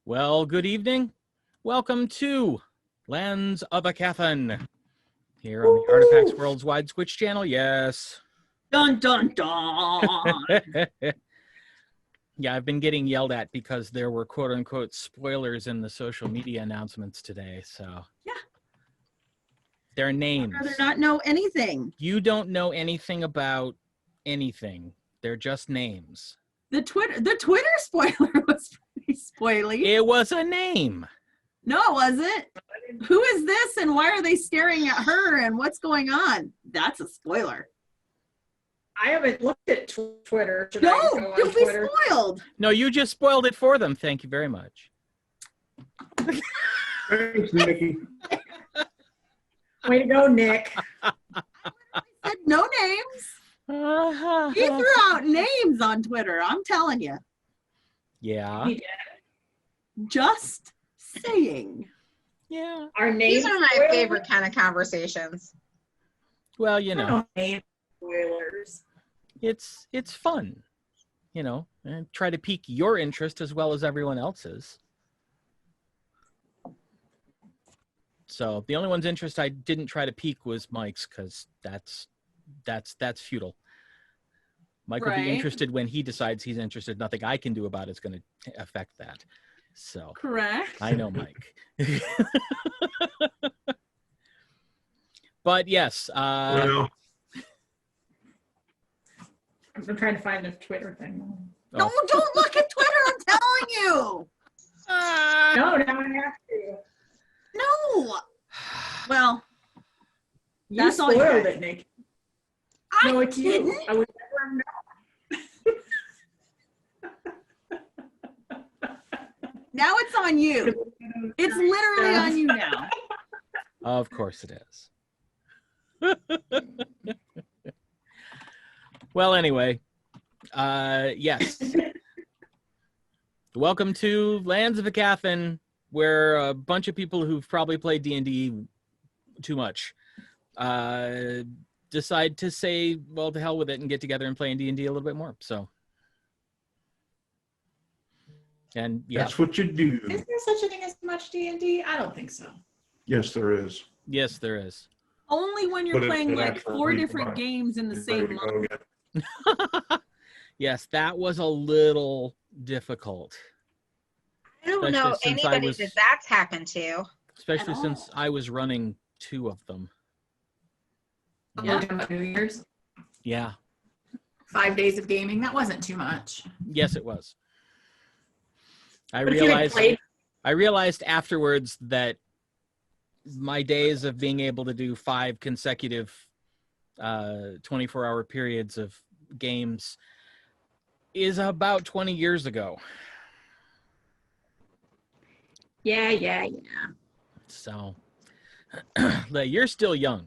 Well, good evening. Welcome to Lands of Aecathan here on the Artifacts Worldswide Twitch channel. Yes. Dun dun dun. Yeah, I've been getting yelled at because there were quote unquote spoilers in the social media announcements today. So Yeah. Their names. I'd rather not know anything. You don't know anything about anything. They're just names. The Twitter spoiler was pretty spoily. It was a name. No, it wasn't. Who is this and why are they staring at her and what's going on? That's a spoiler. I haven't looked at Twitter. Should No, I go on you'll be Twitter? spoiled. No, you just spoiled it for them. Thank you very much. Thanks, Nikki. Way to go, Nick. Said no names. He threw out names on Twitter. I'm telling you. Yeah. He did. Just saying. Yeah. Our names These are my spoiled? favorite kind of conversations. Well, you know, Name spoilers. it's fun, you know, and try to pique your interest as well as everyone else's. So the only one's interest I didn't try to pique was Mike's, because that's futile. Mike will be Right. interested when he decides he's interested. Nothing I can do about it's going to affect that. So Correct. I know Mike. But yes, Well, I'm trying to find the Twitter thing. No, don't look at Twitter. I'm telling you. No, now I have to. No. Well, You That's all you spoiled got. it, Nick. I No, it's you. didn't. I would never have Now it's on you. known. It's literally on you now. of course it is. Well, anyway, yes. Welcome to Lands of Aecathan, where a bunch of people who've probably played D&D too much decide to say, well, to hell with it and get together and play in D&D a little bit more. So, and yeah, that's what you do. Is there such a thing as much D&D? I don't think so. Yes, there is. yes, there is. Only when you're But playing it like actually 4 reads different mine. games in the You same ready to go month. yet? Yes, that was a little difficult, I don't know Especially since I anybody was- that that's happened to. especially At since all. I was running 2 of them. Yeah. We're talking about New Year's. Yeah. 5 days of gaming. That wasn't too much. Yes, it was. I But if you had realized played, I realized afterwards that my days of being able to do 5 consecutive 24-hour periods of games is about 20 years ago. yeah. So you're still young.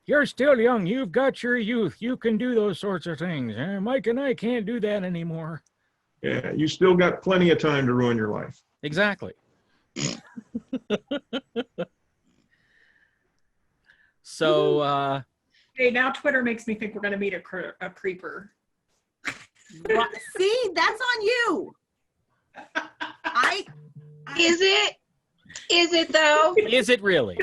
You're still young. You've got your youth. You can do those sorts of things. Mike and I can't do that anymore. Yeah, you still got plenty of time to ruin your life. Exactly. So, Hey, now Twitter makes me think we're going to meet a creeper. What? See, that's on you. Is it? Is it though? is it really?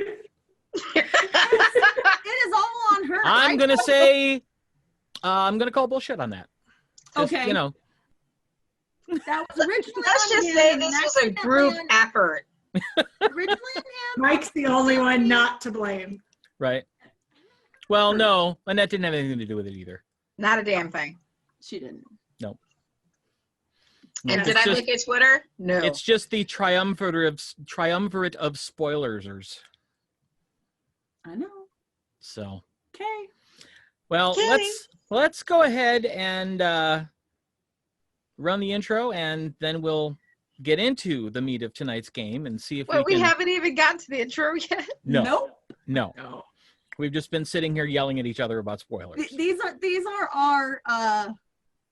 It is all on her. I'm going to say, I'm going to call bullshit on that. Just, Okay. You know, That was originally Let's on just him, say and this that's was a group definitely effort. originally on him. Mike's the only one not to blame. right? Well, no, Annette didn't have anything to do with it either. Not a damn thing. She didn't. No, And it's did I just- look at Twitter? No. It's just the triumvirate of spoilersers. I know. So, Okay. well, Okay. let's go ahead and run the intro, and then we'll get into the meat of tonight's game and see if Well, we we can. haven't even gotten to the intro yet. No, Nope. no, No. we've just been sitting here yelling at each other about spoilers. These are our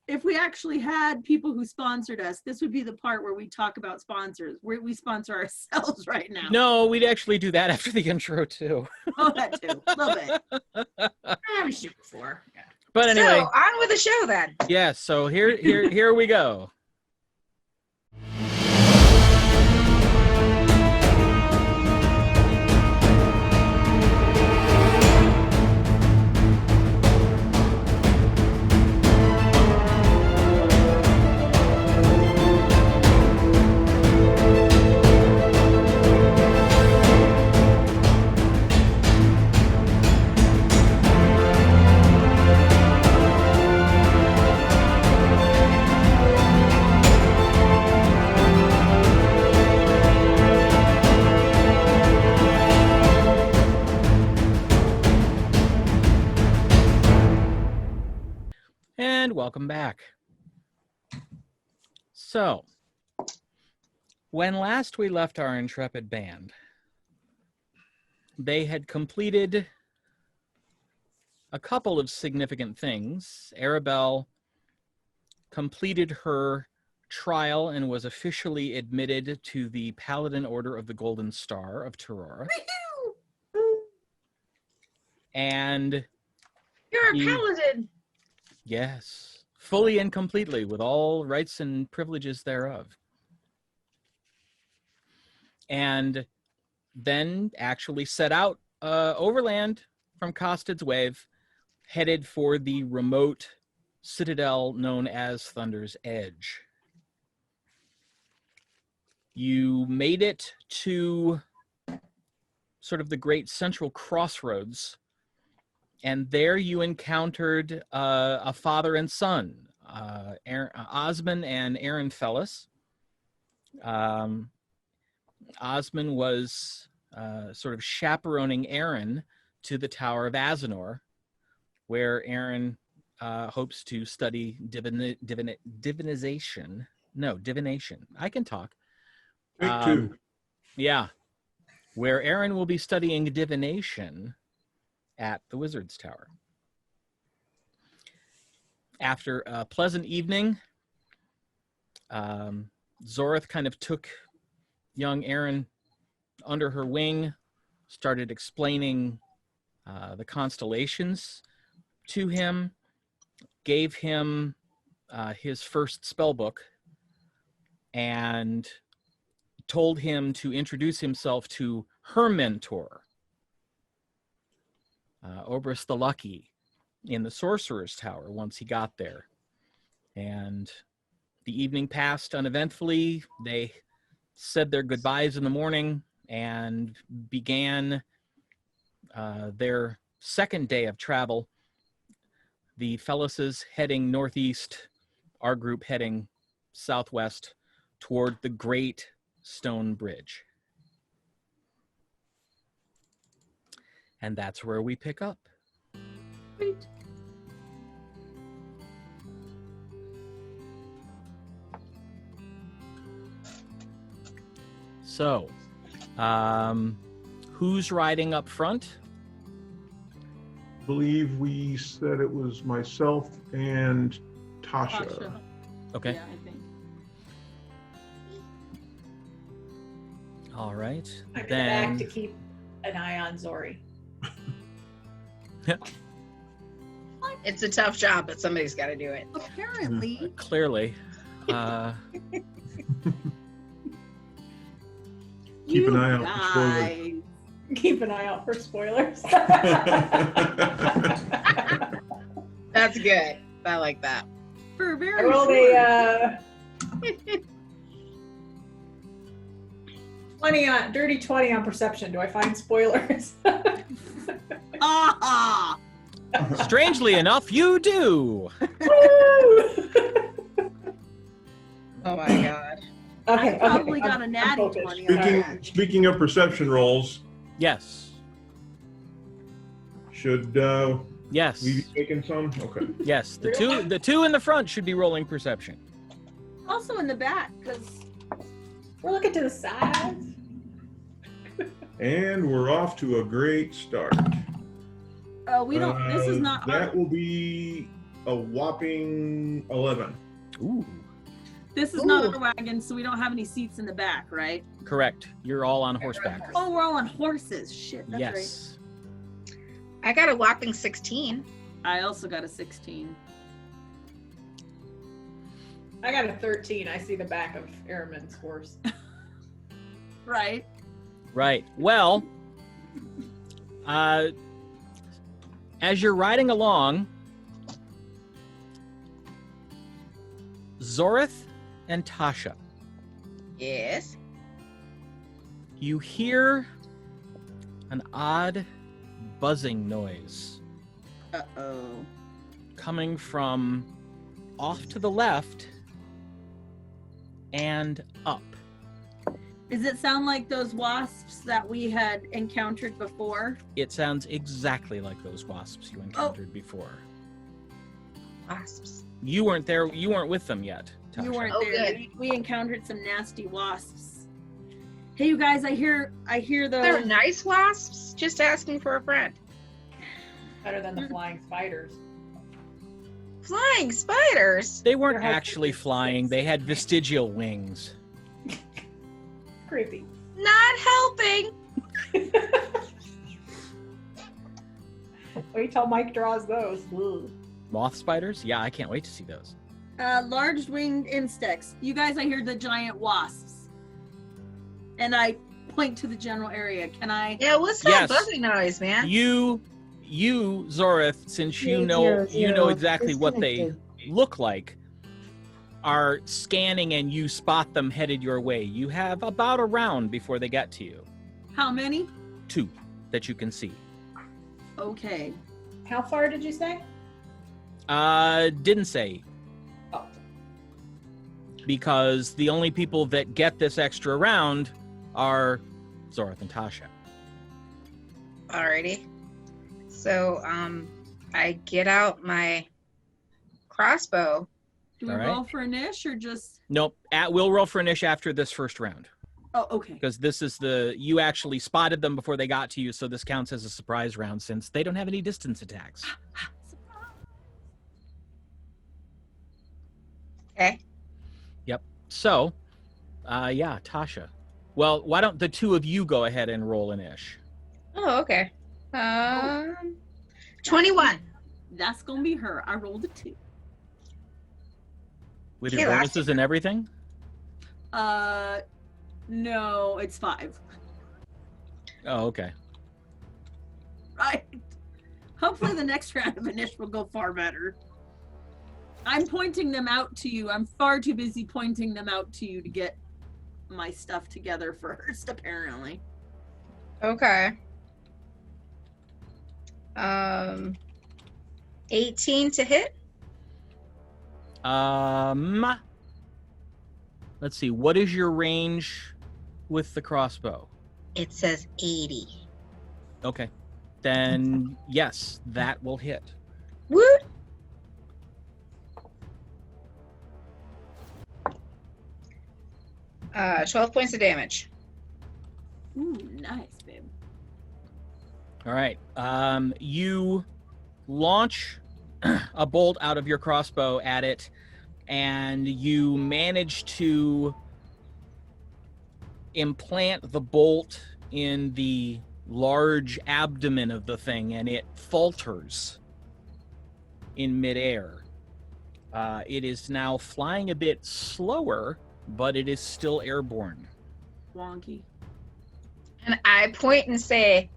if we actually had people who sponsored us, this would be the part where we talk about sponsors. We sponsor ourselves right now. No, we'd actually do that after the intro too. Oh, that too. A little bit. We shoot before. Yeah. But anyway, So on with the show then. yes. So here we go. welcome back. So, when last we left our intrepid band, they had completed a couple of significant things. Aribell completed her trial and was officially admitted to the Paladin Order of the Golden Star of Terrora. And You're a the- paladin. yes, fully and completely, with all rights and privileges thereof. And then actually set out overland from Costed's Wave, headed for the remote citadel known as Thunder's Edge. You made it to sort of the great central crossroads, and there you encountered a father and son, Osmond and Aaron Fellis. Osmond was sort of chaperoning Aaron to the Tower of Azanor, where Aaron hopes to study divination. I can talk. Take two. Yeah, where Aaron will be studying divination at the Wizard's Tower. After a pleasant evening, Zorith kind of took young Aaron under her wing, started explaining the constellations to him, gave him his first spell book, and told him to introduce himself to her mentor, Oberst the Lucky, in the Sorcerer's Tower once he got there. And the evening passed uneventfully. They said their goodbyes in the morning and began their second day of travel. The Fellises heading northeast, our group heading southwest toward the Great Stonebridge. And that's where we pick up. Great. So, who's riding up front? I believe we said it was myself and Tasha. Tasha. Okay. Yeah, I think. All right. I'm in the Then back to keep an eye on Zori. It's a tough job, but somebody's got to do it. Apparently. clearly, Keep an you eye out for spoilers. guys. Keep an eye out for spoilers. That's good. I like that. For I very rolled sure. a 20 on dirty 20 on perception. Do I find spoilers? Ah! strangely enough, you do. Oh my god. Okay, I probably okay. got a natty focused. 20 on that. Speaking of perception rolls, Yes. should Yes. we be taking some? Okay. Yes. The two in the front should be rolling perception. Also in the back, because We're looking to the sides. And we're off to a great start. we don't. This is not. That will be a whopping 11. Ooh. This is not our wagon, so we don't have any seats in the back, right? Correct. You're all on horseback. Oh, we're all on horses. Shit, that's Yes. I got a whopping 16. right. I also got a 16. I got a 13. I see the back of Arimynn's horse. Right. Right. Well, as you're riding along, Zorith and Tasha, Yes. you hear an odd buzzing noise Uh-oh. coming from off to the left and up. Does it sound like those wasps that we had encountered before? It sounds exactly like those wasps you encountered before. Wasps. You weren't there. You weren't with them yet, Tasha. You weren't Oh, there. good. We encountered some nasty wasps. Hey, you guys, I hear They're the. nice wasps. Just asking for a friend. Better than the flying spiders. Flying spiders. They weren't There has to actually be flying. six. They had vestigial wings. Creepy. Not helping. Wait till Mike draws those. Ugh. Moth spiders? Yeah, I can't wait to see those. Large winged insects. You guys, I hear the giant wasps. And I point to the general area. Can I? Yeah, what's that Yes. buzzing noise, man? You, Zorith, since you know exactly what they look like, are scanning and you spot them headed your way. You have about a round before they get to you. How many? 2 that you can see. Okay. How far did you say? Didn't say, Oh. because the only people that get this extra round are Zorith and Tasha. Alrighty. So, I get out my crossbow. Do we All right. roll for a niche or just? Nope. We'll roll for a niche after this first round, Oh, okay. because this is you actually spotted them before they got to you, so this counts as a surprise round since they don't have any distance attacks. Okay. So, yeah, Tasha. Well, why don't the 2 of you go ahead and roll an ish? Oh, okay. 21. That's gonna be her. I rolled a 2. With Okay, your that's- bonuses and everything? No, it's 5. Oh, okay. Right. Hopefully the next round of Anish will go far better. I'm pointing them out to you. I'm far too busy pointing them out to you to get my stuff together first, apparently. Okay. 18 to hit. Let's see. What is your range with the crossbow? It says 80. Okay. Then, yes, that will hit. Woot! Uh, 12 points of damage. Ooh, nice, babe. All right. You launch a bolt out of your crossbow at it, and you manage to implant the bolt in the large abdomen of the thing, and it falters in midair. It is now flying a bit slower, but it is still airborne. Wonky. And I point and say,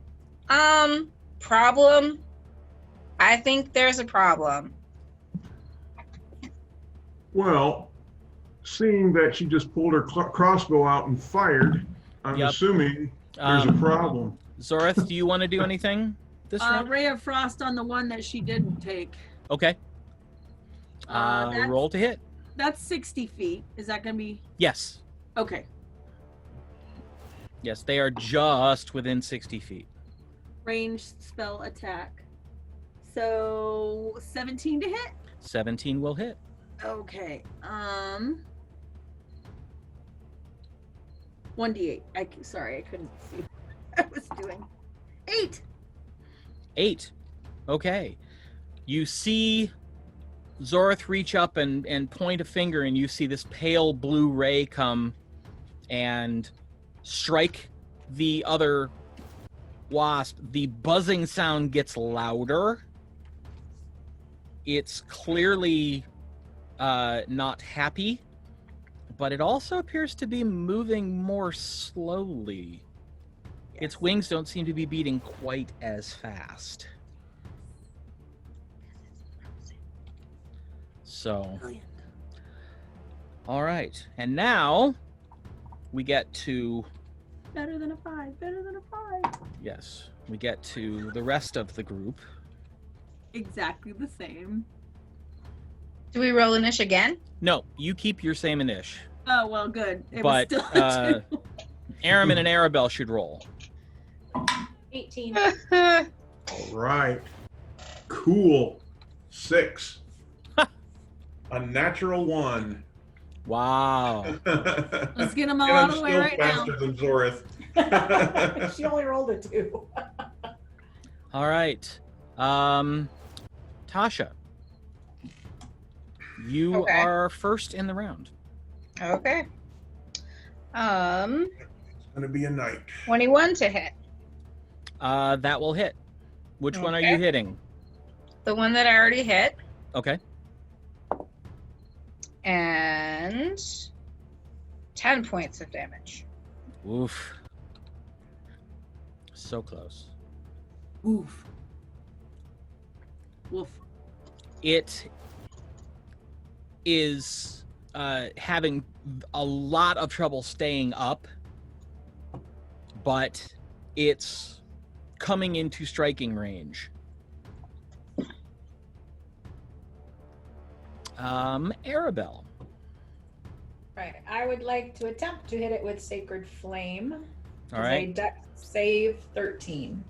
problem? I think there's a problem. Well, seeing that she just pulled her crossbow out and fired, I'm Yep. assuming there's a problem. Zorith, do you want to do anything this round? Ray of Frost on the one that she didn't take. Okay. That's- Roll to hit. That's 60 feet. Is that going to be? Yes. Okay. Yes, they are just within 60 feet. Ranged spell attack. So 17 to hit? 17 will hit. Okay. 1d8. Sorry, I couldn't see what I was doing. 8. 8. Okay. You see Zorith reach up and point a finger, and you see this pale blue ray come and strike the other wasp. The buzzing sound gets louder. It's clearly not happy, but it also appears to be moving more slowly. Its wings don't seem to be beating quite as fast. So, Brilliant. all right. And now we get to, Better than a 5. Better than a 5. yes, we get to the rest of the group. Exactly the same. Do we roll Anish again? No, you keep your same inish. Oh, well, good. It But, was still a 2. Arimynn and Aribell should roll. 18. All right. Cool. 6. A natural 1. Wow. Let's get them all And out I'm of the way still right now. faster than Zorith. She only rolled a 2. All right. Tasha, you Okay. are first in the round. Okay. It's gonna be a night. 21 to hit. That will hit. Which one are you Okay. hitting? The one that I already hit. Okay. And 10 points of damage. Oof. So close. Oof. Woof. It is having a lot of trouble staying up, but it's coming into striking range. Aribell. Right. I would like to attempt to hit it with Sacred Flame. All right. A dex save 13.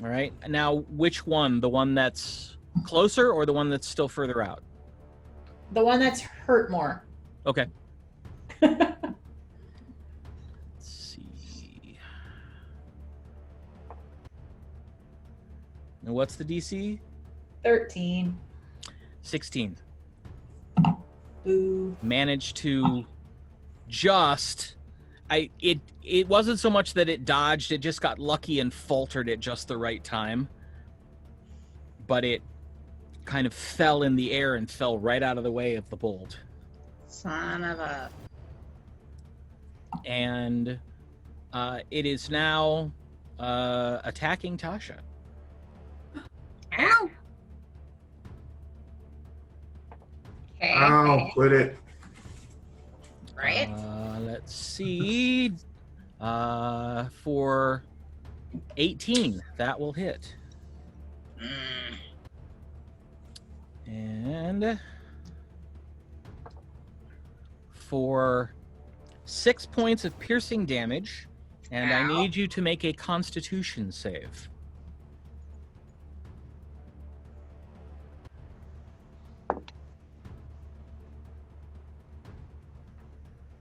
All right. Now, which one? The one that's closer or the one that's still further out? The one that's hurt more. Okay. Let's see. And what's the DC? 13. 16. Boo. Managed to just it wasn't so much that it dodged, it just got lucky and faltered at just the right time. But it kind of fell in the air and fell right out of the way of the bolt. Son of a... And it is now attacking Tasha. Ow! Okay. Ow, quit it. Right? Let's see. For 18, that will hit. Mm. And for 6 points of piercing damage, and I Ow. need you to make a Constitution save.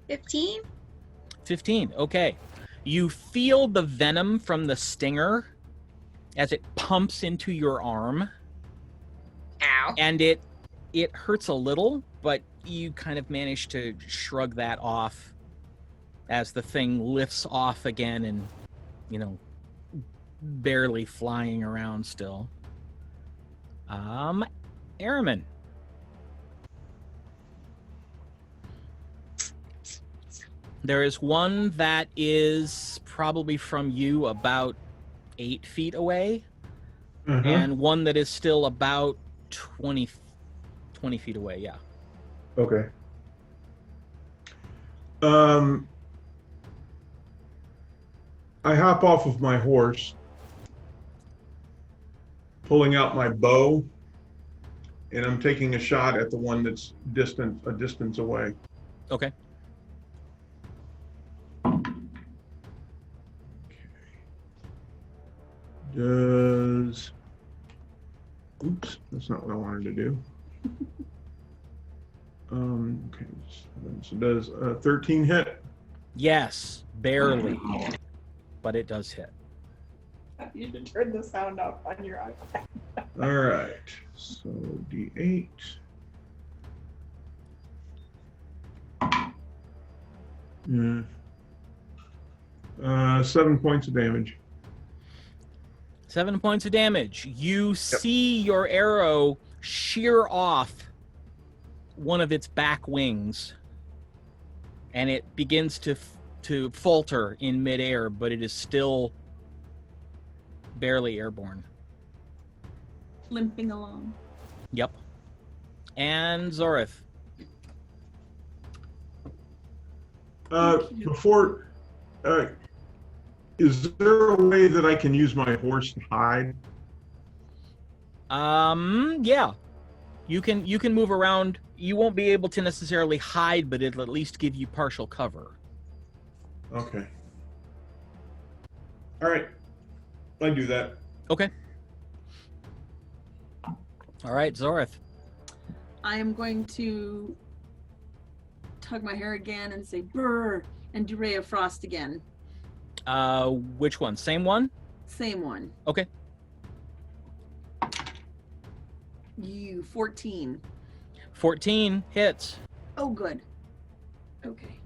15? 15. Okay. You feel the venom from the stinger as it pumps into your arm, Ow. and it hurts a little, but you kind of manage to shrug that off as the thing lifts off again and, barely flying around still. Arimynn. There is one that is probably from you about 8 feet away, and one that is still about 20 feet away, yeah. Okay. I hop off of my horse, pulling out my bow, and I'm taking a shot at the one that's a distance away. Okay. Does... Oops, that's not what I wanted to do. Okay, so does 13 hit? Yes, barely, but it does hit. You should turn the sound off on your iPad. All right, so D8. Yeah. 7 points of damage. 7 points of damage. You see your arrow shear off one of its back wings, and it begins to falter in midair, but it is still barely airborne. Limping along. Yep. And Zorith. Before, is there a way that I can use my horse to hide? Yeah. You can move around. You won't be able to necessarily hide, but it'll at least give you partial cover. Okay. All right. I do that. Okay. All right, Zorith. I am going to tug my hair again and say brr and do Ray of Frost again. Which one? Same one? Same one. Okay. You 14. 14 hits. Oh, good. Okay.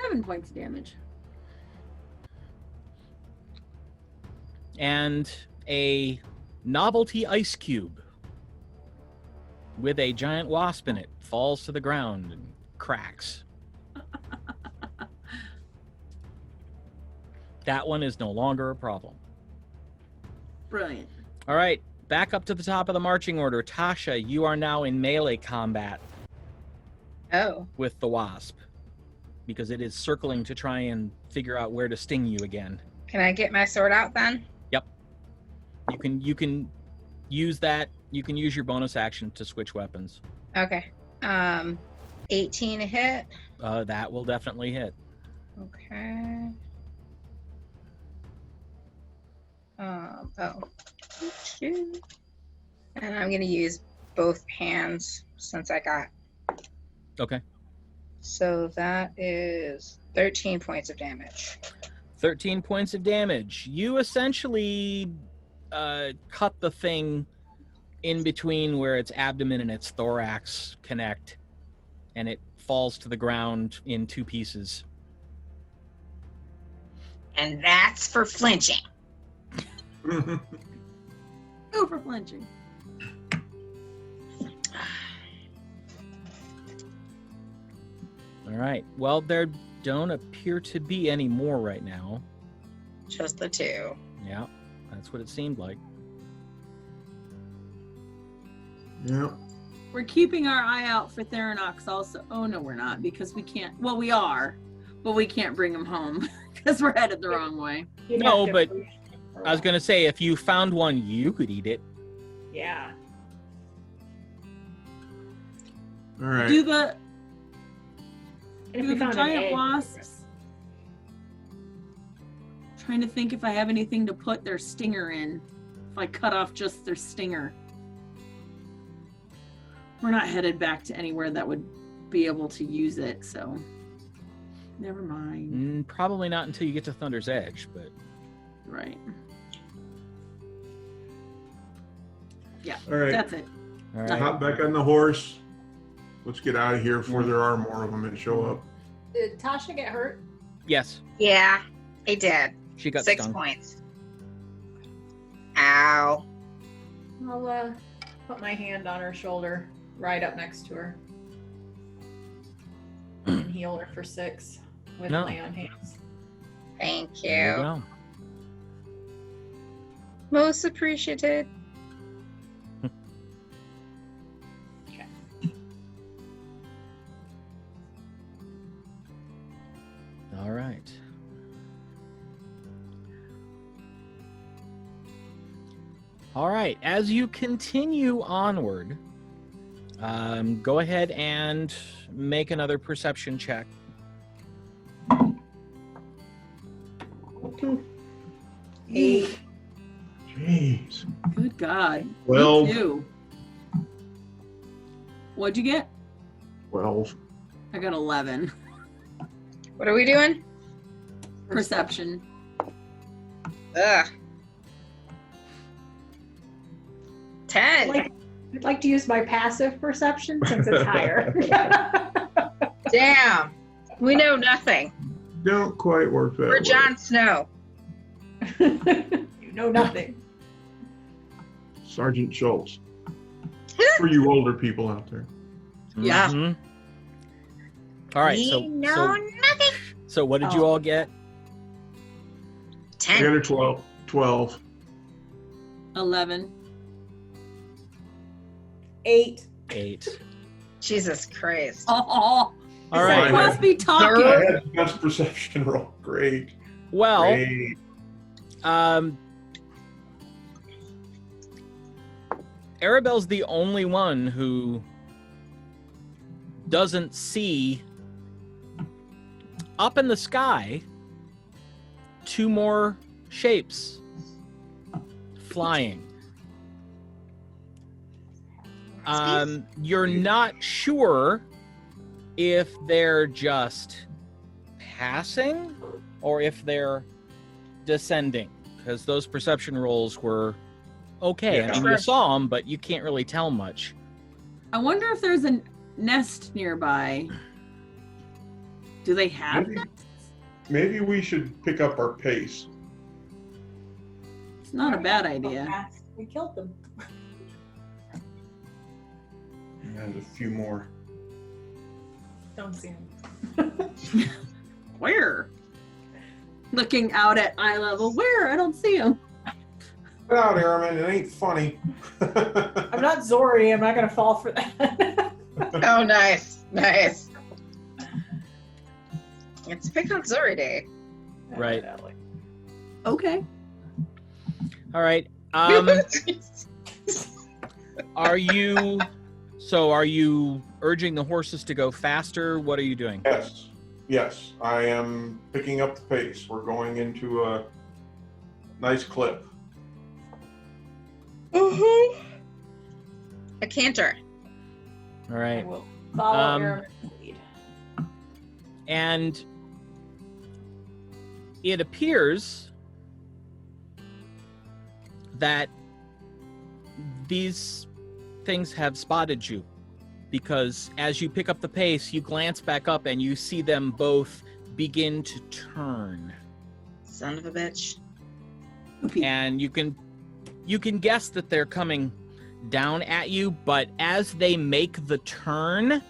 7 points of damage. And a novelty ice cube with a giant wasp in it falls to the ground and cracks. That one is no longer a problem. Brilliant. All right, back up to the top of the marching order. Tasha, you are now in melee combat Oh. with the wasp because it is circling to try and figure out where to sting you again. Can I get my sword out then? You can use that. You can use your bonus action to switch weapons. Okay. 18 a hit. That will definitely hit. Okay. Oh. 2. And I'm gonna use both hands since I got. Okay. So that is 13 points of damage. 13 points of damage. You essentially cut the thing in between where its abdomen and its thorax connect, and it falls to the ground in 2 pieces. And that's for flinching. Go for flinching. All right. Well, there don't appear to be any more right now. Just the 2. Yeah, that's what it seemed like. Yeah. We're keeping our eye out for Theranox also. Oh, no, we're not, because we can't. Well, we are, but we can't bring him home because we're headed the wrong way. You'd No, have to but freeze for a I was while. going to say, if you found one, you could eat it. Yeah. All right. Do the And if do we the found an giant egg, wasps. Trying to think if I have anything to put their stinger in. If I cut off just their stinger. We're not headed back to anywhere that would be able to use it, so never mind. Probably not until you get to Thunder's Edge, but Right. All right. That's it. all right. Hop back on the horse. Let's get out of here before there are more of them that show up. Did Tasha get hurt? Yes, Yeah, I did. she got 6 stung. points. Ow. I'll put my hand on her shoulder, right up next to her, and heal her for 6 with No. my own hands. Thank There you you. go. Most appreciated. All right. All right. As you continue onward, go ahead and make another perception check. Eight. Jeez. Good God. Well, Me too. What'd you get? 12. I got 11. What are we doing? Perception. Ugh. 10. I'd like to use my passive perception since it's higher. Damn. We know nothing. Don't quite work that We're way. Jon Snow. You know nothing. Sergeant Schultz. For you older people out there. Yeah. Mhm. All right. We So, know nothing. so what did you Oh. all get? I 10. got a 12. 12. 11. 8. 8. Jesus Christ. Oh, All it right. must be I talking. had the best perception roll. Great. Well, Great. Aribell's the only one who doesn't see up in the sky 2 more shapes flying. You're not sure if they're just passing or if they're descending, because those perception rolls were okay. Yeah. I mean, you saw them, but you can't really tell much. I wonder if there's a nest nearby. Do they have Maybe. nests? Maybe we should pick up our pace. It's not a bad idea. We killed them. And a few more. Don't see them. Where? Looking out at eye level. Where? I don't see them. Get out, Arimynn. It ain't funny. I'm not Zori. I'm not going to fall for that. Oh, nice. Nice. It's Pick on Zori Day. Right. Okay. All right. Are you urging the horses to go faster? What are you doing? Yes. Yes. I am picking up the pace. We're going into a nice clip. A canter. All I right. will follow Arimynn's lead. And it appears that these things have spotted you, because as you pick up the pace, you glance back up and you see them both begin to turn. Son of a bitch. And you can guess that they're coming down at you, but as they make the turn,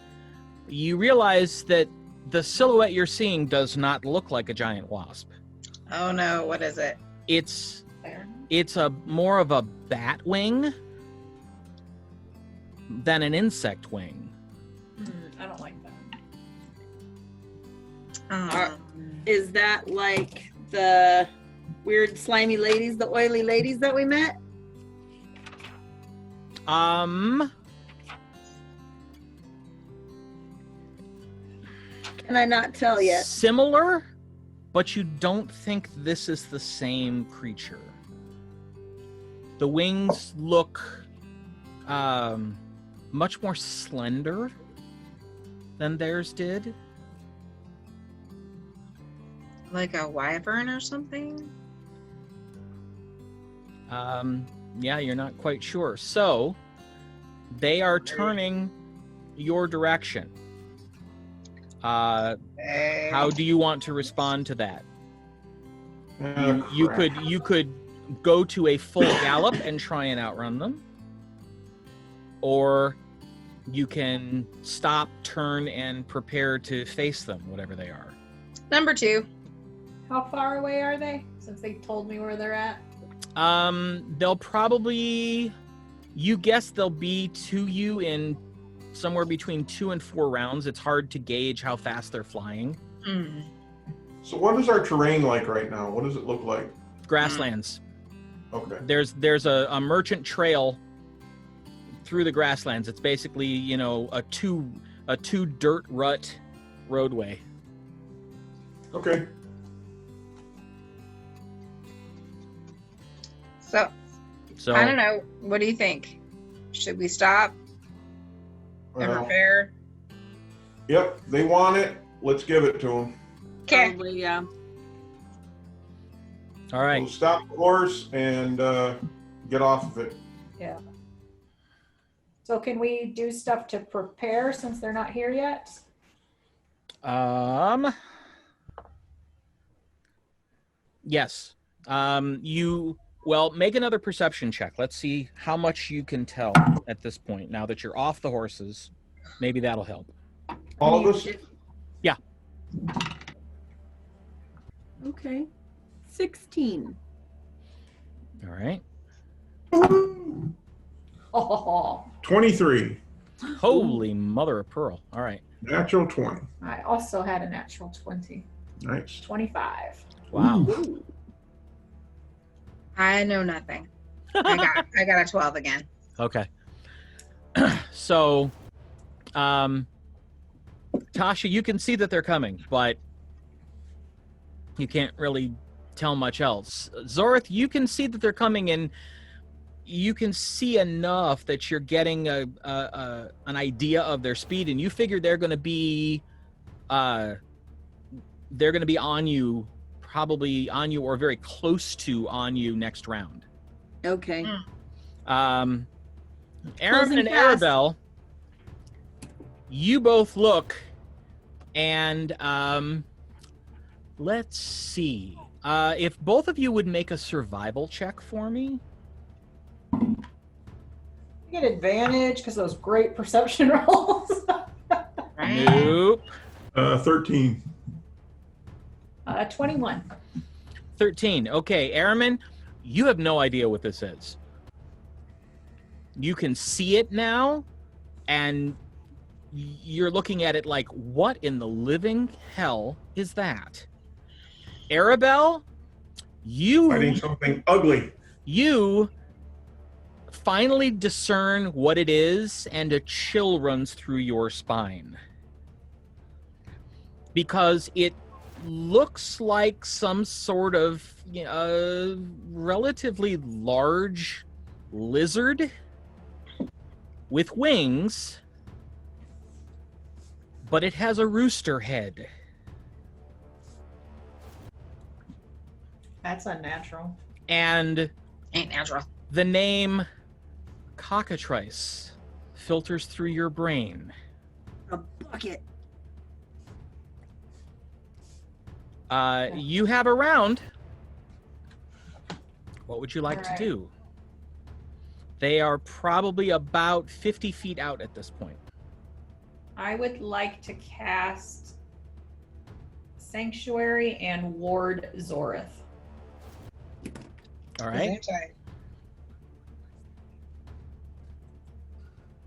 you realize that the silhouette you're seeing does not look like a giant wasp. Oh no, what is it? It's a more of a bat wing than an insect wing. I don't like that. Is that like the weird slimy ladies, the oily ladies that we met? Um, Can I not tell yet? Similar, but you don't think this is the same creature. The wings look much more slender than theirs did. Like a wyvern or something? Yeah, you're not quite sure. So, they are turning your direction. How do you want to respond to that? You could go to a full gallop and try and outrun them, or you can stop, turn, and prepare to face them, whatever they are. Number 2. How far away are they? Since they told me where they're at. They'll probably, you guess they'll be to you in somewhere between 2 and 4 rounds. It's hard to gauge how fast they're flying. So what is our terrain like right now? What does it look like? Grasslands. Okay. There's a merchant trail through the grasslands. It's basically, you know, a two dirt rut roadway. Okay. So I don't know. What do you think? Should we stop and Well, prepare? yep. They want it. Let's give it to them. Okay. Probably, yeah. all right. We'll stop the horse and get off of it. Yeah. So can we do stuff to prepare since they're not here yet? Yes. Make another perception check. Let's see how much you can tell at this point. Now that you're off the horses, maybe that'll help. All of us? Yeah. Okay. 16. All right. Oh, 23. Holy mother of pearl. All right. Natural 20. I also had a natural 20. Nice. 25. Wow. I know nothing. I got a 12 again. Okay. So, Tasha, you can see that they're coming, but you can't really tell much else. Zorith, you can see that they're coming, and you can see enough that you're getting an idea of their speed, and you figure they're going to be on you, probably on you or very close to on you next round. Okay. Arimynn Closing and fast. Aribell, you both look, and let's see. If both of you would make a survival check for me. You get advantage because those great perception rolls. Nope. 13. 21. 13. Okay, Arimynn, you have no idea what this is. You can see it now, and you're looking at it like, what in the living hell is that? Aribell, Fighting something ugly. you finally discern what it is, and a chill runs through your spine. Because it looks like some sort of relatively large lizard with wings, but it has a rooster head. That's unnatural. And Ain't natural. the name cockatrice filters through your brain. A bucket. You have a round. What would you like All to right. do? They are probably about 50 feet out at this point. I would like to cast Sanctuary and ward Zorith. All right.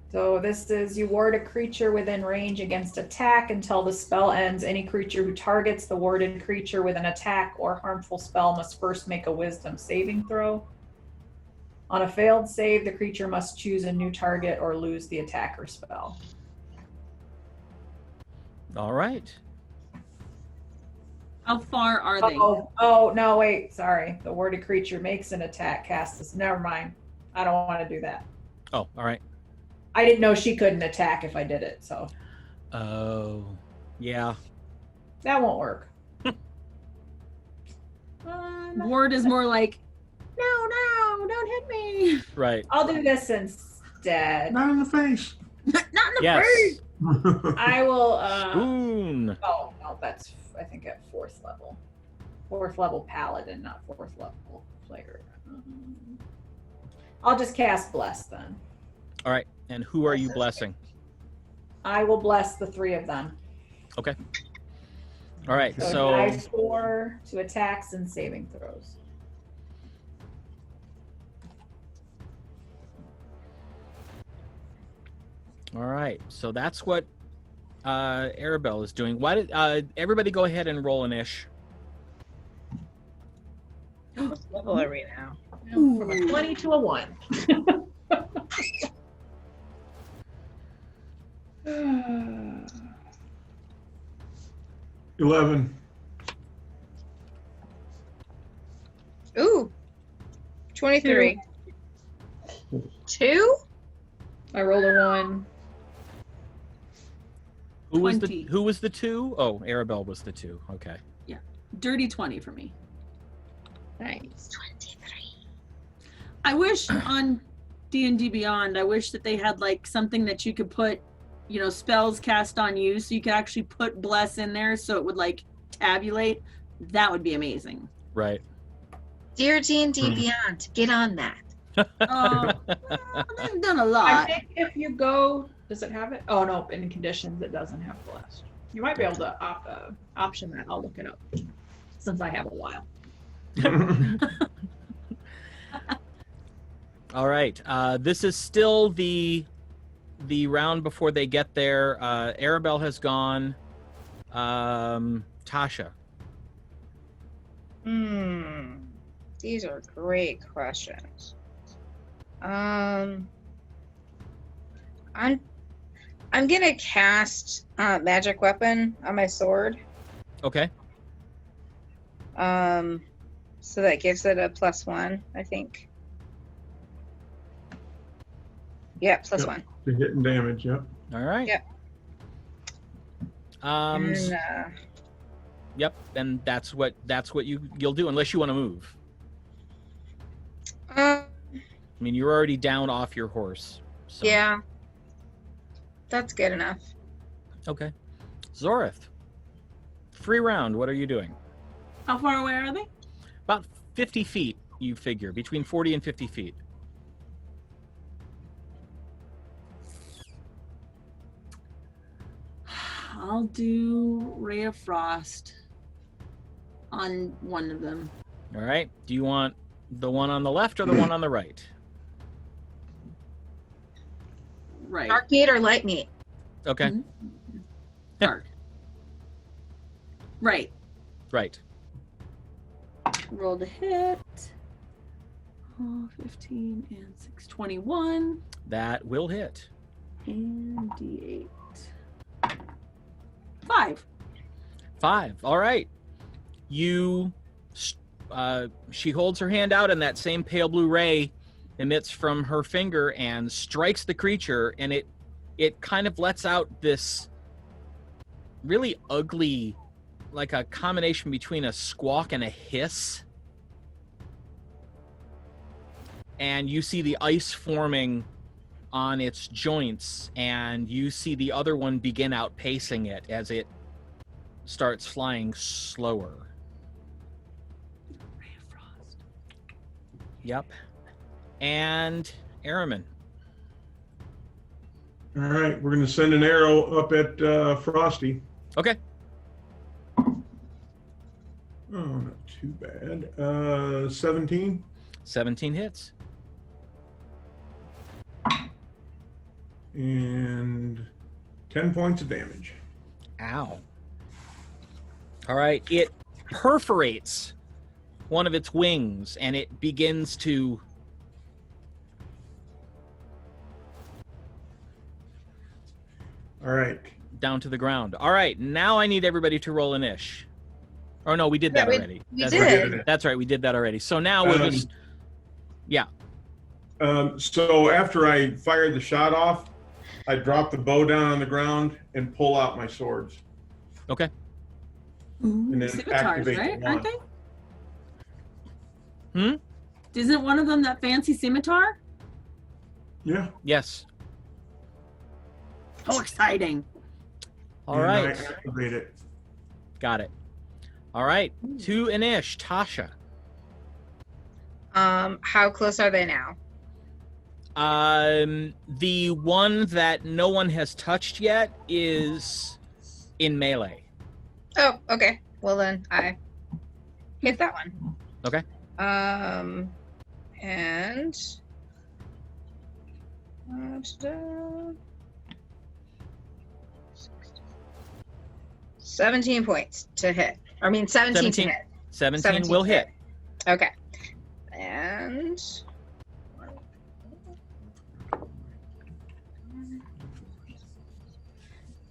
So this is, you ward a creature within range against attack until the spell ends. Any creature who targets the warded creature with an attack or harmful spell must first make a wisdom saving throw. On a failed save, the creature must choose a new target or lose the attack or spell. All right. How far are they? Oh, no, wait, sorry. The warded creature makes an attack, cast this. Never mind. I don't want to do that. Oh, all right. I didn't know she couldn't attack if I did it, so Oh, yeah. that won't work. Ward is more like, no, don't hit me. Right. I'll do this instead. Not in the face. Not in the Yes. face. I will, Spoon. oh, no, that's, I think, at 4th level. 4th level paladin, not 4th level player. I'll just cast Bless then. All right. And who are you blessing? I will bless the 3 of them. Okay. All right. So So die 4 to attacks and saving throws. all right. So that's what Aribell is doing. Why did everybody go ahead and roll an ish? What level are we now? From a 20 to a 1. 11. Ooh. 23. 2? I rolled a 1. Who was 20. the 2? Oh, Aribell was the 2. Okay. Dirty 20 for me. Nice. 23. I wish on D&D Beyond, I wish that they had like something that you could put, spells cast on you, so you could actually put bless in there so it would like tabulate. That would be amazing. Right. Dear D&D Beyond, get on that. Well, they've done a I lot. think if you go, does it have it? Oh, no, in conditions it doesn't have blessed. You might be able to option that. I'll look it up since I have a while. All right. This is still the round before they get there. Aribell has gone. Tasha. These are great questions. I'm gonna cast magic weapon on my sword. Okay. So that gives it a +1, I think. Yep, plus Yep. 1. To hit and damage, yep. All right. Yep. S- And, Yep, and that's what you'll do unless you want to move. I mean, you're already down off your horse. So. yeah. That's good enough. Okay. Zorith. Free round. What are you doing? How far away are they? About 50 feet, you figure, between 40 and 50 feet. I'll do Ray of Frost on one of them. All right. Do you want the one on the left or the one on the right? Right. Dark meat or light meat? Okay. Mhm. Dark. Right. Right. Roll to hit. 15 and 6, 21. That will hit. And D8. 5. 5. All right. She holds her hand out, and that same pale blue ray emits from her finger and strikes the creature, and it kind of lets out this really ugly, like a combination between a squawk and a hiss. And you see the ice forming on its joints, and you see the other one begin outpacing it as it starts flying slower. Ray of Frost. Yep. And Arimynn. All right, we're going to send an arrow up at Frosty. Okay. Oh, not too bad. 17. 17 hits. And 10 points of damage. Ow. All right. It perforates one of its wings, and it begins to All right. down to the ground. All right. Now I need everybody to roll an ish. Oh, no, we did that already. We That's did. Right. That's right. We did that already. So now we'll just... Yeah. So after I fired the shot off, I drop the bow down on the ground and pull out my swords. Okay. Ooh, And then scimitars, activate right? the Aren't wand. they? Isn't one of them that fancy scimitar? Yeah. Yes. Oh, exciting. All and right. I activate it. Got it. All right. To an ish. Tasha. How close are they now? The one that no one has touched yet is in melee. Oh, okay. Well then, I hit that one. Okay. And 17 points to hit. I mean, 17 to hit. 17 will hit. Okay. And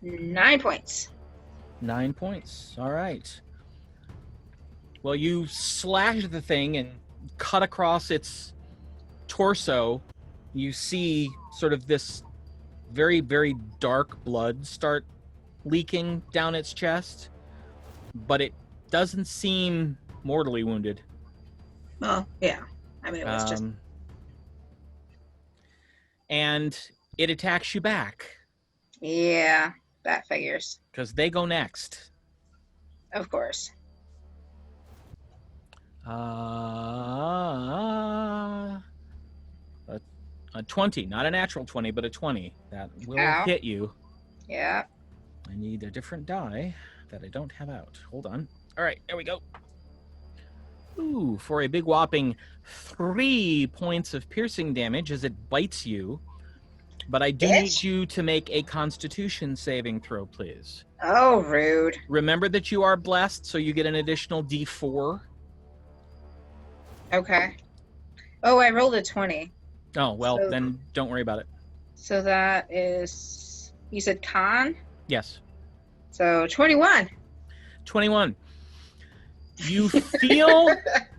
9 points. 9 points. All right. Well, you slash the thing and cut across its torso. You see sort of this very, very dark blood start leaking down its chest, but it doesn't seem mortally wounded. Well, yeah. I mean, it was just. And it attacks you back Yeah, that figures. because they go next. Of course. A 20, not a natural 20, but a 20. That will Ow. hit you. Yeah. I need a different die that I don't have out. Hold on. All right, there we go. Ooh, for a big whopping 3 points of piercing damage as it bites you. But I do need Bitch. you to make a Constitution saving throw, please. Oh, rude. Remember that you are blessed, so you get an additional D4. Okay. Oh, I rolled a 20. Oh, well, So- then don't worry about it. So that is, you said con? Yes. So 21. 21. You feel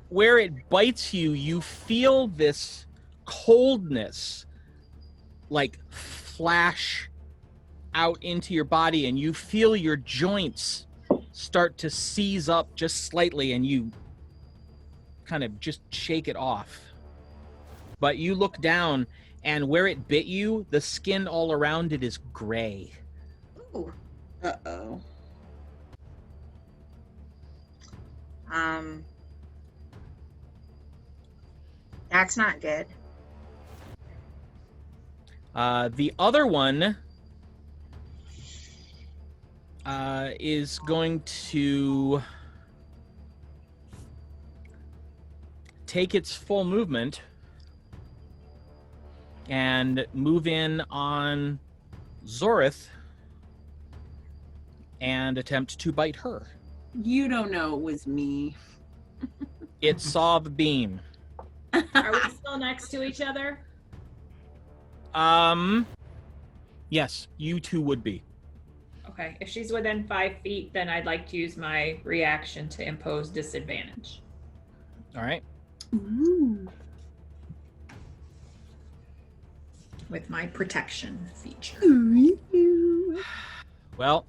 where it bites you, you feel this coldness like flash out into your body, and you feel your joints start to seize up just slightly, and you kind of just shake it off. But you look down, and where it bit you, the skin all around it is gray. Ooh. Uh-oh. That's not good. The other one is going to take its full movement and move in on Zorith and attempt to bite her. You don't know it was me. It saw the beam. Are we still next to each other? Yes, you two would be. Okay, if she's within 5 feet, then I'd like to use my reaction to impose disadvantage. All right. Ooh. With my protection feature. Well,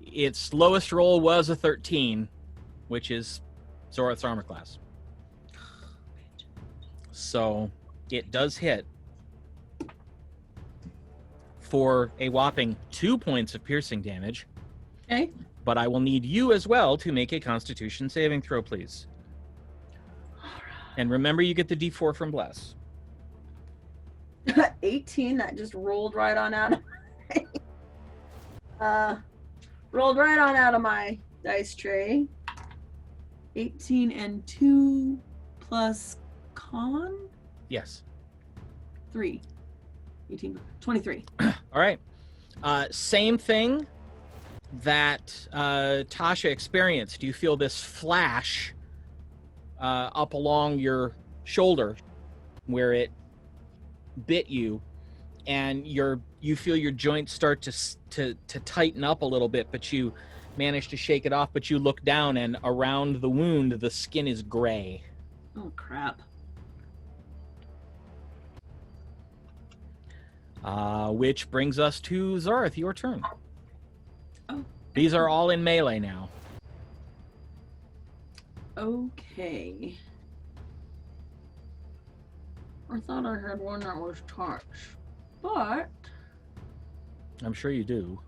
its lowest roll was a 13, which is Zorith's armor class. So it does hit for a whopping 2 points of piercing damage. Okay. But I will need you as well to make a Constitution saving throw, please. And remember, you get the D4 from Bless. 18, that just rolled right on out of rolled right on out of my dice tray. 18 and 2 plus con Yes. 3. 18, 23. All right. Same thing that Tasha experienced. You feel this flash up along your shoulder where it bit you, and you feel your joints start to tighten up a little bit, but you manage to shake it off. But you look down, and around the wound, the skin is gray. Oh crap. Which brings us to Zorith, your turn. Oh. These are all in melee now. Okay. I thought I had one that was touch, but I'm sure you do.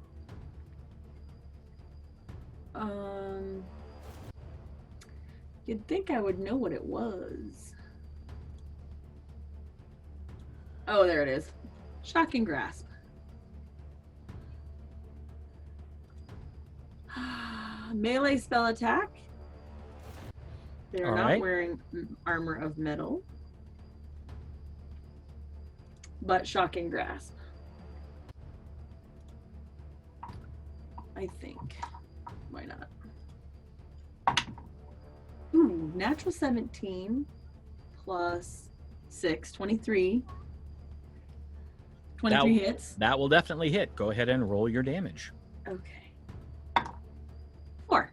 you'd think I would know what it was. Oh, there it is. Shocking grasp. Melee spell attack. They're All not right. wearing armor of metal. But shocking grasp. I think. Why not? Ooh, natural 17 plus 6, 23. 23 hits. That will definitely hit. Go ahead and roll your damage. Okay. 4.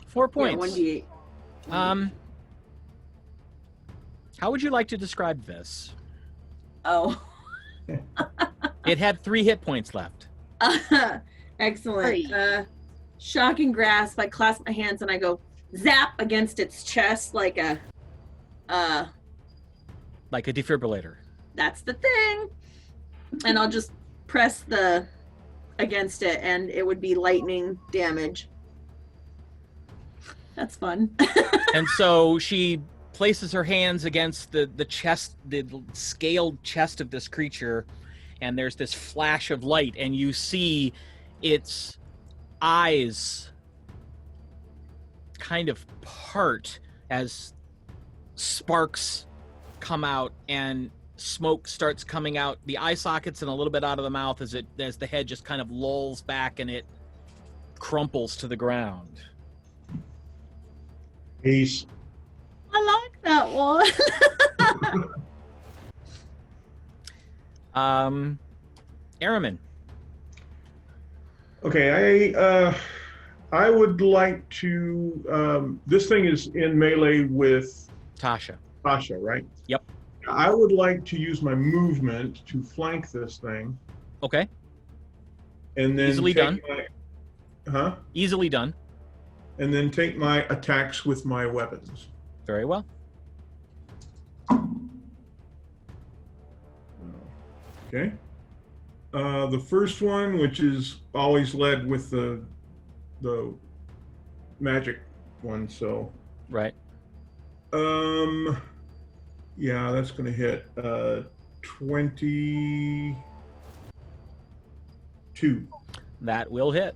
4 Yeah, points. 1d8. How would you like to describe this? Oh. It had 3 hit points left. Excellent. Shocking grasp. I clasp my hands and I go zap against its chest like a Like a defibrillator. that's the thing. And I'll just press against it and it would be lightning damage. That's fun. And so she places her hands against the chest, the scaled chest of this creature, and there's this flash of light, and you see its eyes kind of part as sparks come out and smoke starts coming out the eye sockets and a little bit out of the mouth as the head just kind of lolls back and it crumples to the ground. Peace. I like that one. Arimynn. Okay, I would like to. This thing is in melee with Tasha. Tasha, right? Yep. I would like to use my movement to flank this thing, Okay. and then Easily take done. my Easily done. and then take my attacks with my weapons. Very well. Okay. The first one, which is always led with the magic one, so Right. yeah, that's gonna hit 22. That will hit.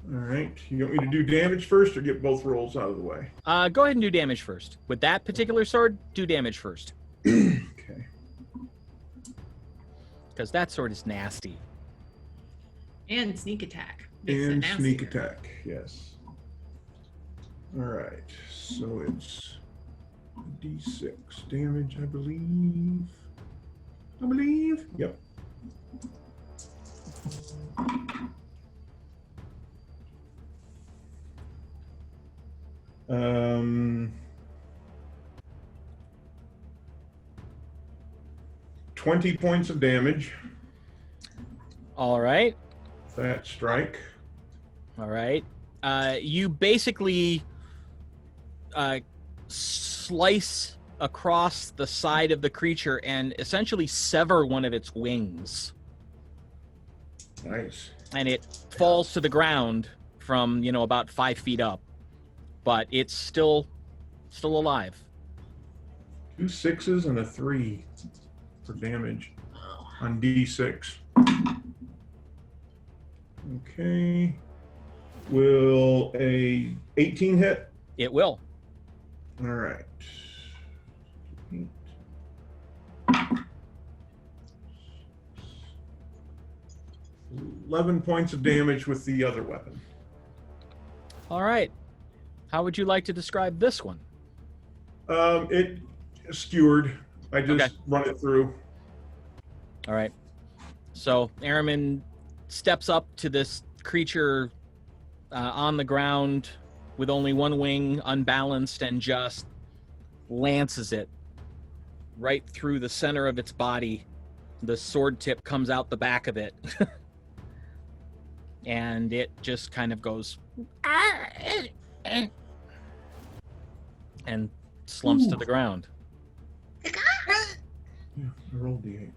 All right. You want me to do damage first or get both rolls out of the way? Go ahead and do damage first. With that particular sword, do damage first. Okay. Because that sword is nasty. And sneak attack. Makes it And sneak nastier. attack, yes. All right. So it's D6 damage, I believe. Yep. Um, 20 points of damage. All right. That strike. All right. You basically slice across the side of the creature and essentially sever one of its wings. Nice. And it falls to the ground from, about 5 feet up. But it's still alive. 2 6s and a 3 for damage on D6. Okay. Will a 18 hit? It will. All right. 11 points of damage with the other weapon. All right. How would you like to describe this one? It skewered. I just Okay. run it through. All right. So Arimynn steps up to this creature on the ground with only one wing, unbalanced, and just lances it right through the center of its body. The sword tip comes out the back of it. And it just kind of goes and slumps to the ground. Yeah, I rolled D8.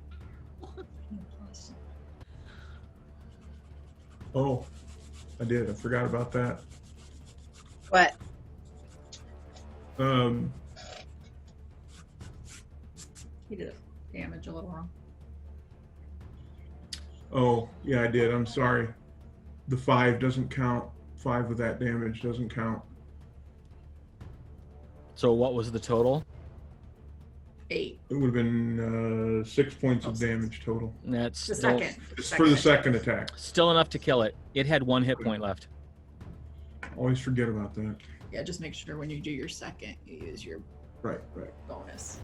Oh, I did. I forgot about that. What? He did damage a little wrong. Oh, yeah, I did. I'm sorry. The 5 doesn't count. 5 of that damage doesn't count. So what was the total? 8. It would have been 6 points of damage total. That's The still, second. It's for the second attack. still enough to kill it. It had 1 hit point left. Always forget about that. Yeah, just make sure when you do your second, you use your Right. bonus.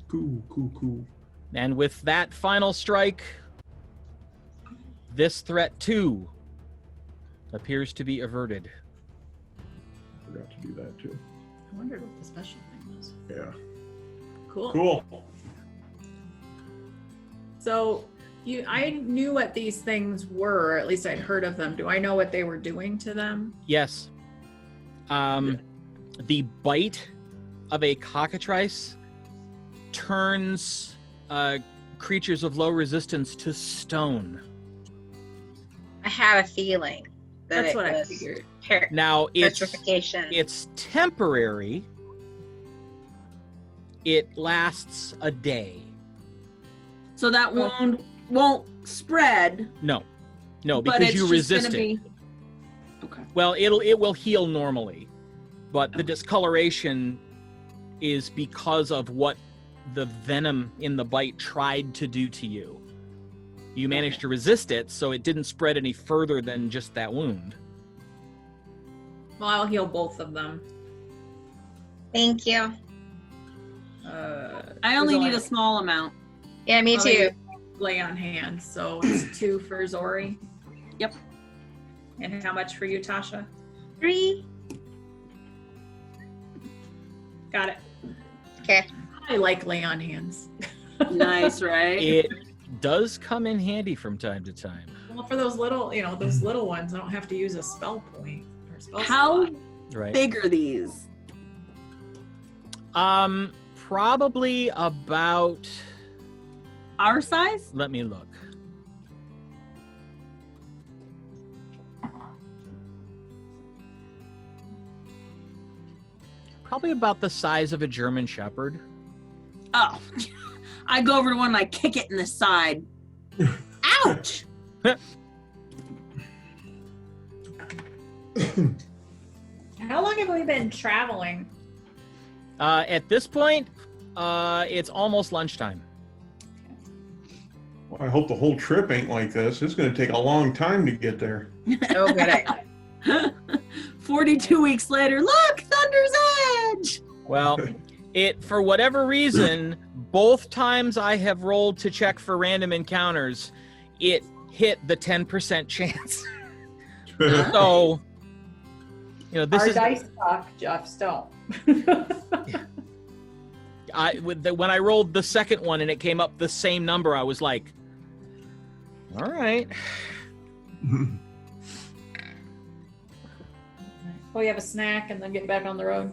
Cool. And with that final strike, this threat too appears to be averted. Forgot to do that too. I wondered what the special thing was. Yeah. Cool. Cool. So I knew what these things were, or at least I'd heard of them. Do I know what they were doing to them? Yes. The bite of a cockatrice turns creatures of low resistance to stone. I have a feeling that That's it what I was figured. Now petrification. it's temporary. It lasts a day. So that wound won't spread. No, but because it's you just resist gonna it. be- Okay. Well, it will heal normally, but the discoloration is because of what the venom in the bite tried to do to you. You managed to resist it, so it didn't spread any further than just that wound. Well, I'll heal both of them. Thank you. I only need a small amount. Yeah, me Well, too. Lay on hand, so it's 2 for Zori. Yep. And how much for you, Tasha? 3. Got it. Okay. I like lay on hands. Nice, right? It does come in handy from time to time. Well, for those little, those little ones, I don't have to use a spell point or spell How slot. Right. big are these? Probably about. Our size? Let me look. Probably about the size of a German Shepherd. Oh. I go over to one and I kick it in the side. Ouch! How long have we been traveling? At this point, it's almost lunchtime. Well, I hope the whole trip ain't like this. It's going to take a long time to get there. Oh, good idea. 42 weeks later, look, Thunder's Edge! Well, for whatever reason, both times I have rolled to check for random encounters, it hit the 10% chance. So, this Our is dice suck, Jeff's don't. when I rolled the second one and it came up the same number, I was like, all right. We have a snack and then get back on the road.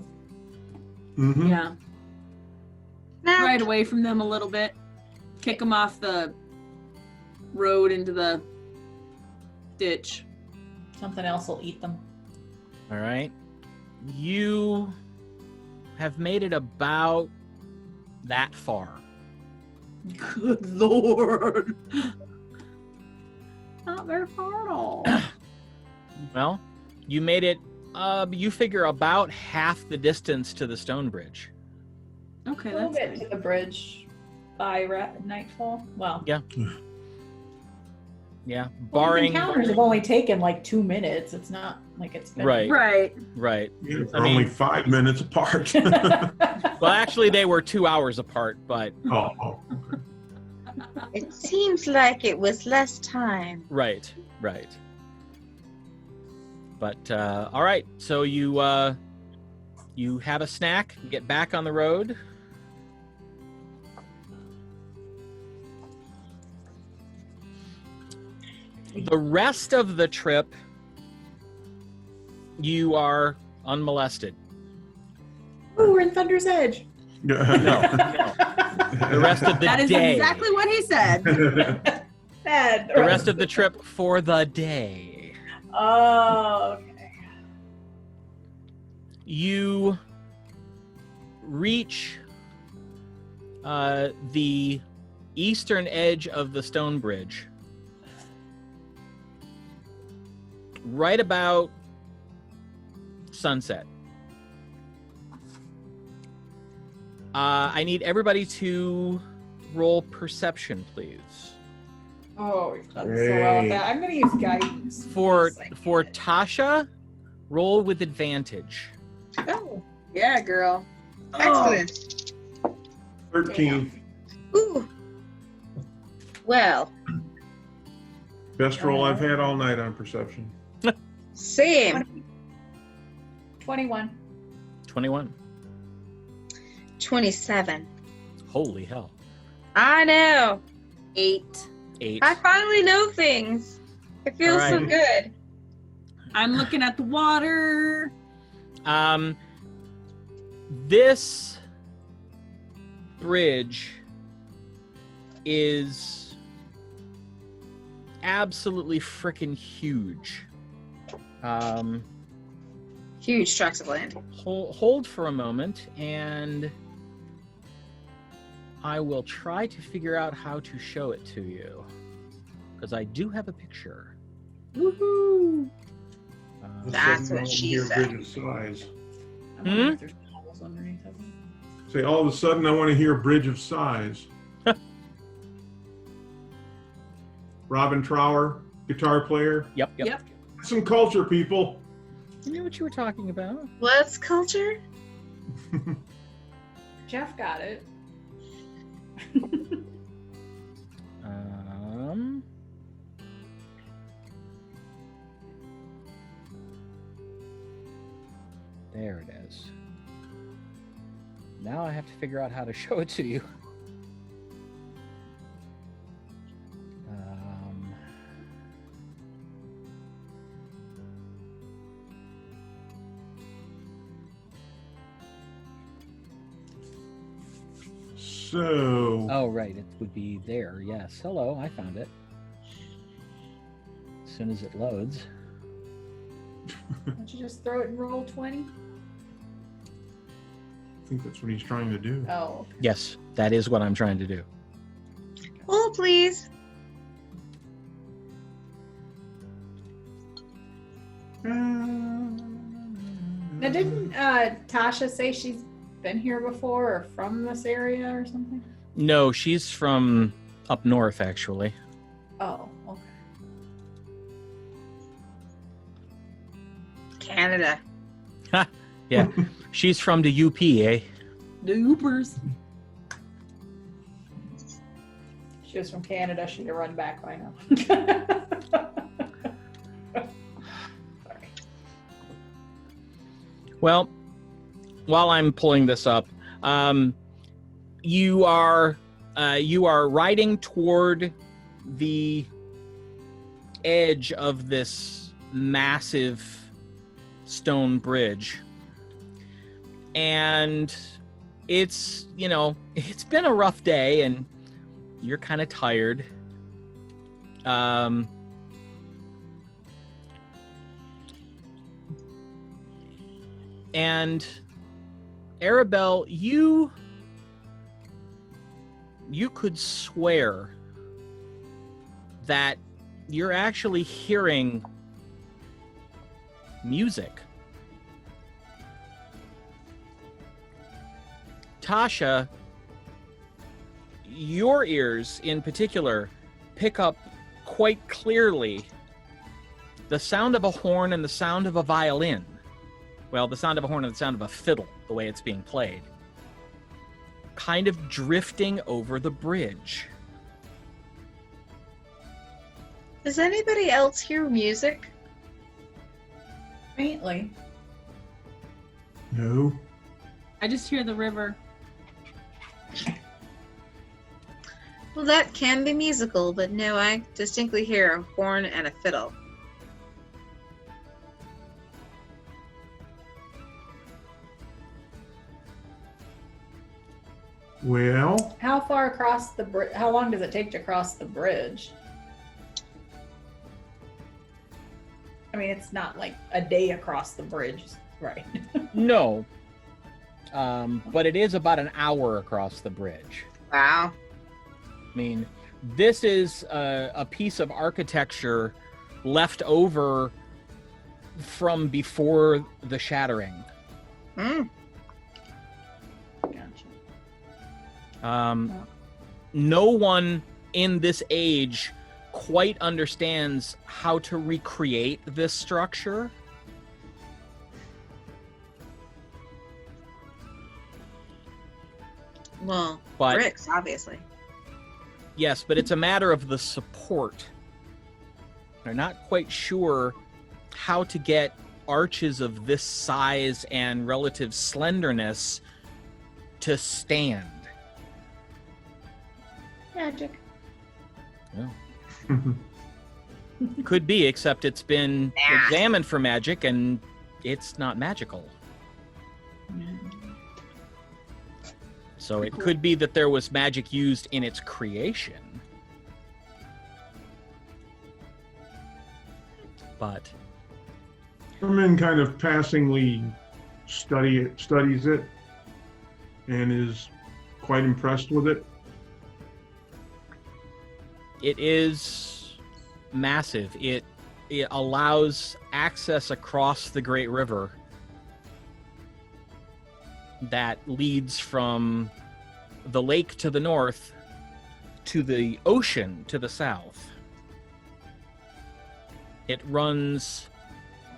Mhm. Yeah. Now, Right away from them a little bit. Kick them off the road into the ditch. Something else will eat them. All right. You have made it about that far. Good Lord. Not very far at all. Well, you made it, you figure about half the distance to the Stonebridge. Okay, We'll that's get good. to the bridge by nightfall. Well, Yeah. these Barring. encounters have only taken like 2 minutes. It's not like it's been Right. Right. Right. Yeah, I they're only mean- 5 minutes apart. Well, actually, they were 2 hours apart, but oh. it seems like it was less time. right. But all right, so you have a snack, you get back on the road. The rest of the trip, you are unmolested. Ooh, we're in Thunder's Edge. The rest of the That is day. exactly what he said. Sad. The rest of the trip for the day. Oh, okay. You reach the eastern edge of the Stonebridge right about sunset. I need everybody to roll perception, please. Oh, we've done so well with that. I'm gonna use guidance. For Yes, I can. Tasha, roll with advantage. Oh, Yeah, girl. excellent. 13. Ooh. Well, Best roll I've had all night on perception. same. 21. 21. 27. Holy hell. I know. 8. 8. I finally know things. It feels so Alright. good. I'm looking at the water. This bridge is absolutely freaking huge. Huge tracts of land. Hold for a moment, and I will try to figure out how to show it to you, because I do have a picture. Woohoo! That's Suddenly what I she hear said. Bridge of Sighs. I wonder if there's holes underneath of them. Say, all of a sudden I want to hear Bridge of Sighs. Robin Trower, guitar player. Yep. Yep. Some culture, people. I knew what you were talking about. What's culture? Jeff got it. There it is. Now I have to figure out how to show it to you. So. Oh, right. It would be there. Yes. Hello. I found it. As soon as it loads. Don't you just throw it in roll 20? I think that's what he's trying to do. Oh. Yes, that is what I'm trying to do. Oh, please. Now, didn't Tasha say she's been here before or from this area or something? No, she's from up north, actually. Oh, okay. Canada. Yeah. She's from the UP, eh? The Ubers. She was from Canada. She'd have run back by now. Sorry. Well, while I'm pulling this up, you are riding toward the edge of this massive stone bridge, and it's been a rough day, and you're kind of tired. And Aribell, you could swear that you're actually hearing music. Tasha, your ears in particular pick up quite clearly the sound of a horn and the sound of a violin. Well, the sound of a horn and the sound of a fiddle, the way it's being played, kind of drifting over the bridge. Does anybody else hear music? Faintly. No. I just hear the river. Well, that can be musical, but no, I distinctly hear a horn and a fiddle. Well, How far across the bridge? How long does it take to cross the bridge? I mean, it's not like a day across the bridge, right? No. But it is about an hour across the bridge. Wow. I mean, this is a piece of architecture left over from before the shattering. Mm. Gotcha. No one in this age quite understands how to recreate this structure. Well, But bricks, obviously. yes, but it's a matter of the support. They're not quite sure how to get arches of this size and relative slenderness to stand. Magic. Could be, except it's been Nah. examined for magic and it's not magical. So it could be that there was magic used in its creation. But Herman kind of passingly studies it and is quite impressed with it. it is massive. It allows access across the Great River that leads from the lake to the north to the ocean to the south. It runs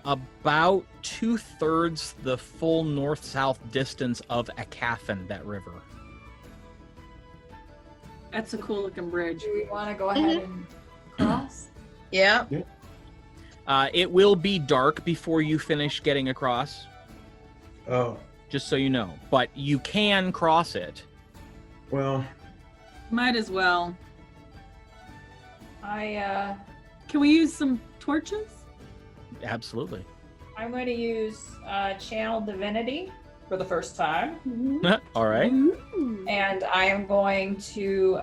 about 2/3 the full north-south distance of Aecathan, that river. That's a cool looking bridge. Do we want to go ahead and cross? Yeah. It will be dark before you finish getting across. Oh. just so you know. But you can cross it. Well, Might as well. Can Can we use some torches? Absolutely. I'm going to use Channel Divinity for the first time. All right. Ooh. And I am going to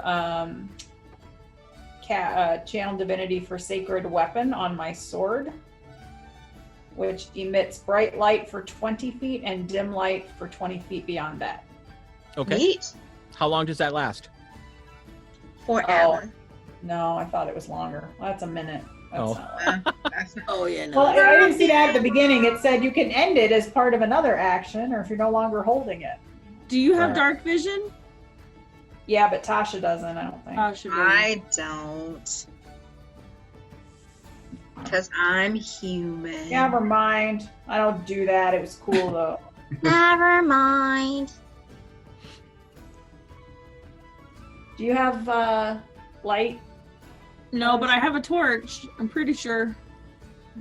Channel Divinity for Sacred Weapon on my sword, which emits bright light for 20 feet and dim light for 20 feet beyond that. Okay. Neat. How long does that last? Forever. No, I thought it was longer. Well, that's a minute. That's Oh. not long. That's not- Oh yeah, no. Well, I didn't see that at the beginning. It said you can end it as part of another action or if you're no longer holding it. Do you have Right. dark vision? Yeah, but Tasha doesn't, I don't think. Tasha doesn't. I don't. Because I'm human. Never mind. I don't do that. It was cool though. Never mind. Do you have light? No, but I have a torch. I'm pretty sure.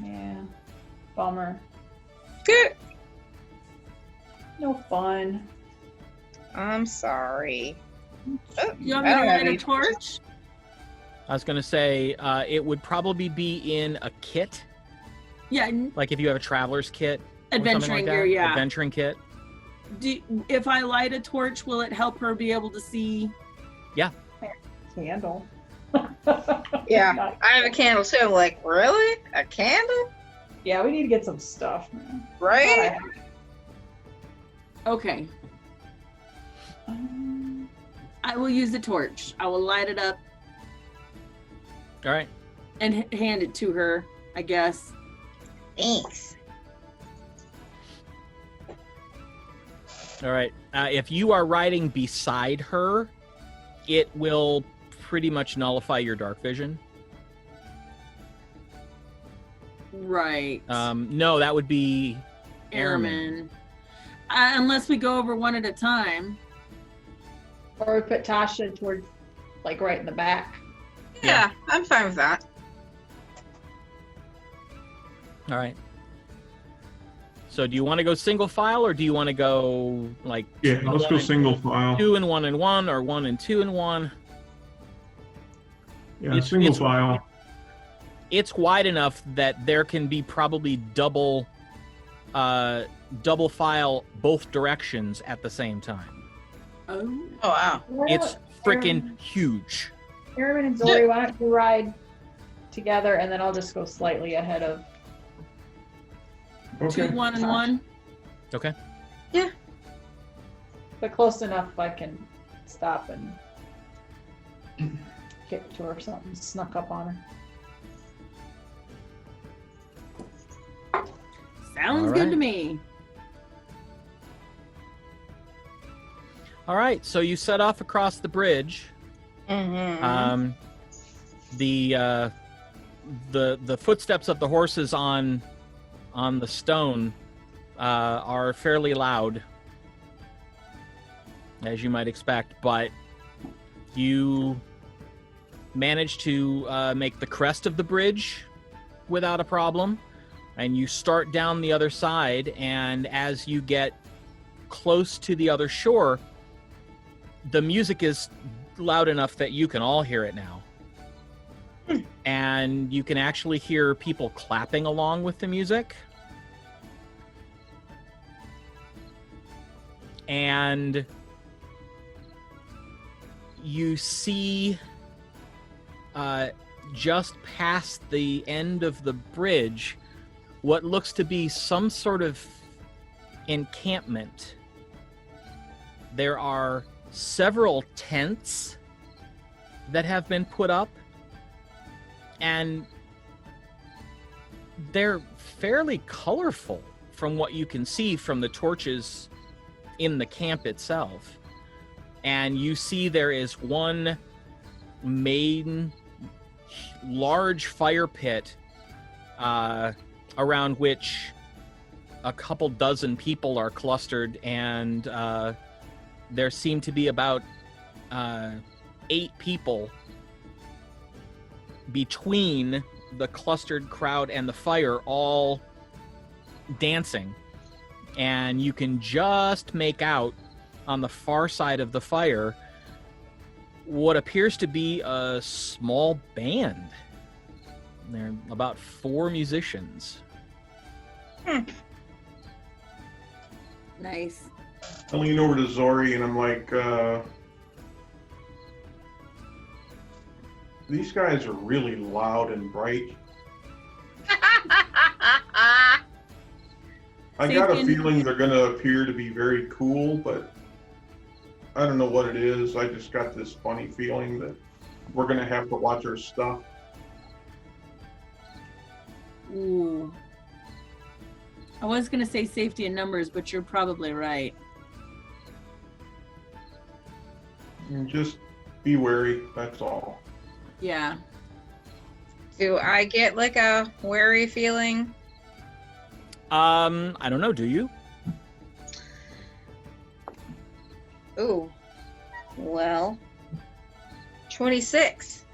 Yeah. Bummer. Good. No fun. I'm sorry. Oh, You want me I to don't have light a any- torch? I was going to say it would probably be in a kit, Yeah, like if you have a traveler's kit. Or something adventuring like gear. that. Yeah. Adventuring kit. If I light a torch, will it help her be able to see? Candle. Yeah, I have a candle too. I'm like, really? A candle? Yeah, we need to get some stuff, man. Right? Okay, I will use the torch. I will light it up All right. and hand it to her, I guess. Thanks. All right. If you are riding beside her, it will pretty much nullify your dark vision. Right. No, that would be Arimynn. Unless we go over one at a time. Or we put Tasha towards, like, right in the back. Yeah, I'm fine with that. All right. So do you want to go single file or do you want to go like yeah, let's go single file. 2 and 1 and 1 or 1 and 2 and 1? Yeah, It's- single it's- file. It's wide enough that there can be probably double file both directions at the same time. Oh. Oh, wow. It's freaking huge. Arimynn and Zori, why don't you ride together and then I'll just go slightly ahead of. Okay. 2, 1, and 1. Okay. But close enough I can stop and kick to her or something, snuck up on her. Sounds All good right. to me. All right. So you set off across the bridge. Mm-hmm. The footsteps of the horses on the stone are fairly loud, as you might expect, but you manage to make the crest of the bridge without a problem, and you start down the other side, and as you get close to the other shore, the music is loud enough that you can all hear it now. And you can actually hear people clapping along with the music. And you see just past the end of the bridge what looks to be some sort of encampment. There are several tents that have been put up, and they're fairly colorful from what you can see from the torches in the camp itself. And you see there is one main large fire pit around which a couple dozen people are clustered, and there seem to be about 8 people between the clustered crowd and the fire, all dancing. and you can just make out on the far side of the fire what appears to be a small band. They're about 4 musicians. Nice. I lean over to Zori and I'm like, these guys are really loud and bright. I got a Safety- feeling they're going to appear to be very cool, but I don't know what it is. I just got this funny feeling that we're going to have to watch our stuff. Ooh. I was going to say safety in numbers, but you're probably right. And just be wary, that's all. Yeah. Do I get like a wary feeling? I don't know, do you? Ooh. Well, 26.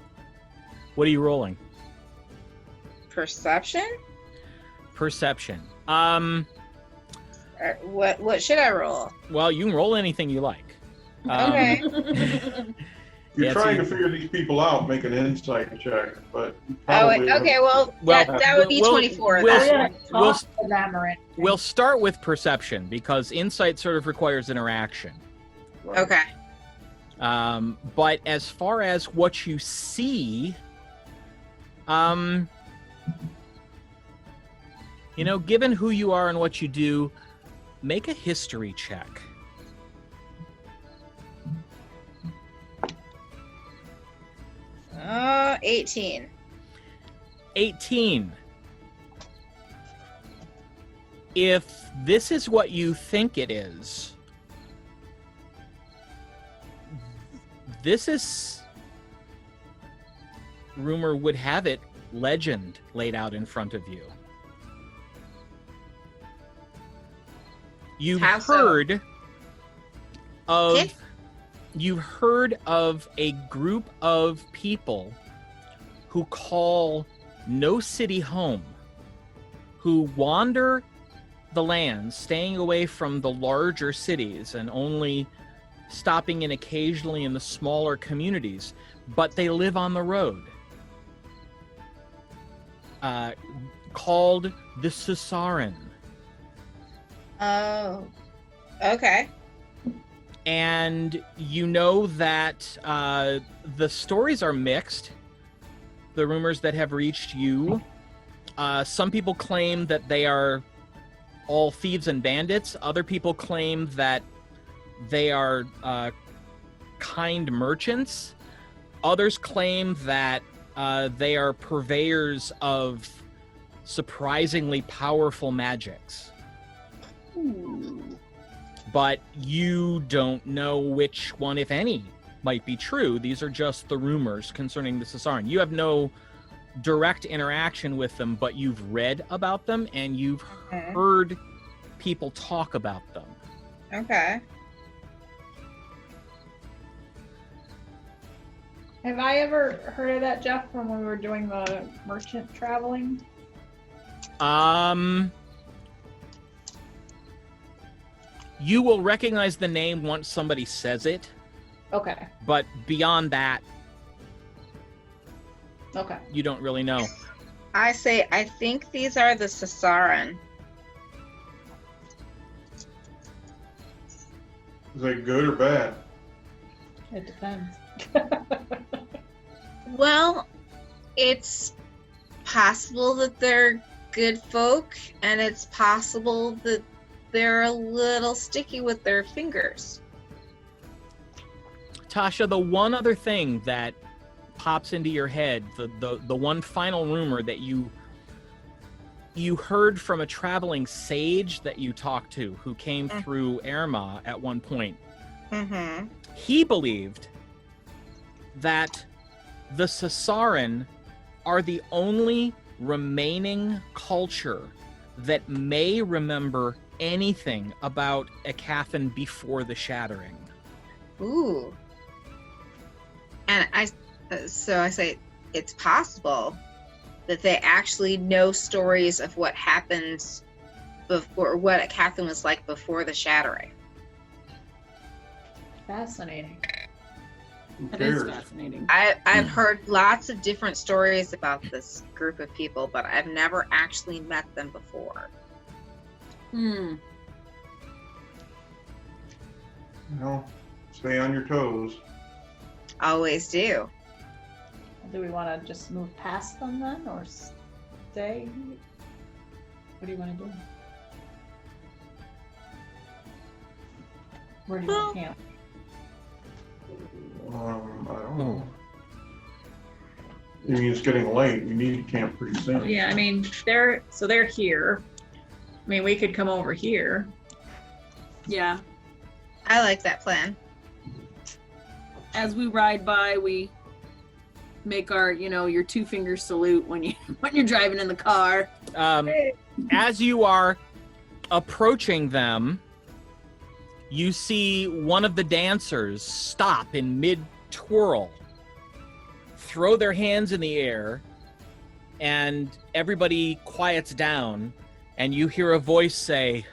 What are you rolling? Perception? Perception. What should I roll? Well, you can roll anything you like. Okay. You're Yeah, trying so to figure these people out, make an insight check, but you Oh, probably okay. Well, Well, that would be we'll- 24. we'll- I then. didn't we'll- talk to them or anything. We'll start with perception because insight sort of requires interaction. Okay. But as far as what you see, given who you are and what you do, make a history check. 18. 18. If this is what you think it is, this is, rumor would have it, legend laid out in front of you. You've How so? heard of Okay. you've heard of a group of people who call no city home, who wander the lands, staying away from the larger cities and only stopping in occasionally in the smaller communities, but they live on the road. Called the Susaran. Oh. Okay. And you know that the stories are mixed. The rumors that have reached you. Some people claim that they are all thieves and bandits. Other people claim that they are kind merchants. Others claim that they are purveyors of surprisingly powerful magics. But you don't know which one, if any, might be true. These are just the rumors concerning the Susaran. You have no direct interaction with them, but you've read about them and you've Okay. heard people talk about them. Okay. Have I ever heard of that, Jeff, when we were doing the merchant traveling? You will recognize the name once somebody says it, Okay. but beyond that, Okay. you don't really know. I say I think these are the Susaran. Is that good or bad? It depends. Well, it's possible that they're good folk, and it's possible that they're a little sticky with their fingers. Tasha, the one other thing that pops into your head, the one final rumor that you heard from a traveling sage that you talked to who came through Arima at one point. Mm-hmm. He believed that the Susaran are the only remaining culture that may remember anything about Aecathan before the Shattering. Ooh. And so I say it's possible that they actually know stories of what happens before, what Aecathan was like before the shattering. Fascinating. Who That is cares? fascinating. I've heard lots of different stories about this group of people, but I've never actually met them before. Hmm. You know, stay on your toes. Always do. Do we want to just move past them then, or stay? What do you want to do? Where do you want to camp? I don't know. I mean, it's getting late. We need to camp pretty soon. Yeah, I mean, they're here. I mean, we could come over here. Yeah. I like that plan. As we ride by, we make our, your 2-finger salute when you're driving in the car. As you are approaching them, you see one of the dancers stop in mid-twirl, throw their hands in the air, and everybody quiets down, and you hear a voice say,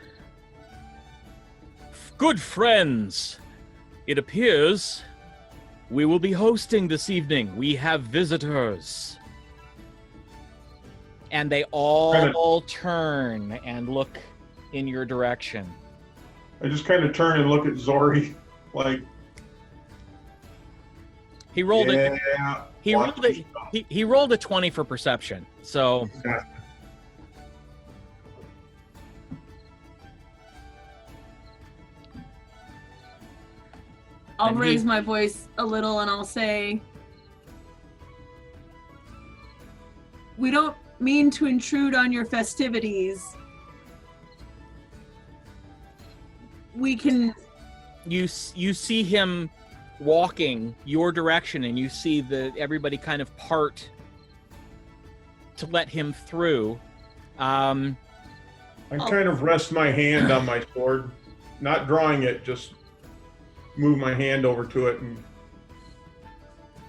"Good friends, it appears we will be hosting this evening. We have visitors." And they all turn and look in your direction. I just kind of turn and look at Zori, like, He rolled yeah. he rolled a 20 for perception. So I'll And raise he- my voice a little and I'll say, "We don't mean to intrude on your festivities. We can..." you see him walking your direction, and you see everybody kind of part to let him through. I kind of rest my hand on my sword, not drawing it, just move my hand over to it, and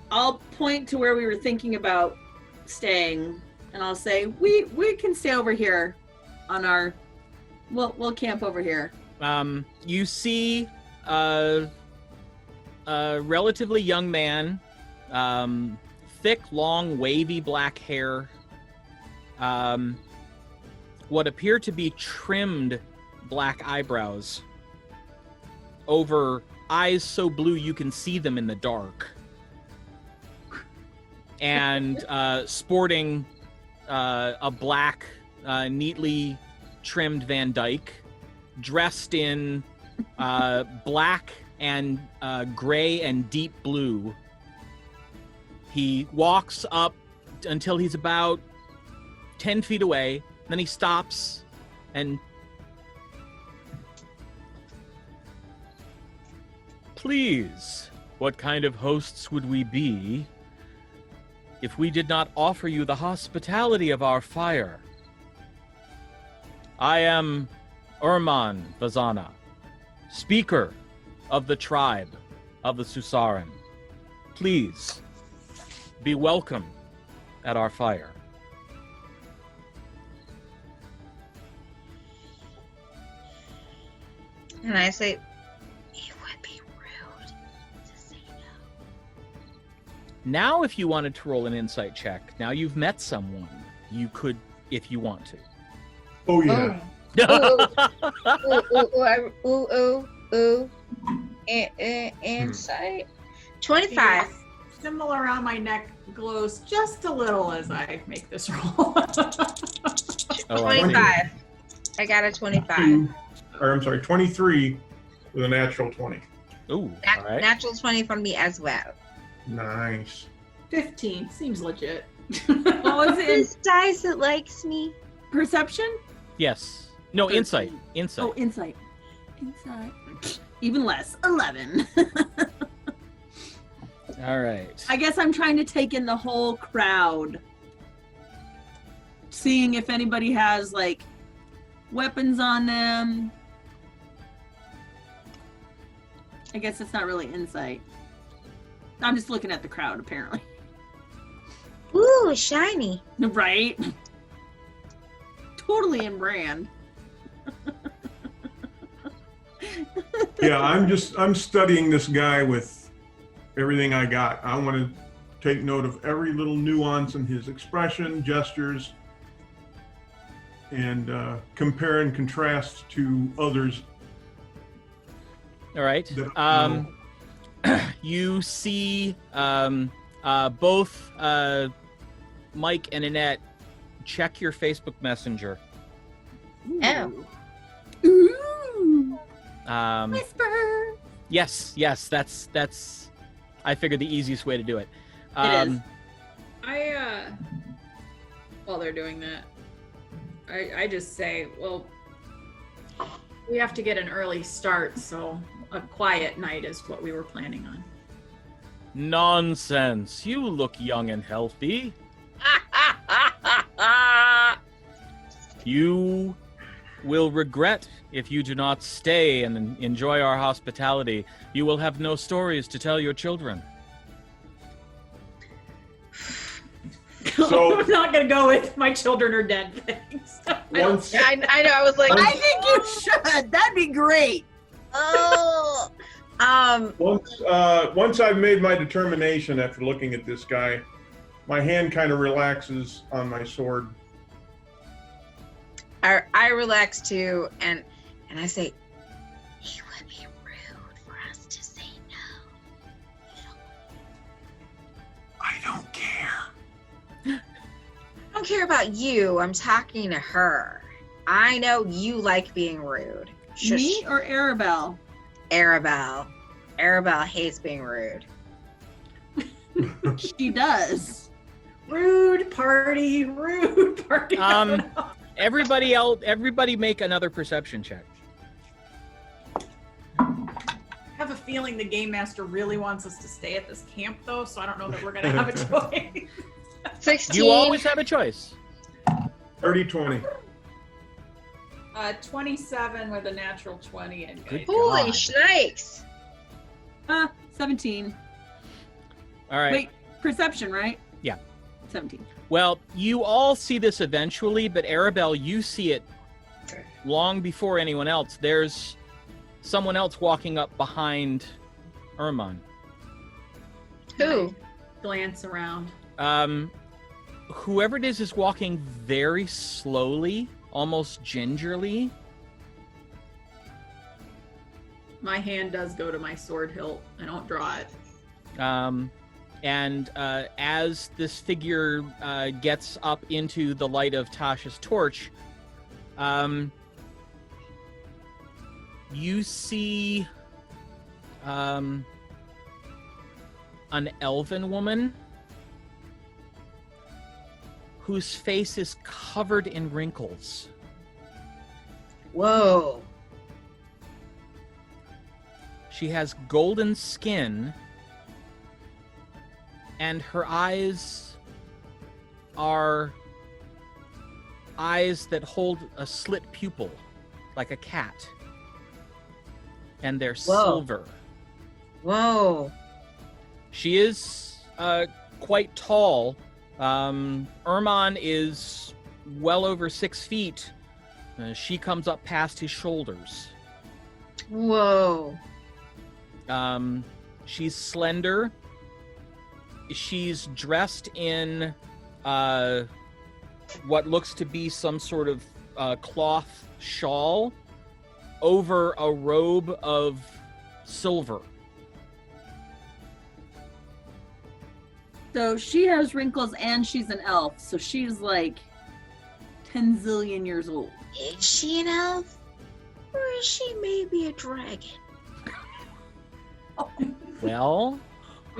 I'll point to where we were thinking about staying, and I'll say, we can stay over here on our... We'll camp over here. You see a relatively young man, thick, long, wavy black hair, what appear to be trimmed black eyebrows over eyes so blue you can see them in the dark, and sporting a black, neatly trimmed Van Dyke, dressed in black and gray and deep blue. He walks up until he's about 10 feet away, then he stops and... "Please, what kind of hosts would we be if we did not offer you the hospitality of our fire? I am Urman Vazana, speaker of the tribe of the Susaran. Please, be welcome at our fire." And I say, it would be rude to say no. Now, if you wanted to roll an insight check, now you've met someone, you could, if you want to. oh yeah. Insight. 25. Symbol around my neck glows just a little as I make this roll. Oh, I see. 25. I got a 25. 23 with a natural 20. Ooh, all right. Natural 20 from me as well. Nice. 15 seems legit. What was it? This dice that likes me. Perception? Yes. No, 13. insight. Insight. Oh, insight. Insight. Even less. 11. All right. I guess I'm trying to take in the whole crowd. Seeing if anybody has, like, weapons on them. I guess it's not really insight. I'm just looking at the crowd, apparently. Ooh, shiny. Right? Totally in brand. Yeah, I'm studying this guy with everything I got. I want to take note of every little nuance in his expression, gestures, and compare and contrast to others. All right. that I know. You see both Mike and Annette check your Facebook Messenger. Oh. Ooh. Whisper. Yes, that's. I figured the easiest way to do it. It is. While they're doing that, I just say, well, we have to get an early start, so a quiet night is what we were planning on. Nonsense! You look young and healthy. You will regret if you do not stay and enjoy our hospitality. You will have no stories to tell your children. So- I'm not gonna go with my children are dead things. Once, I know. I was like, I think you should. That'd be great. oh. once I've made my determination after looking at this guy, my hand kind of relaxes on my sword. I relax too, and I say, he would be rude for us to say no. I don't care. I don't care about you. I'm talking to her. I know you like being rude. Shush. Me or Aribell? Aribell. Aribell hates being rude. She does. Rude party. Everybody else, everybody make another perception check. I have a feeling the game master really wants us to stay at this camp, though, so I don't know that we're gonna have a choice. 16. You always have a choice. 30-20. 27 with a natural 20 and Good Holy God. shnikes. 17. All right. Wait, perception, right? Yeah. 17. Well, you all see this eventually, but Aribell, you see it long before anyone else. There's someone else walking up behind Arrimyn. Who? glance around. Whoever it is walking very slowly, almost gingerly. My hand does go to my sword hilt. I don't draw it. And as this figure gets up into the light of Tasha's torch, you see an elven woman whose face is covered in wrinkles. Whoa. She has golden skin, and her eyes are eyes that hold a slit pupil, like a cat. And they're silver. Whoa. She is quite tall. Arrimyn is well over 6 feet. She comes up past his shoulders. Whoa. She's slender. She's dressed in what looks to be some sort of cloth shawl over a robe of silver. So she has wrinkles and she's an elf. So she's like 10 zillion years old. Is she an elf? Or is she maybe a dragon? Well,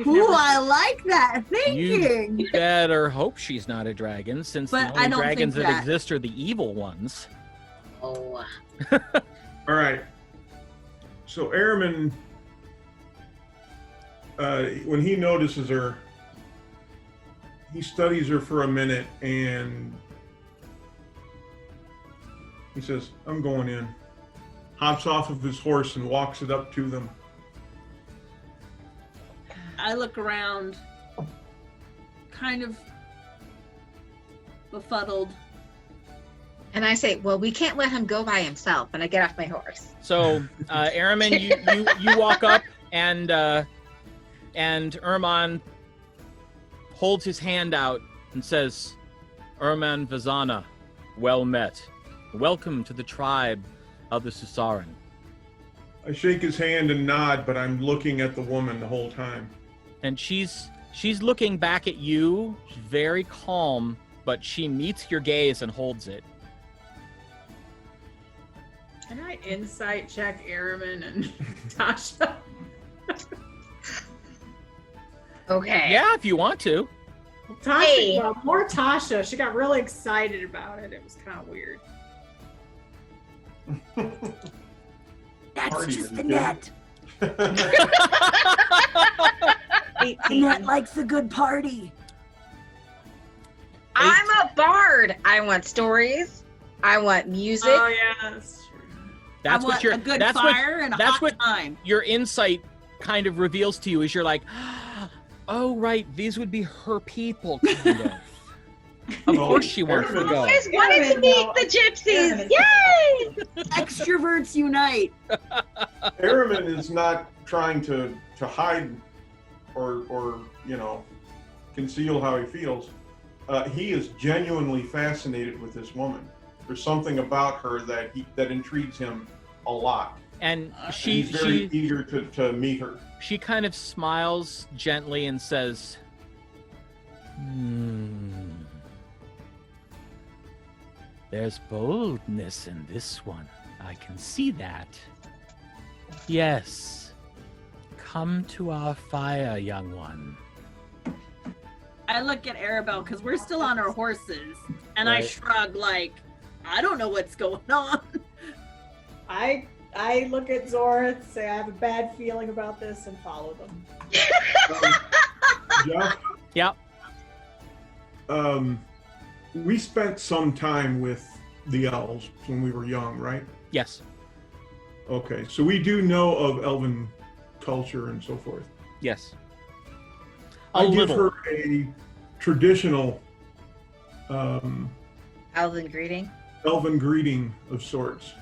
Ooh, I like that thinking. you better hope she's not a dragon, since But the I only don't dragons think that that. exist are the evil ones. Oh. All right. So Arimynn, when he notices her, he studies her for a minute and he says, "I'm going in." Hops off of his horse and walks it up to them. I look around, kind of befuddled, And I say, well, we can't let him go by himself. And I get off my horse. So, Arimynn, you walk up, and Erman holds his hand out and says, Erman Vazana, well met. Welcome to the tribe of the Susaran. I shake his hand and nod, but I'm looking at the woman the whole time. And she's looking back at you, very calm, but she meets your gaze and holds it. Can I insight check Arimynn and Tasha? Okay. Yeah, if you want to. Tasha, Hey. well, more Tasha. She got really excited about it. It was kind of weird. That's Party just is the good. net. 18. Annette likes a good party. I'm a bard. I want stories. I want music. Oh yeah, that's true. That's I what want your a good that's fire and a that's hot what- time. your insight kind of reveals to you is you're like, oh right, these would be her people, kind of. Of Oh, course she wants to Arimynn- go. I always wanted to Arimynn, meet no. the gypsies. Arimynn is- Yay! Extroverts unite. Arimynn is not trying to hide or conceal how he feels. He is genuinely fascinated with this woman. There's something about her that intrigues him a lot. And He's very eager to meet her. she kind of smiles gently and says, there's boldness in this one. I can see that. Yes. Come to our fire, young one. I look at Aribell because we're still on our horses, and I Right. shrug like, I don't know what's going on. I look at Zorith, say I have a bad feeling about this, and follow them. Jeff? Yep. We spent some time with the elves when we were young, right? Yes. Okay, so we do know of elven culture and so forth. Yes. I give little. her a traditional Elven greeting. elven greeting of sorts.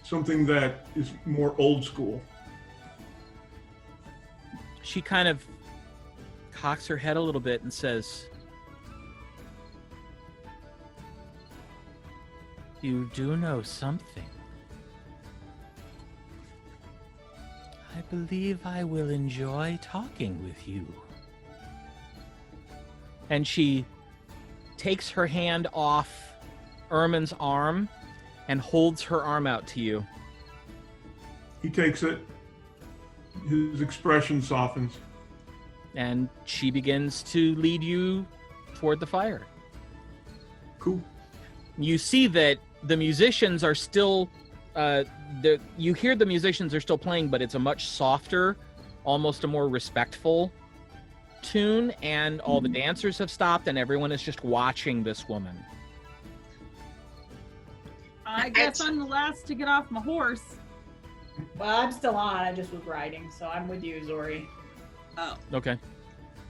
Something that is more old school. She kind of cocks her head a little bit and says, you do know something. I believe I will enjoy talking with you. And she takes her hand off Ermin's arm and holds her arm out to you. He takes it. His expression softens. And she begins to lead you toward the fire. Cool. You see that the musicians are still you hear the musicians are still playing, but it's a much softer, almost a more respectful tune, and all the dancers have stopped and everyone is just watching this woman. I guess I'm the last to get off my horse. Well, I'm still on. I just was riding, so I'm with you, Zori. Oh, Okay.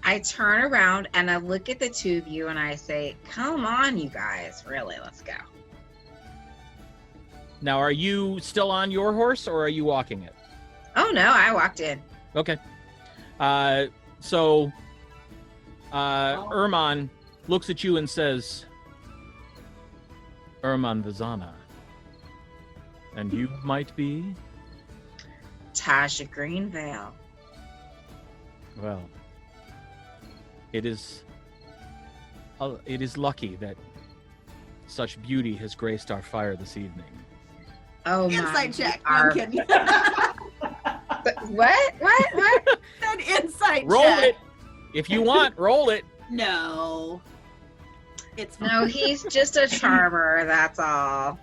I turn around and I look at the two of you and I say, come on, you guys. Really, let's go. Now, are you still on your horse or are you walking it? Oh, no, I walked in. Okay. So Erman looks at you and says, Erman Vazana. And you might be? Tasha Greenvale. Well, it is lucky that such beauty has graced our fire this evening. Oh, my. insight check. No, Our- I'm kidding. What? An insight Roll check. it! If you want, roll it. No. It's fine. No, he's just a charmer, that's all.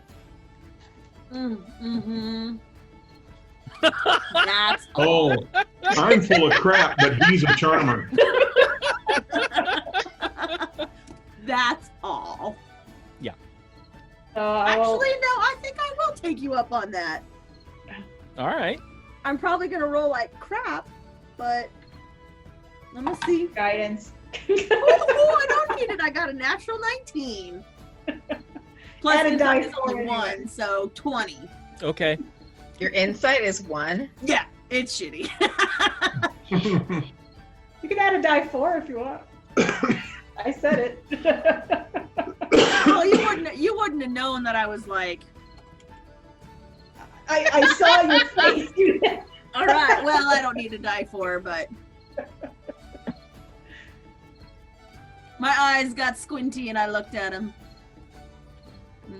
Mm-hmm. That's Oh, I'm full of crap, but he's a charmer. That's all. So I will, Actually, no, I think I will take you up on that. All right. I'm probably gonna roll like crap, but Let me see. Guidance. Oh, I don't need it. I got a natural 19. Plus Add a insight die is only for it 1, so 20. Okay. Your insight is 1. Yeah, it's shitty. You can add a die 4 if you want. I said it. Well, you wouldn't have known that I was like, I saw your face. all right, well, I don't need to die for, but my eyes got squinty and I looked at him.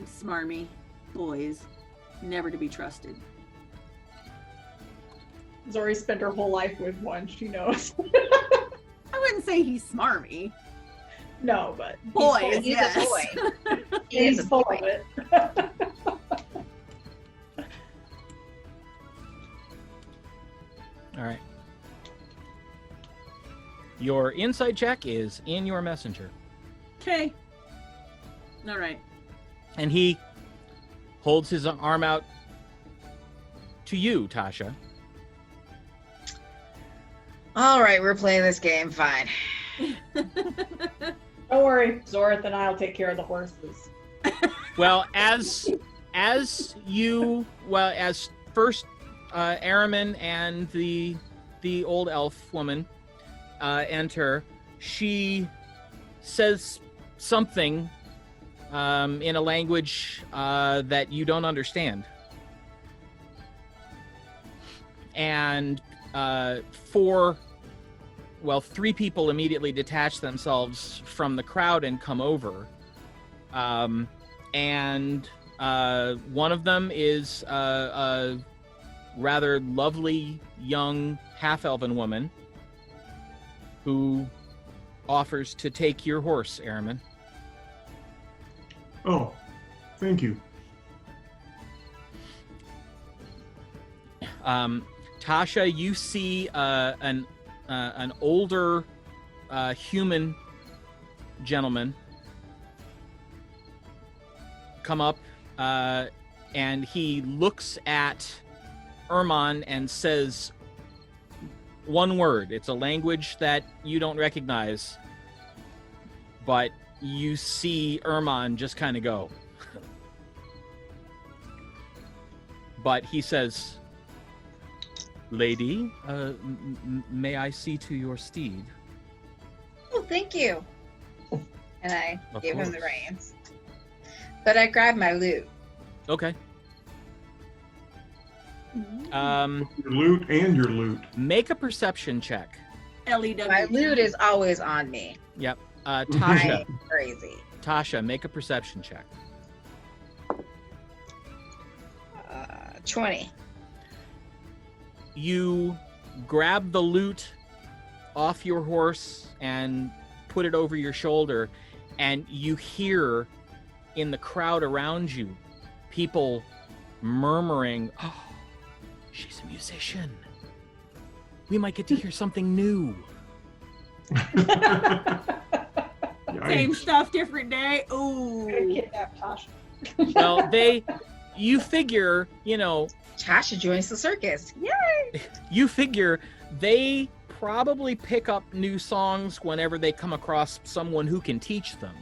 Smarmy boys, never to be trusted. Zori spent her whole life with one, she knows. I wouldn't say he's smarmy. No, but Boys, He's yes. a boy. he's full of it. All right. Your insight check is in your messenger. Okay. All right. And he holds his arm out to you, Tasha. All right, we're playing this game. Fine. Don't worry, Zorith and I'll take care of the horses. Well, as first Arimynn and the old elf woman enter, she says something in a language that you don't understand. And three people immediately detach themselves from the crowd and come over. And one of them is a rather lovely young half-elven woman who offers to take your horse, Arimynn. Oh, thank you. Tasha, you see an older human gentleman come up, and he looks at Erman and says one word. It's a language that you don't recognize, but you see Erman just kind of go. But he says, "Lady, may I see to your steed?" Oh, thank you. And I Of give him the course. reins. But I grab my loot. Okay. Your loot and your loot. Make a perception check. LEW. My loot is always on me. Yep. Tasha, I'm crazy. Tasha, make a perception check. 20. You grab the loot off your horse and put it over your shoulder, and you hear in the crowd around you people murmuring, "Oh, she's a musician. We might get to hear something new." Same Yikes. stuff, different day. Ooh. Kidnap Tasha. Well, you figure, Tasha joins the circus. Yay! you figure they probably pick up new songs whenever they come across someone who can teach them.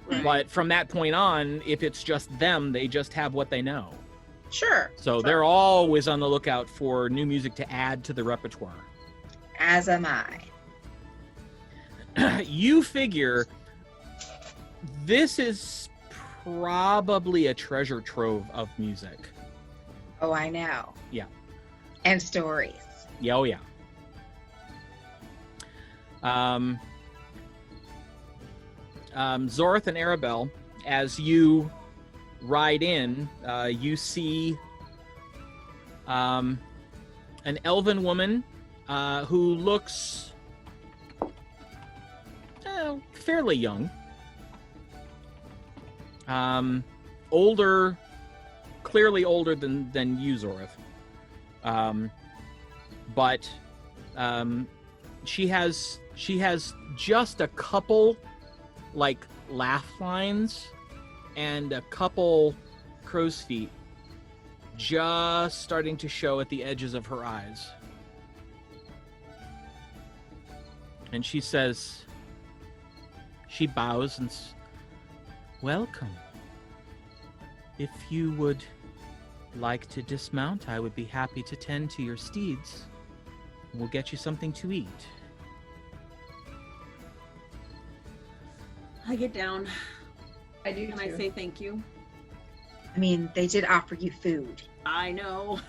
Right. But from that point on, if it's just them, they just have what they know. Sure. So they're always on the lookout for new music to add to the repertoire. As am I. You figure this is probably a treasure trove of music. Oh, I know. Yeah. And stories. Yeah, oh yeah. Zorith and Aribell, as you ride in, you see an elven woman who looks fairly young. Older, clearly older than you, Zorith. But she has just a couple like laugh lines and a couple crow's feet just starting to show at the edges of her eyes. And she says, she bows and welcome. If you would like to dismount, I would be happy to tend to your steeds. We'll get you something to eat. I get down I do and too. I say thank you. I mean, they did offer you food. I know.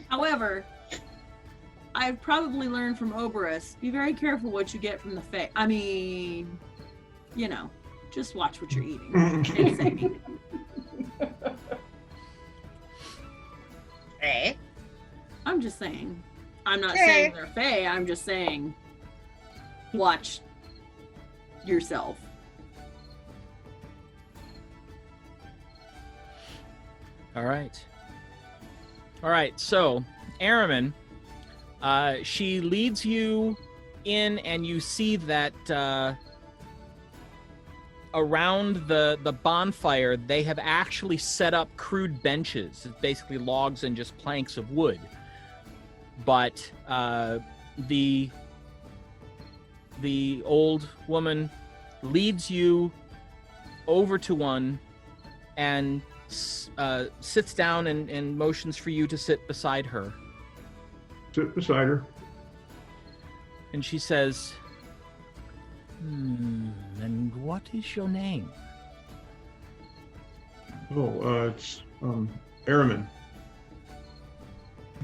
However, I've probably learned from Oberus, be very careful what you get from the Fae. I mean, you know, just watch what you're eating. And saying. Eh? I'm just saying. I'm not Okay. saying they're Fae. I'm just saying, watch yourself. All right. So, Arimynn, she leads you in, and you see that around the bonfire, they have actually set up crude benches. It's basically logs and just planks of wood. But the old woman leads you over to one and sits down and motions for you to sit beside her. Sit beside her. And she says, and what is your name? Oh, it's Arimynn.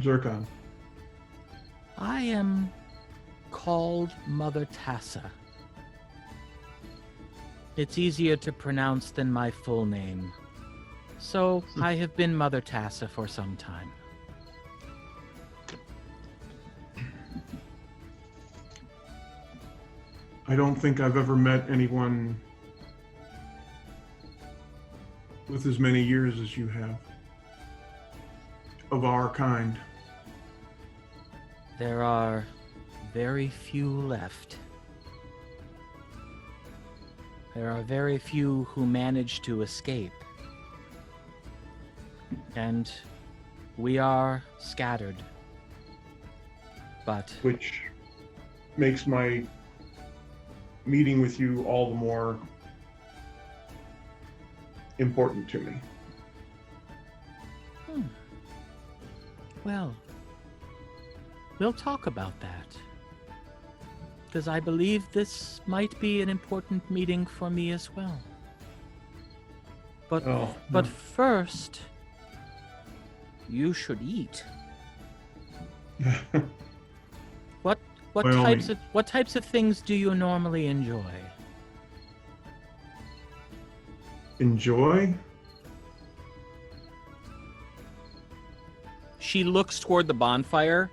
Zircon. I am called Mother Tassa. It's easier to pronounce than my full name. So I have been Mother Tassa for some time. I don't think I've ever met anyone with as many years as you have. Of our kind. There are very few left. There are very few who manage to escape. And we are scattered. But Which makes my meeting with you all the more important to me. well, we'll talk about that. Because I believe this might be an important meeting for me as well. But Oh, first, you should eat. What By all types of things do you normally enjoy? Enjoy? She looks toward the bonfire,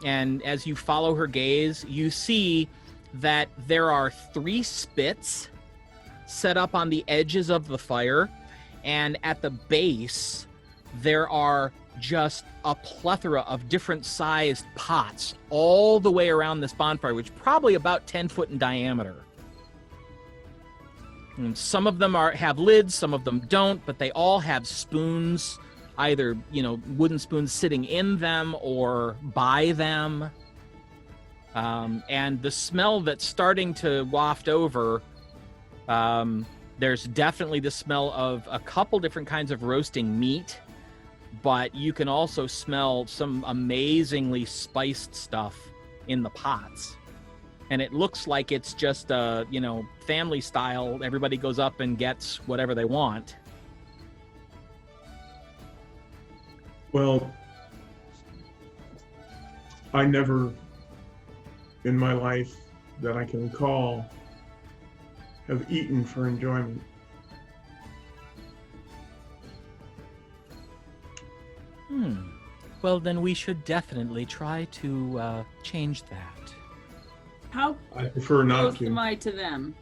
and as you follow her gaze, you see that there are 3 spits set up on the edges of the fire, and at the base, there are just a plethora of different sized pots all the way around this bonfire, which is probably about 10 foot in diameter. And some of them have lids, some of them don't, but they all have spoons, either, wooden spoons sitting in them or by them. And the smell that's starting to waft over, there's definitely the smell of a couple different kinds of roasting meat, but you can also smell some amazingly spiced stuff in the pots. And it looks like it's just, family style. Everybody goes up and gets whatever they want. Well, I never in my life that I can recall have eaten for enjoyment. Well, then we should definitely try to change that. How I prefer not close am to. I to them?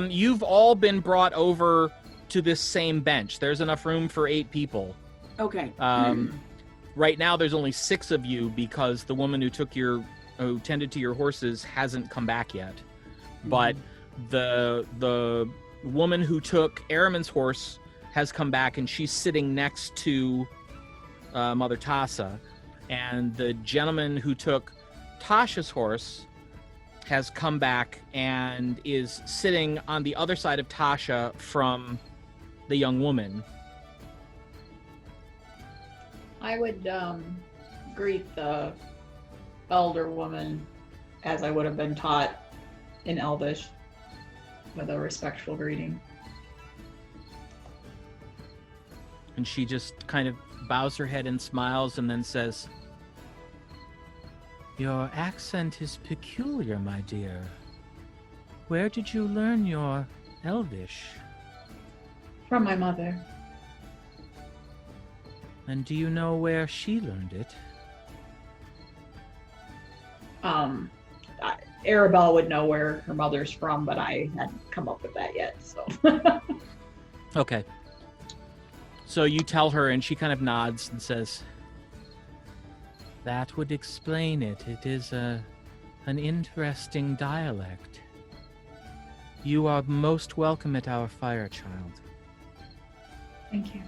You've all been brought over to this same bench. There's enough room for 8 people. Okay. Right now, there's only 6 of you because the woman who tended to your horses hasn't come back yet. But the woman who took Arimynn's horse has come back, and she's sitting next to Mother Tassa. and the gentleman who took Tasha's horse has come back and is sitting on the other side of Tasha from the young woman. I would greet the elder woman as I would have been taught in Elvish, with a respectful greeting. And she just kind of bows her head and smiles and then says, "Your accent is peculiar, my dear. Where did you learn your Elvish? From my mother. And do you know where she learned it?" Aribell would know where her mother's from, but I hadn't come up with that yet, so. Okay. So you tell her, and she kind of nods and says, "That would explain it. It is an interesting dialect. You are most welcome at our fire, child." Thank you.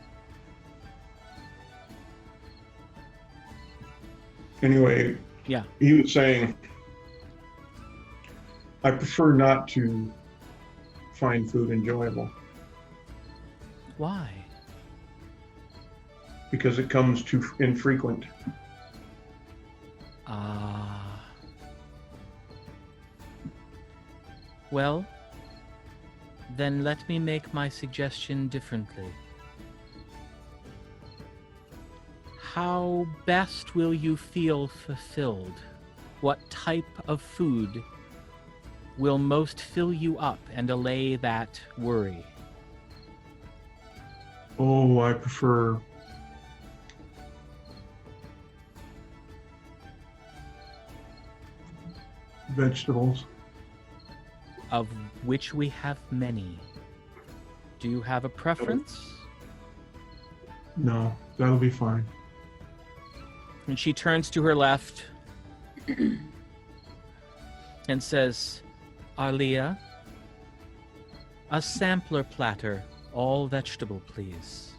Anyway, Yeah. he was saying, I prefer not to find food enjoyable Why? because it comes too infrequent. Ah. Well, then let me make my suggestion differently. How best will you feel fulfilled? What type of food will most fill you up and allay that worry? Oh, I prefer vegetables. Of which we have many. Do you have a preference? No, that'll be fine. And she turns to her left and says, "Arlia, a sampler platter, all vegetable, please."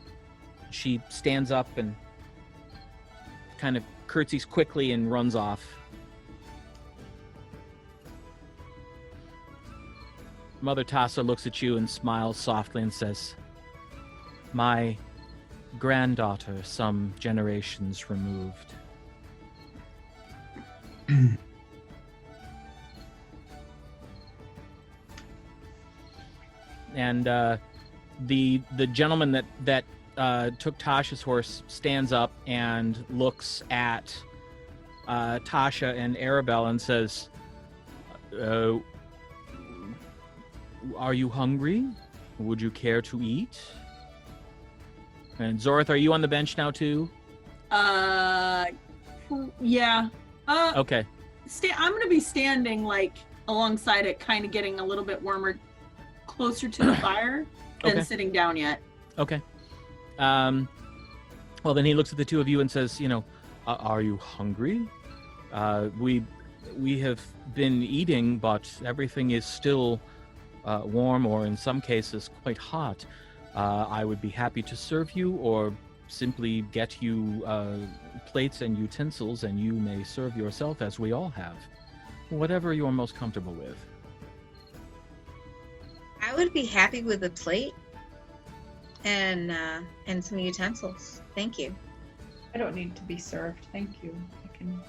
She stands up and kind of curtsies quickly and runs off. Mother Tassa looks at you and smiles softly and says, "My granddaughter, some generations removed." And the gentleman that took Tasha's horse stands up and looks at Tasha and Aribell and says, "Are you hungry? Would you care to eat?" And Zorith, are you on the bench now too? Yeah. Okay. I'm gonna be standing like alongside it, kind of getting a little bit warmer, closer to the fire than Okay. sitting down yet. Okay. Well, then he looks at the two of you and says, "Are you hungry? We have been eating, but everything is still warm, or in some cases quite hot. I would be happy to serve you, or simply get you plates and utensils, and you may serve yourself, as we all have. Whatever you're most comfortable with." I would be happy with a plate and some utensils. Thank you. I don't need to be served. Thank you. I can.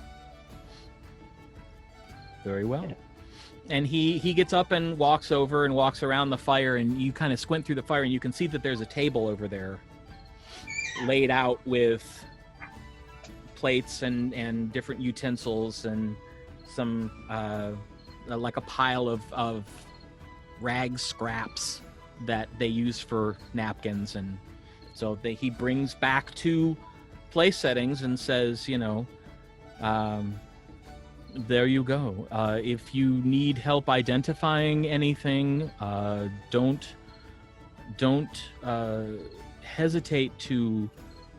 Very well. And he gets up and walks over and walks around the fire, and you kind of squint through the fire, and you can see that there's a table over there laid out with plates and different utensils and some like a pile of rag scraps that they use for napkins. And so he brings back 2 place settings and says, there you go. If you need help identifying anything, don't hesitate to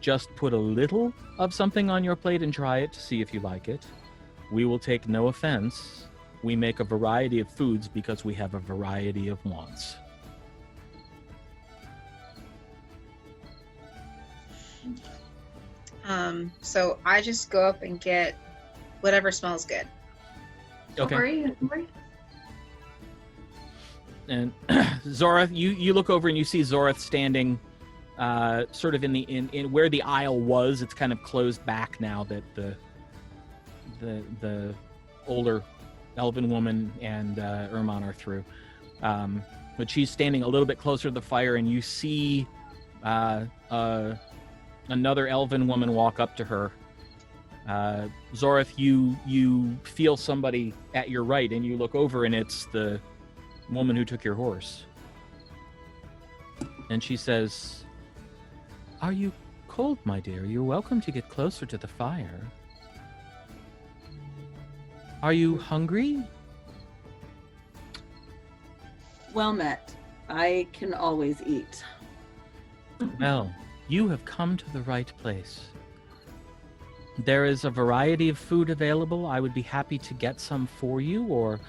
just put a little of something on your plate and try it to see if you like it. We will take no offense. We make a variety of foods because we have a variety of wants. So I just go up and get whatever smells good. Don't worry, don't worry. And Zorith, you look over and you see Zorith standing sort of in where the aisle was. It's kind of closed back now that the older elven woman and Arimynn are through. But she's standing a little bit closer to the fire, and you see another elven woman walk up to her. Zorith, you feel somebody at your right, and you look over, and it's the woman who took your horse. And she says, "Are you cold, my dear? You're welcome to get closer to the fire. Are you hungry?" Well met. I can always eat. Well, you have come to the right place. There is a variety of food available. I would be happy to get some for you, or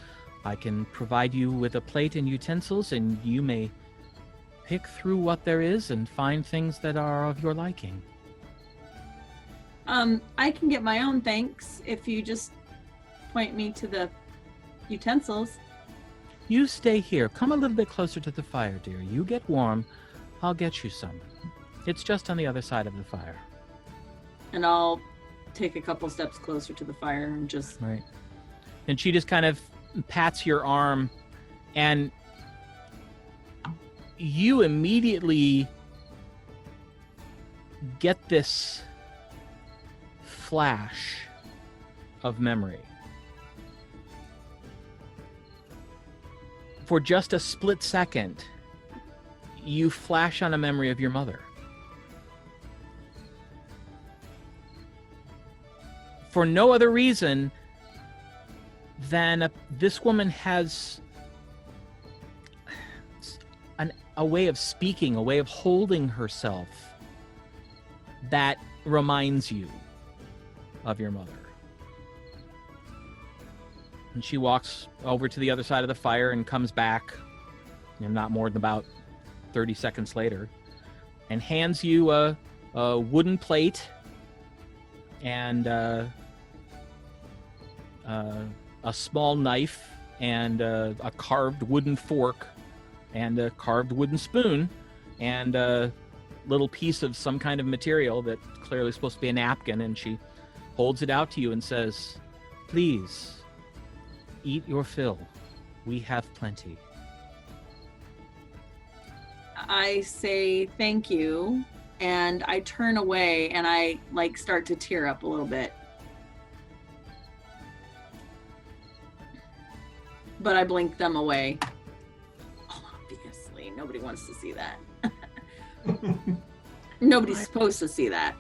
I can provide you with a plate and utensils, and you may pick through what there is and find things that are of your liking. I can get my own, thanks, if you just point me to the utensils. You stay here. Come a little bit closer to the fire, dear. You get warm. I'll get you some. It's just on the other side of the fire. And I'll take a couple steps closer to the fire and just... Right. And she just kind of pats your arm, and you immediately get this flash of memory. For just a split second, you flash on a memory of your mother. For no other reason than this woman has a way of speaking, a way of holding herself that reminds you of your mother. And she walks over to the other side of the fire and comes back, not more than about 30 seconds later, and hands you a wooden plate and a small knife and a carved wooden fork and a carved wooden spoon and a little piece of some kind of material that clearly is supposed to be a napkin, and she holds it out to you and says, "Please, eat your fill. We have plenty." I say thank you, and I turn away, and I start to tear up a little bit. But I blink them away. Obviously, nobody wants to see that. Nobody's supposed to see that.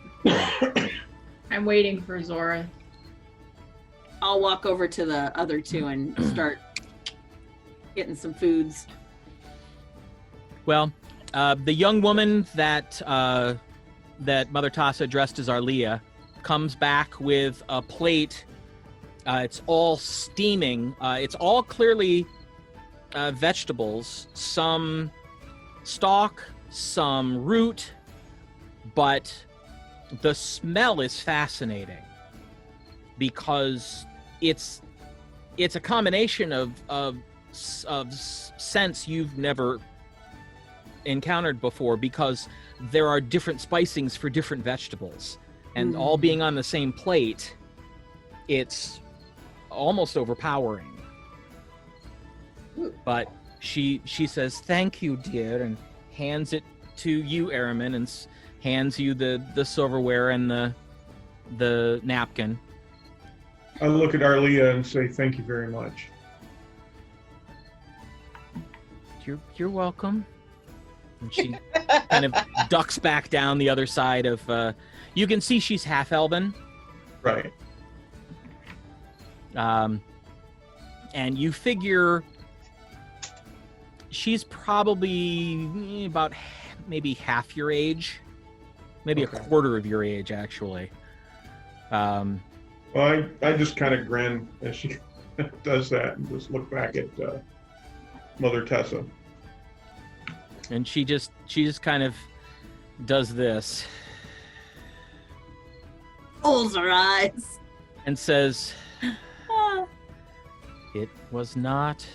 I'm waiting for Zorith. I'll walk over to the other two and start getting some foods. Well, the young woman that Mother Tassa dressed as Arlia comes back with a plate. It's all steaming. It's all clearly vegetables, some stalk, some root, but the smell is fascinating because it's a combination of scents you've never encountered before, because there are different spicings for different vegetables, and all being on the same plate, it's almost overpowering. But she says, "Thank you, dear," and hands it to you, Arimynn, and hands you the silverware and the napkin. I look at Arlia and say, "Thank you very much." You're welcome. And she kind of ducks back down the other side of. You can see she's half elven. Right. And you figure she's probably about maybe half your age, maybe Okay. a quarter of your age, actually. Well, I just kind of grin as she does that and just look back at Mother Tassa. And she just kind of does this. rolls her eyes. and says, Ah. "It was not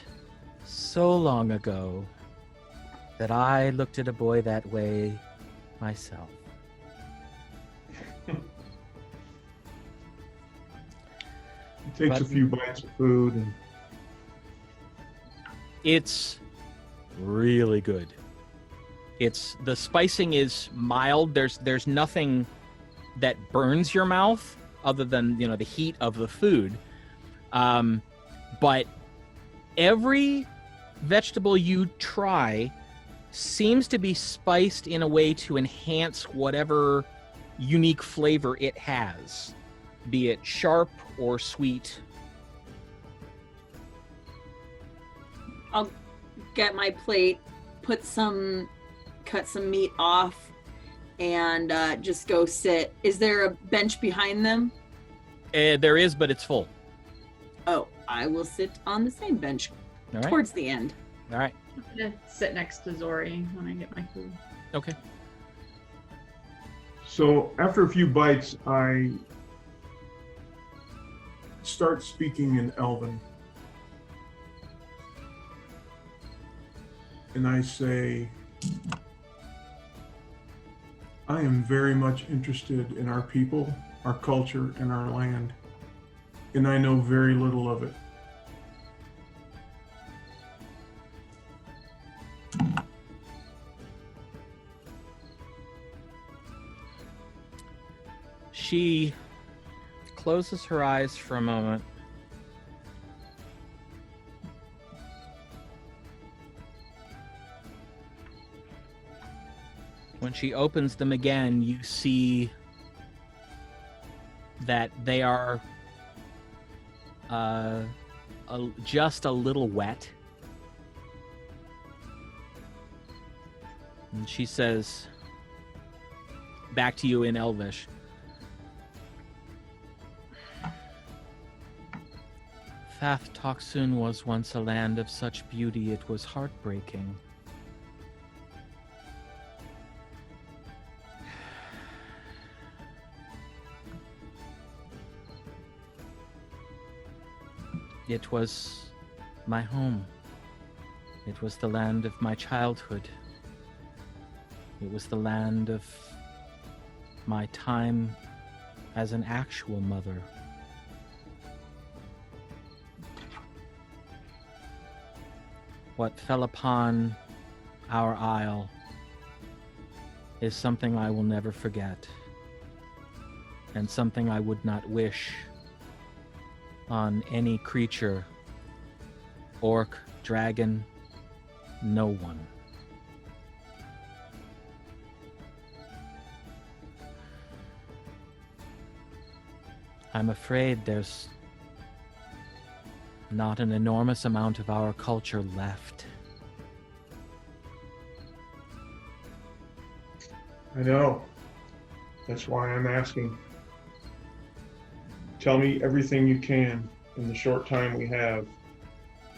so long ago that I looked at a boy that way myself." He takes a few bites of food and It's really good. The spicing is mild. There's nothing that burns your mouth other than, the heat of the food. But every vegetable you try seems to be spiced in a way to enhance whatever unique flavor it has, be it sharp or sweet. I'll get my plate, cut some meat off, and just go sit. Is there a bench behind them? There is, but it's full. Oh, I will sit on the same bench All right. towards the end. All right. I'm gonna sit next to Zori when I get my food. Okay. so after a few bites, I start speaking in Elven. And I say, I am very much interested in our people, our culture, and our land. And I know very little of it. She closes her eyes for a moment. When she opens them again, you see that they are just a little wet. And she says, back to you in Elvish, Fath Toxun was once a land of such beauty it was heartbreaking. It was my home. It was the land of my childhood. It was the land of my time as an actual mother. What fell upon our isle is something I will never forget, and something I would not wish on any creature, orc, dragon, no one. I'm afraid there's not an enormous amount of our culture left. I know. That's why I'm asking. Tell me everything you can in the short time we have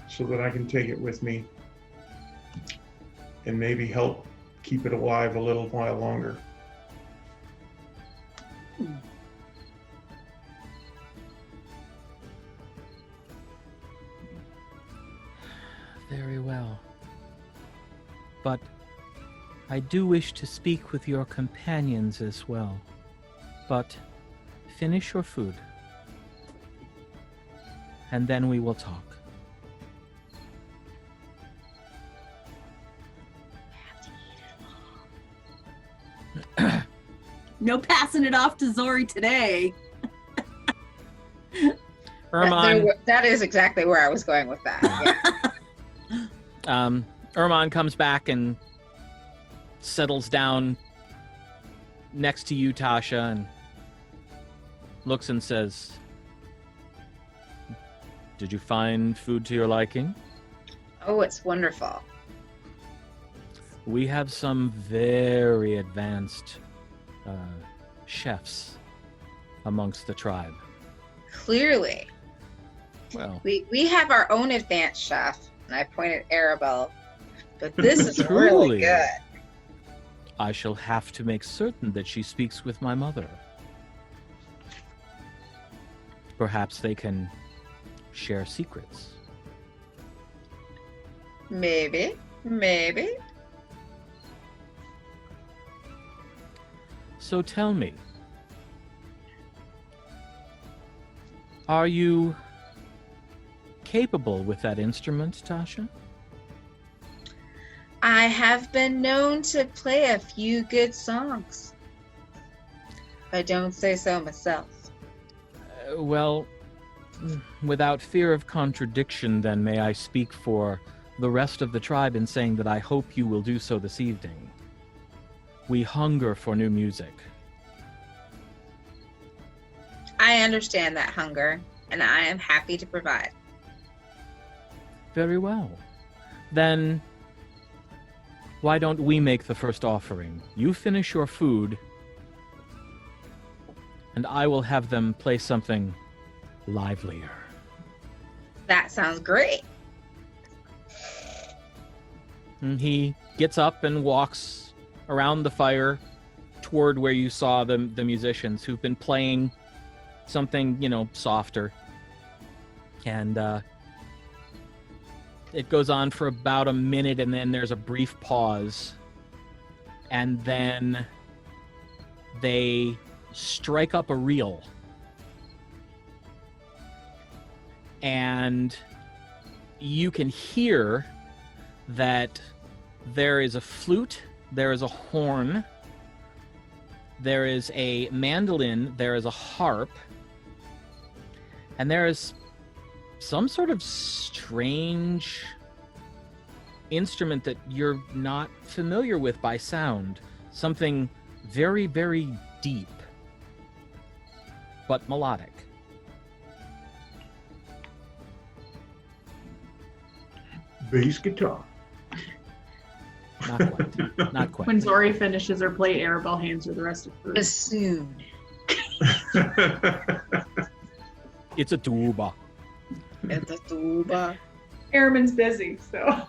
so that I can take it with me and maybe help keep it alive a little while longer. Very well. But I do wish to speak with your companions as well. But finish your food, and then we will talk. No passing it off to Zori today. Ermon, That is exactly where I was going with that. Yeah. Ermon comes back and settles down next to you, Tasha, and looks and says, "Did you find food to your liking?" Oh, it's wonderful. We have some very advanced chefs amongst the tribe. Clearly. Well, We have our own advanced chef, and I point at Aribell, but this is Truly. really good. I shall have to make certain that she speaks with my mother. Perhaps they can share secrets. Maybe. So tell me, are you capable with that instrument, Tasha? I have been known to play a few good songs. If I don't say so myself. Well, without fear of contradiction, then may I speak for the rest of the tribe in saying that I hope you will do so this evening. We hunger for new music. I understand that hunger, and I am happy to provide. Very well. Then, why don't we make the first offering? You finish your food, and I will have them play something livelier. That sounds great. And he gets up and walks around the fire toward where you saw the musicians who've been playing something, softer. And it goes on for about a minute, and then there's a brief pause. And then they strike up a reel. And you can hear that there is a flute, there is a horn, there is a mandolin, there is a harp, and there is some sort of strange instrument that you're not familiar with by sound. Something very, very deep, but melodic. Bass guitar. Not quite. Not quite. When Zori finishes her plate, Aribell hands her the rest of the food. Bassoon. It's a tuba. It's a tuba. Arimynn's busy, so.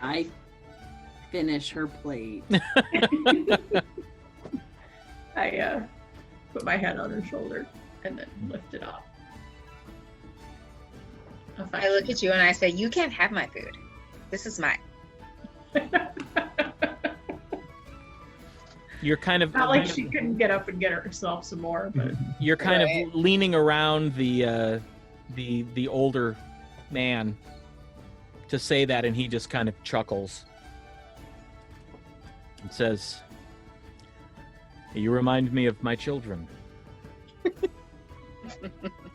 I finish her plate. I put my head on her shoulder and then lift it up. I look at you and I say, you can't have my food. This is mine. You're kind of Not like she couldn't get up and get herself some more, but you're kind Right. of leaning around the older man to say that, and he just kind of chuckles and says, "You remind me of my children."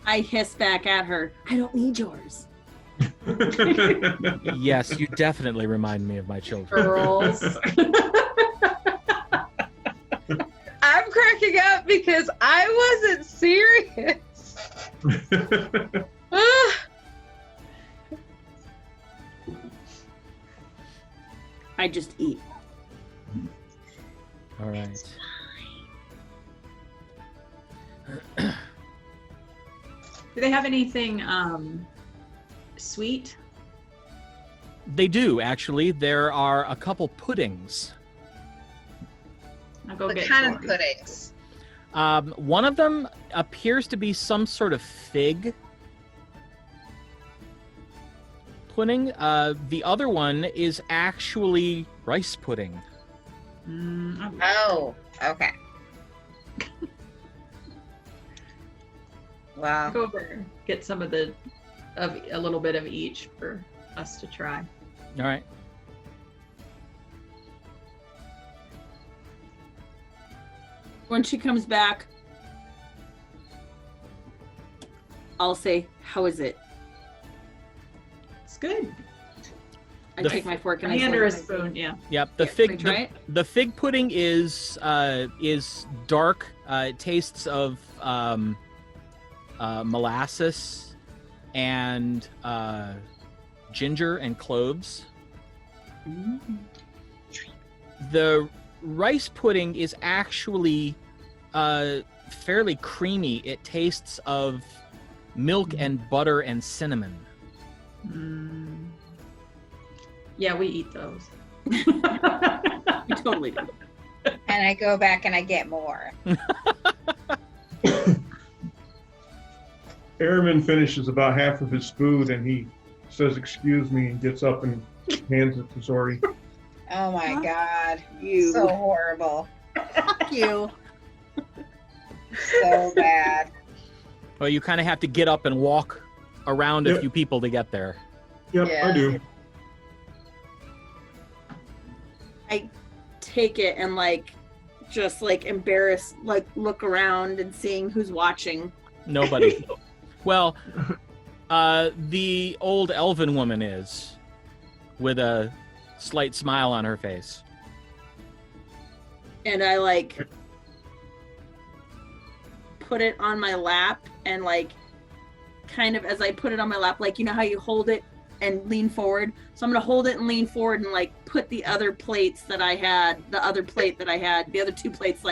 I hiss back at her. I don't need yours. Yes, you definitely remind me of my children. girls. I'm cracking up because I wasn't serious. I just eat. All right. Do they have anything sweet? They do, actually. There are a couple puddings. I'll go What get kind of Zori. puddings? One of them appears to be some sort of fig pudding. The other one is actually rice pudding. Oh, okay. Wow. Go over and get some of a little bit of each for us to try. All right. When she comes back, I'll say, "How is it?" It's good. I The take my fork and I I hand her a say, spoon. Yeah. Yep. The Yeah, fig. can we try it? The fig pudding is dark. It tastes of molasses and ginger and cloves. "Mm." The rice pudding is actually fairly creamy. It tastes of milk and butter and cinnamon. Yeah, we eat those. We totally do. And I go back and I get more. Arimynn finishes about half of his food and he says, "Excuse me," and gets up and hands it to Zori. Oh my god. You. So horrible. Fuck you. So bad. Well, you kind of have to get up and walk around a Yep. few people to get there. Yep, Yeah. I do. I take it and just embarrassed, look around and seeing who's watching. Nobody. Well, the old elven woman is, with a slight smile on her face. And I put it on my lap and kind of as I put it on my lap, you know how you hold it and lean forward? So I'm gonna hold it and lean forward and put the other plates that I had, the other two plates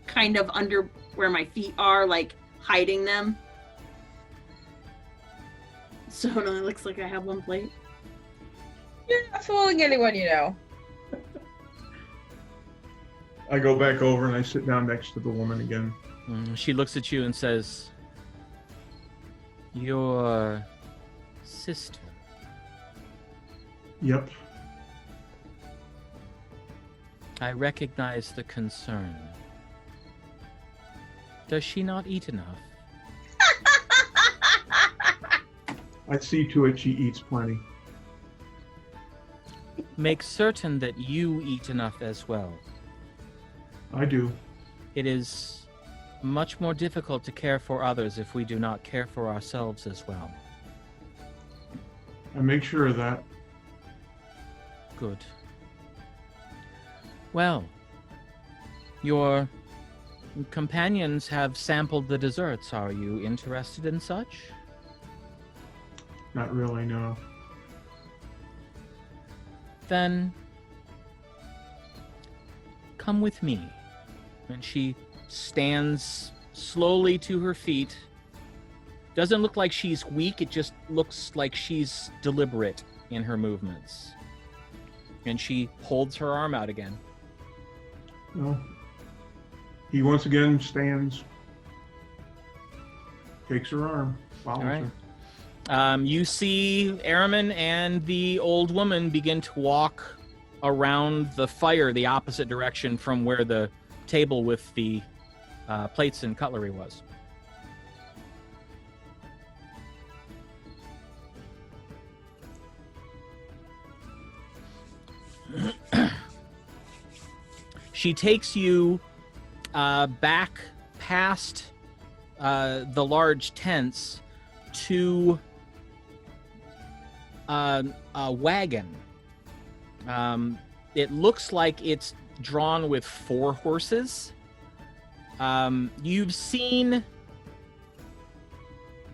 kind of under where my feet are, hiding them. So it only looks like I have one plate. You're not fooling anyone, you know. I go back over and I sit down next to the woman again. She looks at you and says, "Your sister." Yep. I recognize the concern. Does she not eat enough? I see to it she eats plenty. Make certain that you eat enough as well. I do. It is much more difficult to care for others if we do not care for ourselves as well. I make sure of that. Good. Well, your companions have sampled the desserts. Are you interested in such? Not really, no. Then come with me. And she stands slowly to her feet. Doesn't look like she's weak, it just looks like she's deliberate in her movements. And she holds her arm out again. No. He once again stands, takes her arm, follows All right. her. You see Arimynn and the old woman begin to walk around the fire the opposite direction from where the table with the plates and cutlery was. She takes you back past the large tents to a wagon. It looks like it's drawn with 4 horses. You've seen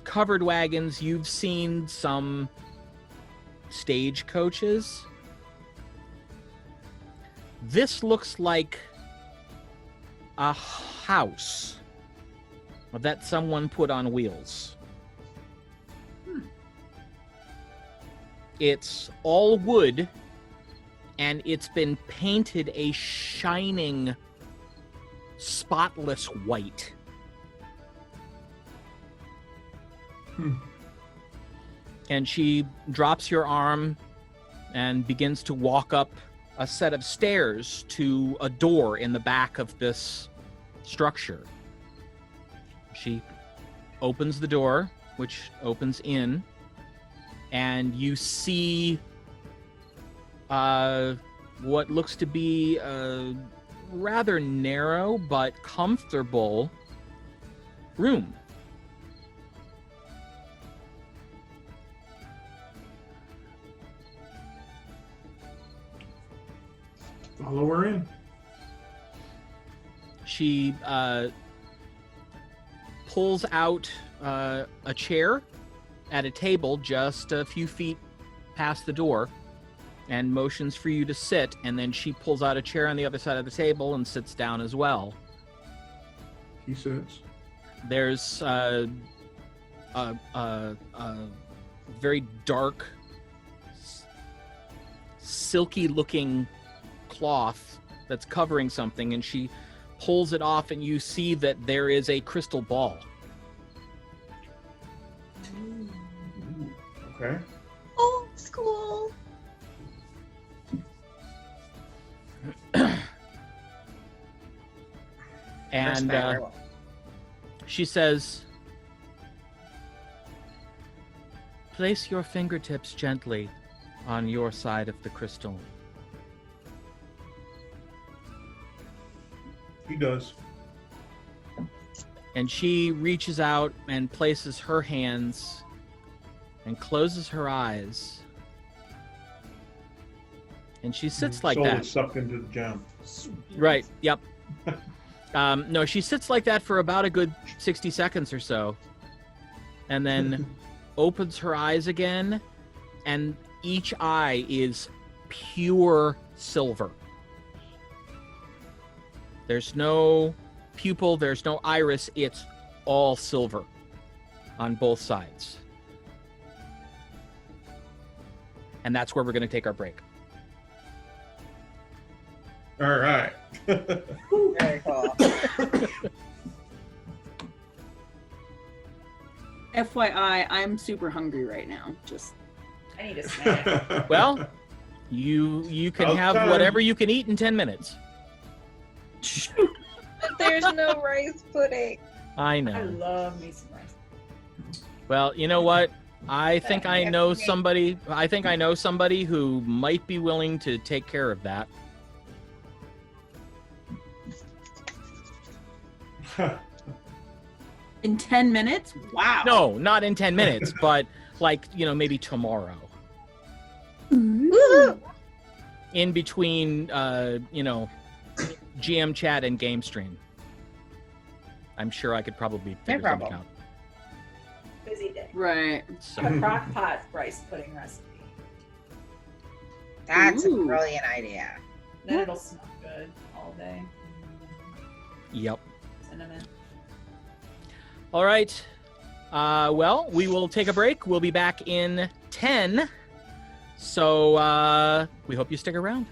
covered wagons, you've seen some stage coaches. This looks like a house that someone put on wheels. It's all wood, and it's been painted a shining, spotless white. And she drops your arm and begins to walk up a set of stairs to a door in the back of this structure. She opens the door, which opens in, and you see what looks to be a rather narrow but comfortable room. Follow her in. She pulls out a chair at a table just a few feet past the door and motions for you to sit, and then she pulls out a chair on the other side of the table and sits down as well. He sits. There's a very dark, silky-looking cloth that's covering something, and she pulls it off, and you see that there is a crystal ball. Okay. Old school. And she says, place your fingertips gently on your side of the crystal. He does. And she reaches out and places her hands and closes her eyes. And she sits like Soul that. is sucked into the gem. Right, yep. No, she sits like that for about a good 60 seconds or so. And then opens her eyes again, and each eye is pure silver. There's no pupil, there's no iris, it's all silver on both sides. And that's where we're going to take our break. All right. Very cool. FYI, I'm super hungry right now. Just I need a snack. Well, you can About have time. whatever you can eat in 10 minutes. But there's no rice pudding. I I know. love me some rice. Well, you know what? I think I know Everything. somebody. I think I know somebody who might be willing to take care of that. in 10 minutes? Wow. No, not in 10 minutes, but like, maybe tomorrow. Woohoo! In between, GM chat and game stream. I'm sure I could probably figure something problem. out. Busy day. Right. So, A crock pot rice pudding recipe. That's Ooh. a brilliant idea. Then it'll smell good all day. yep. Cinnamon. All right. Well, we will take a break. We'll be back in 10. So we hope you stick around.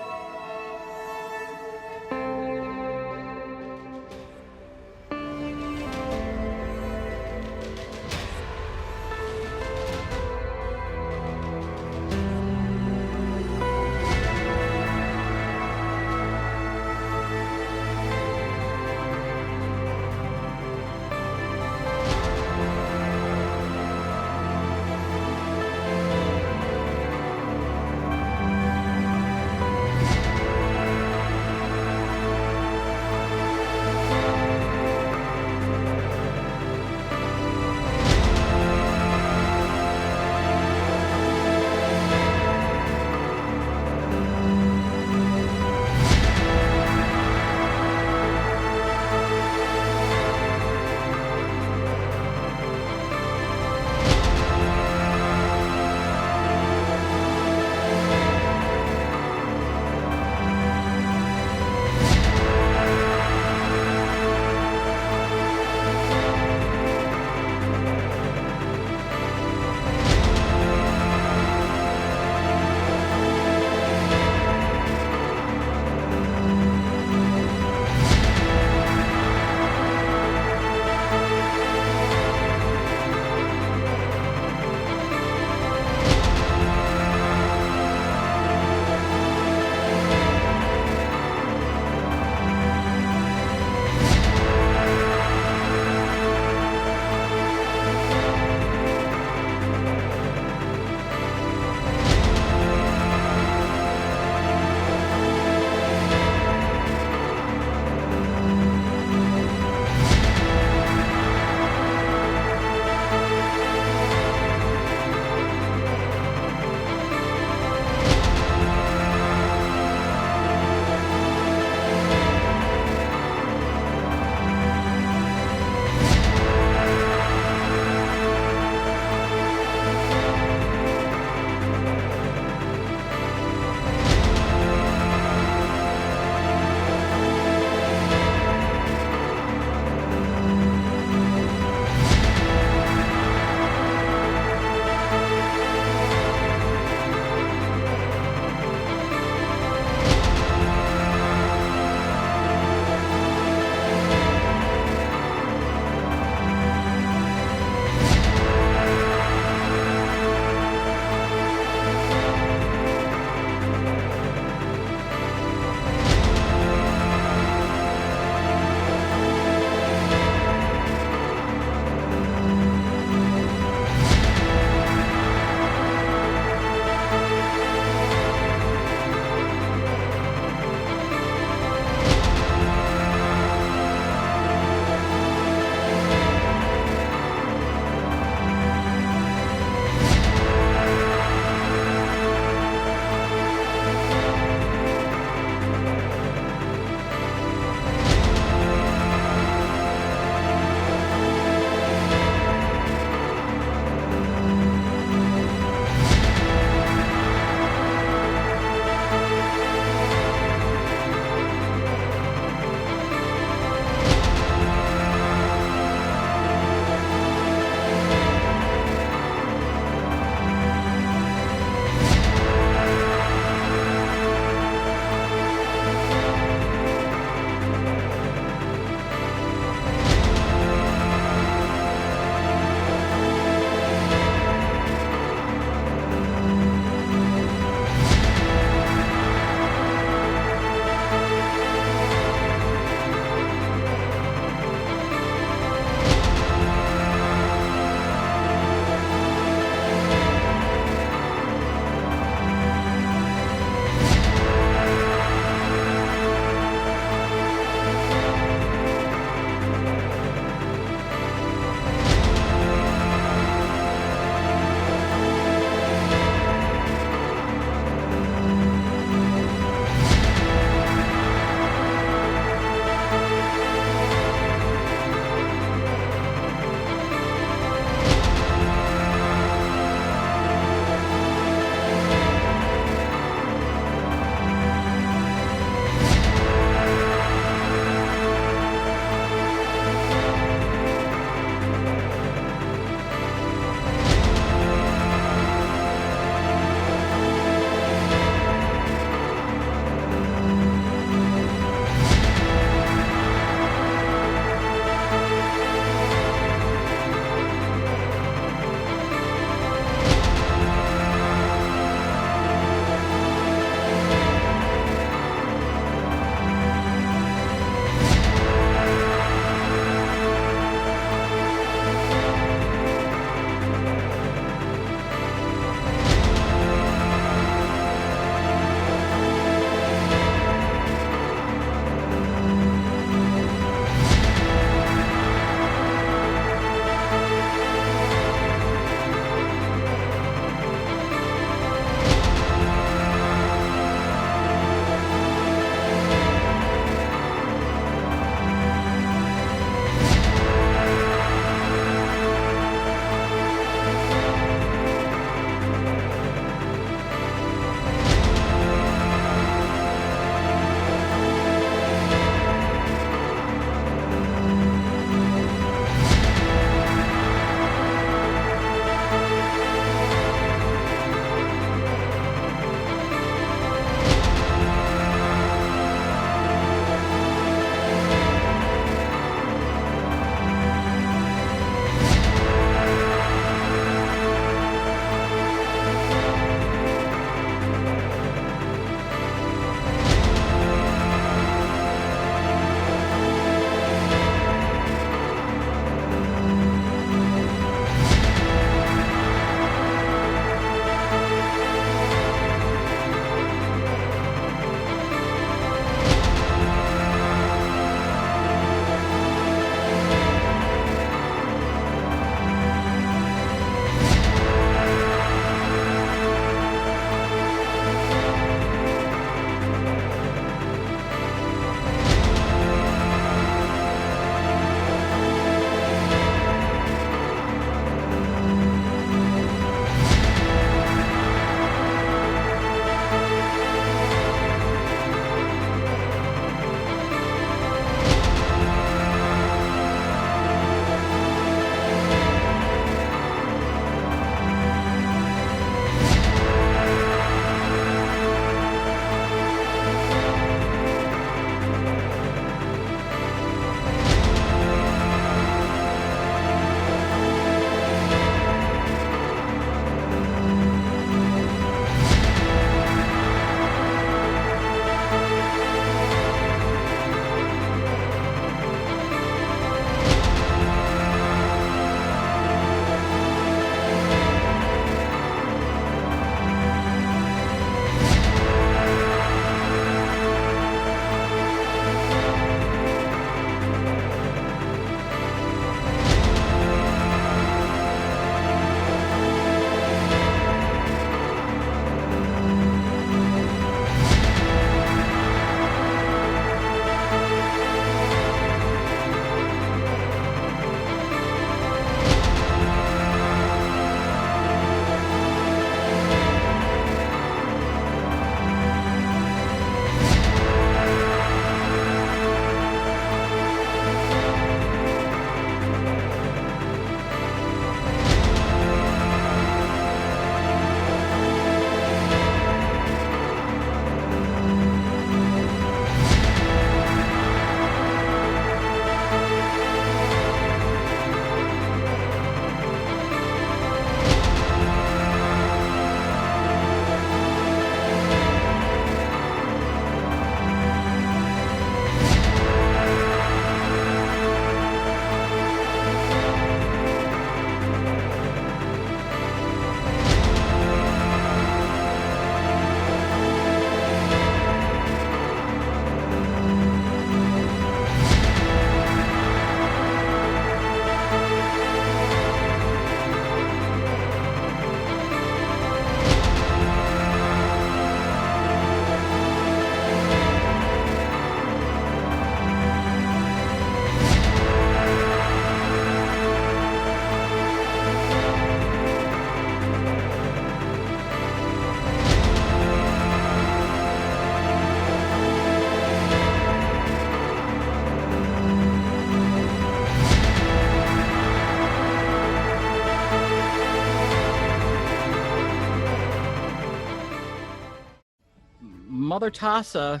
Mother Tassa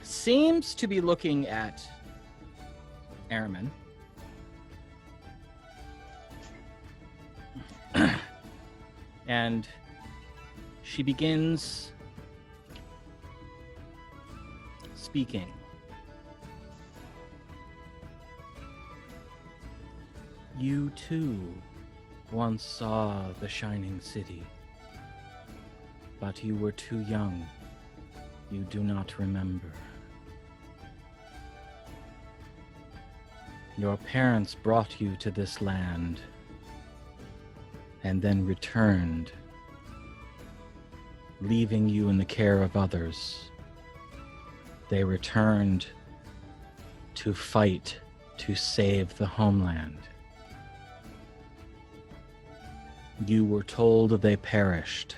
seems to be looking at Arimynn. And she begins speaking. You too once saw the shining city, but you were too young. You do not remember. Your parents brought you to this land and then returned, leaving you in the care of others. They returned to fight to save the homeland. You were told they perished.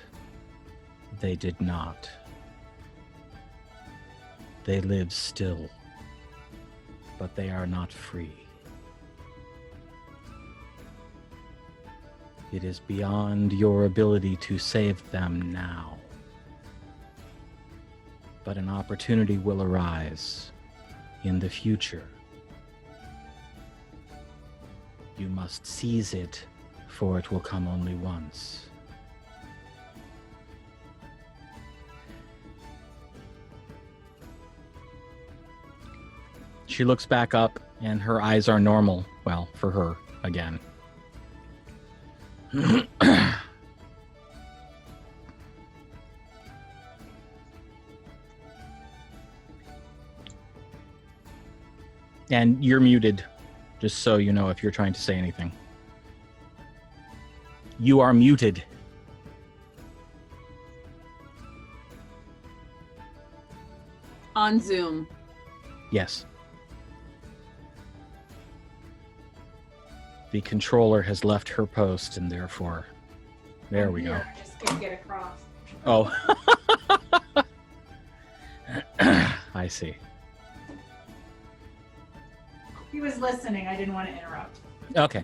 They did not. They live still, but they are not free. It is beyond your ability to save them now. But an opportunity will arise in the future. You must seize it, for it will come only once. She looks back up, and her eyes are normal. Well, for her, again. And you're muted, just so you know if you're trying to say anything. You are muted. On Zoom. Yes. The controller has left her post, and therefore, there we go. Here, I just can't get across. Oh. I see. He was listening. I didn't want to interrupt. Okay.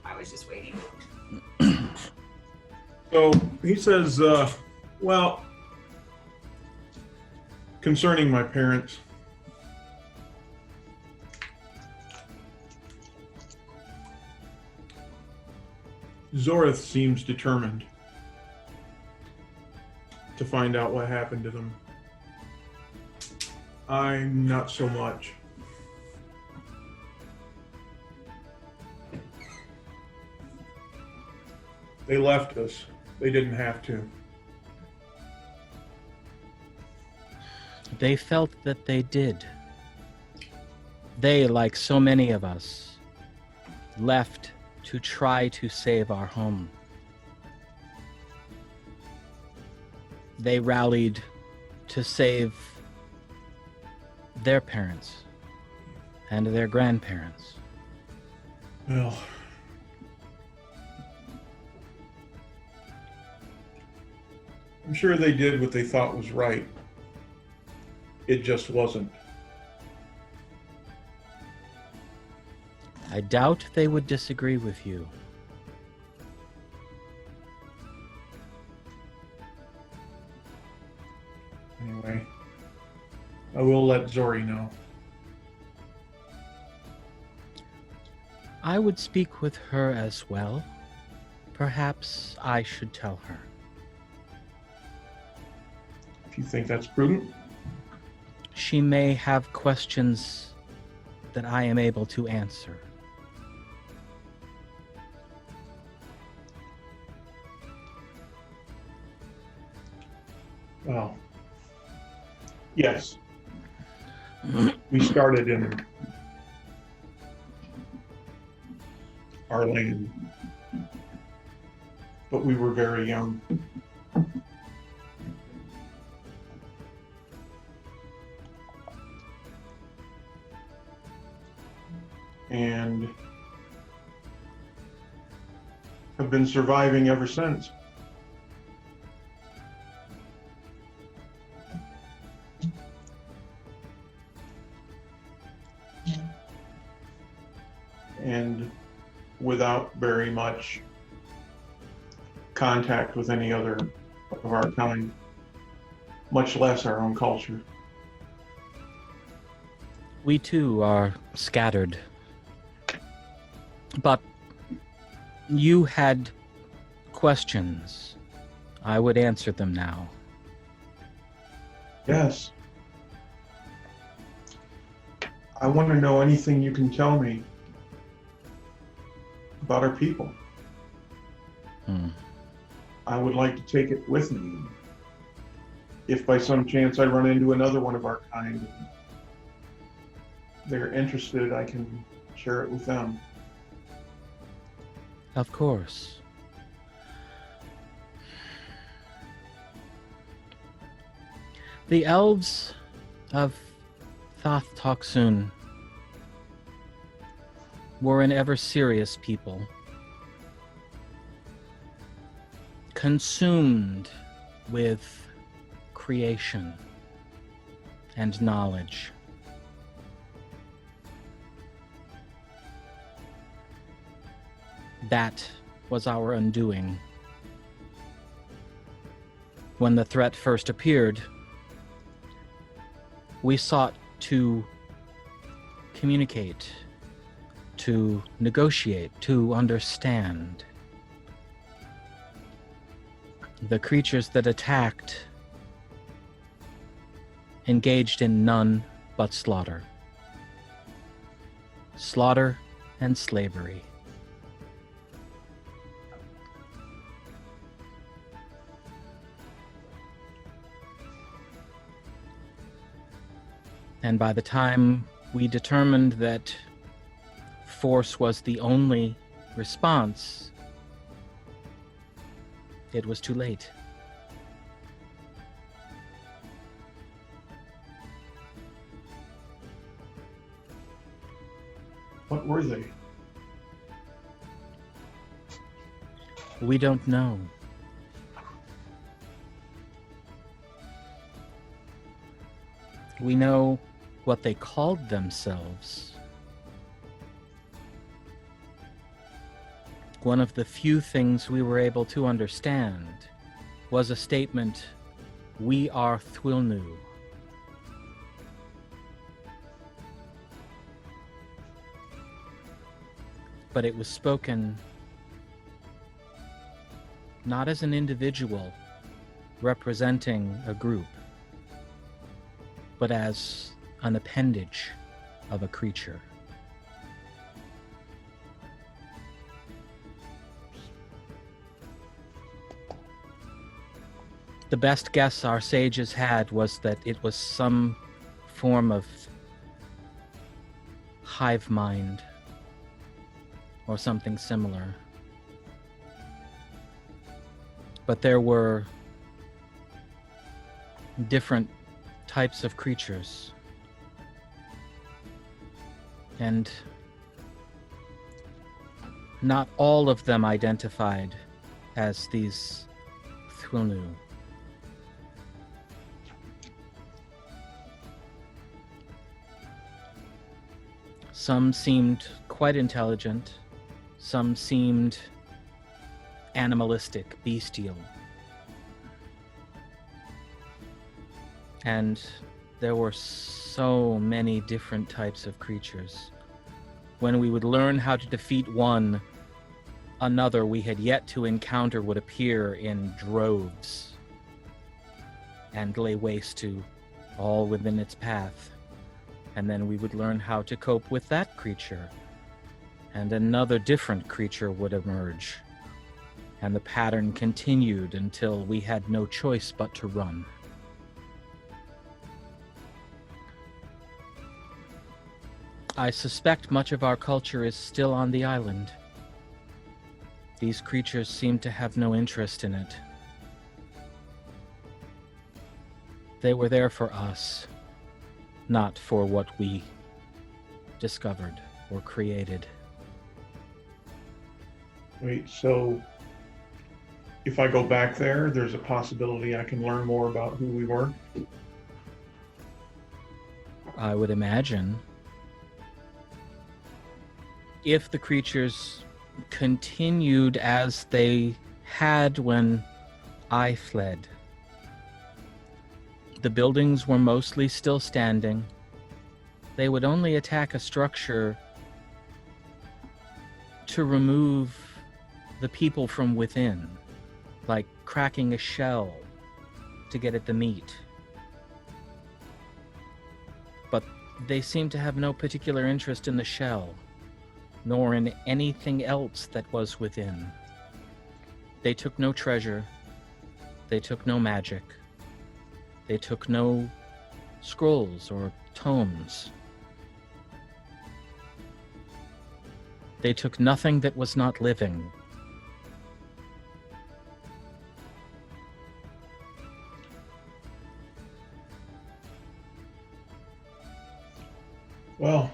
I was just waiting. So he says, well, concerning my parents, Zorith seems determined to find out what happened to them. I'm not so much. They left us. They didn't have to. They felt that they did. They, like so many of us, left to try to save our home. They rallied to save their parents and their grandparents. Well, I'm sure they did what they thought was right. It just wasn't. I doubt they would disagree with you. Anyway, I will let Zori know. I would speak with her as well. Perhaps I should tell her. If you think that's prudent. She may have questions that I am able to answer. Well, yes. We started in our land, but we were very young. And have been surviving ever since. And without very much contact with any other of our kind. much less our own culture. We too are scattered. But you had questions. I would answer them now. Yes. I want to know anything you can tell me about our people. I would like to take it with me. If by some chance I run into another one of our kind, and they're interested, I can share it with them. Of course. The elves of Thoth Toksun were an ever serious people, consumed with creation and knowledge. That was our undoing. When the threat first appeared, we sought to communicate, to negotiate, to understand. The creatures that attacked engaged in none but slaughter. Slaughter and slavery. And by the time we determined that force was the only response, it was too late. What were they? We don't know. We know what they called themselves. One of the few things we were able to understand was a statement, "We are Thwilnu." But it was spoken not as an individual representing a group, but as an appendage of a creature. The best guess our sages had was that it was some form of hive mind or something similar. But there were different types of creatures, and not all of them identified as these Thwilnu. Some seemed quite intelligent, some seemed animalistic, bestial. And there were so many different types of creatures. When we would learn how to defeat one, another we had yet to encounter would appear in droves and lay waste to all within its path. And then we would learn how to cope with that creature, and another different creature would emerge. And the pattern continued until we had no choice but to run. I suspect much of our culture is still on the island. These creatures seem to have no interest in it. They were there for us, not for what we discovered or created. Wait, so if I go back there, there's a possibility I can learn more about who we were? I would imagine. If the creatures continued as they had when I fled, The buildings were mostly still standing. They would only attack a structure to remove the people from within, like cracking a shell to get at the meat. But they seem to have no particular interest in the shell, nor in anything else that was within. They took no treasure. They took no magic. They took no scrolls or tomes. They took nothing that was not living. Well,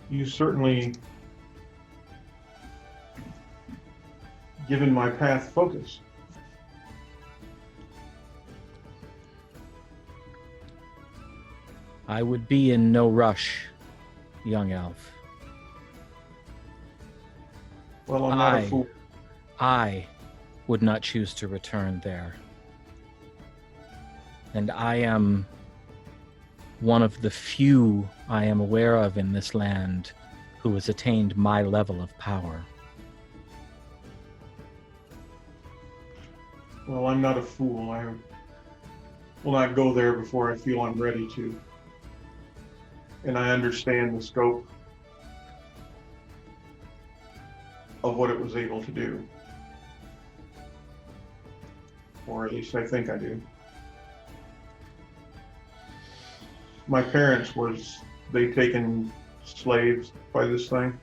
you certainly given my path focus. I would be in no rush, young elf. Well, I'm not a fool. I would not choose to return there. And I am one of the few I am aware of in this land who has attained my level of power. Well, I'm not a fool. I will not go there before I feel I'm ready to. And I understand the scope of what it was able to do. Or at least I think I do. My parents, they taken slaves by this thing?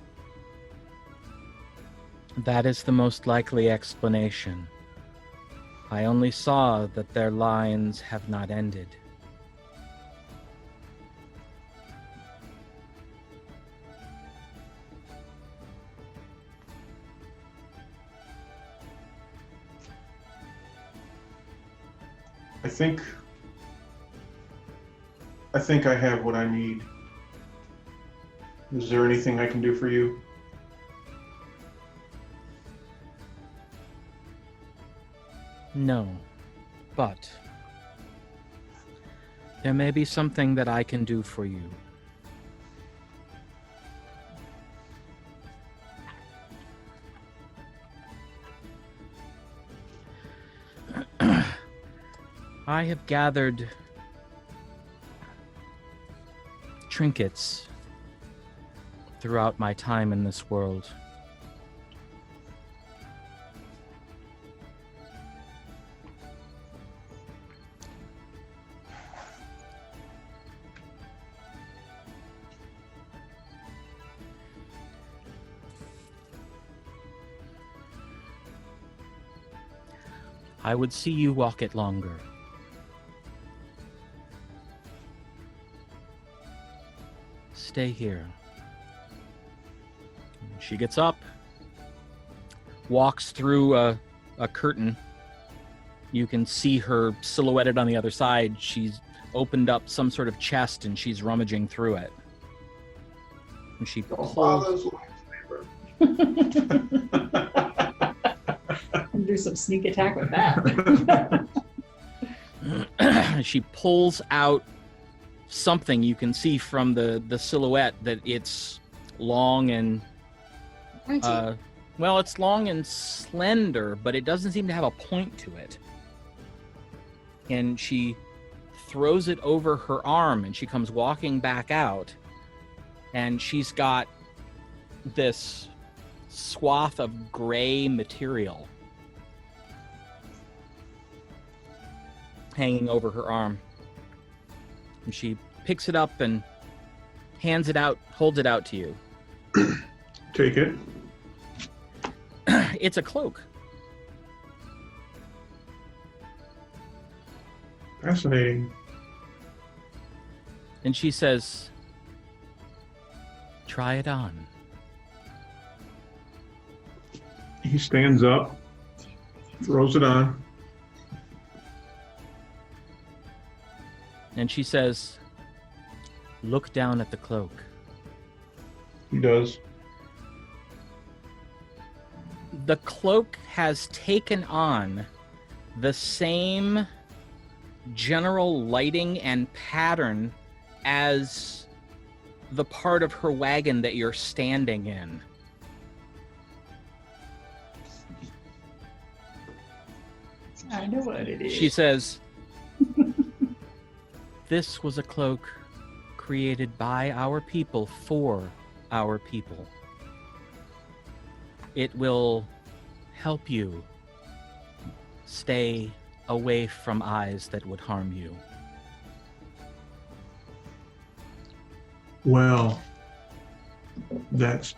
That is the most likely explanation. I only saw that their lines have not ended. I think I have what I need. Is there anything I can do for you? No, but there may be something that I can do for you. I have gathered trinkets throughout my time in this world. I would see you walk it longer. Stay here. She gets up, walks through a curtain. You can see her silhouetted on the other side. She's opened up some sort of chest and she's rummaging through it. And she pulls... Do some sneak attack with that. She pulls out something. You can see from the silhouette that it's long and well, it's long and slender, but it doesn't seem to have a point to it. And she throws it over her arm and she comes walking back out, and she's got this swath of gray material hanging over her arm. And she picks it up and hands it out, holds it out to you. Take it. It's a cloak. Fascinating. And she says, try it on. He stands up, throws it on. And she says, look down at the cloak. He does. The cloak has taken on the same general lighting and pattern as the part of her wagon that you're standing in. I know what it is. She says, "This was a cloak created by our people for our people. It will help you stay away from eyes that would harm you." Well, that's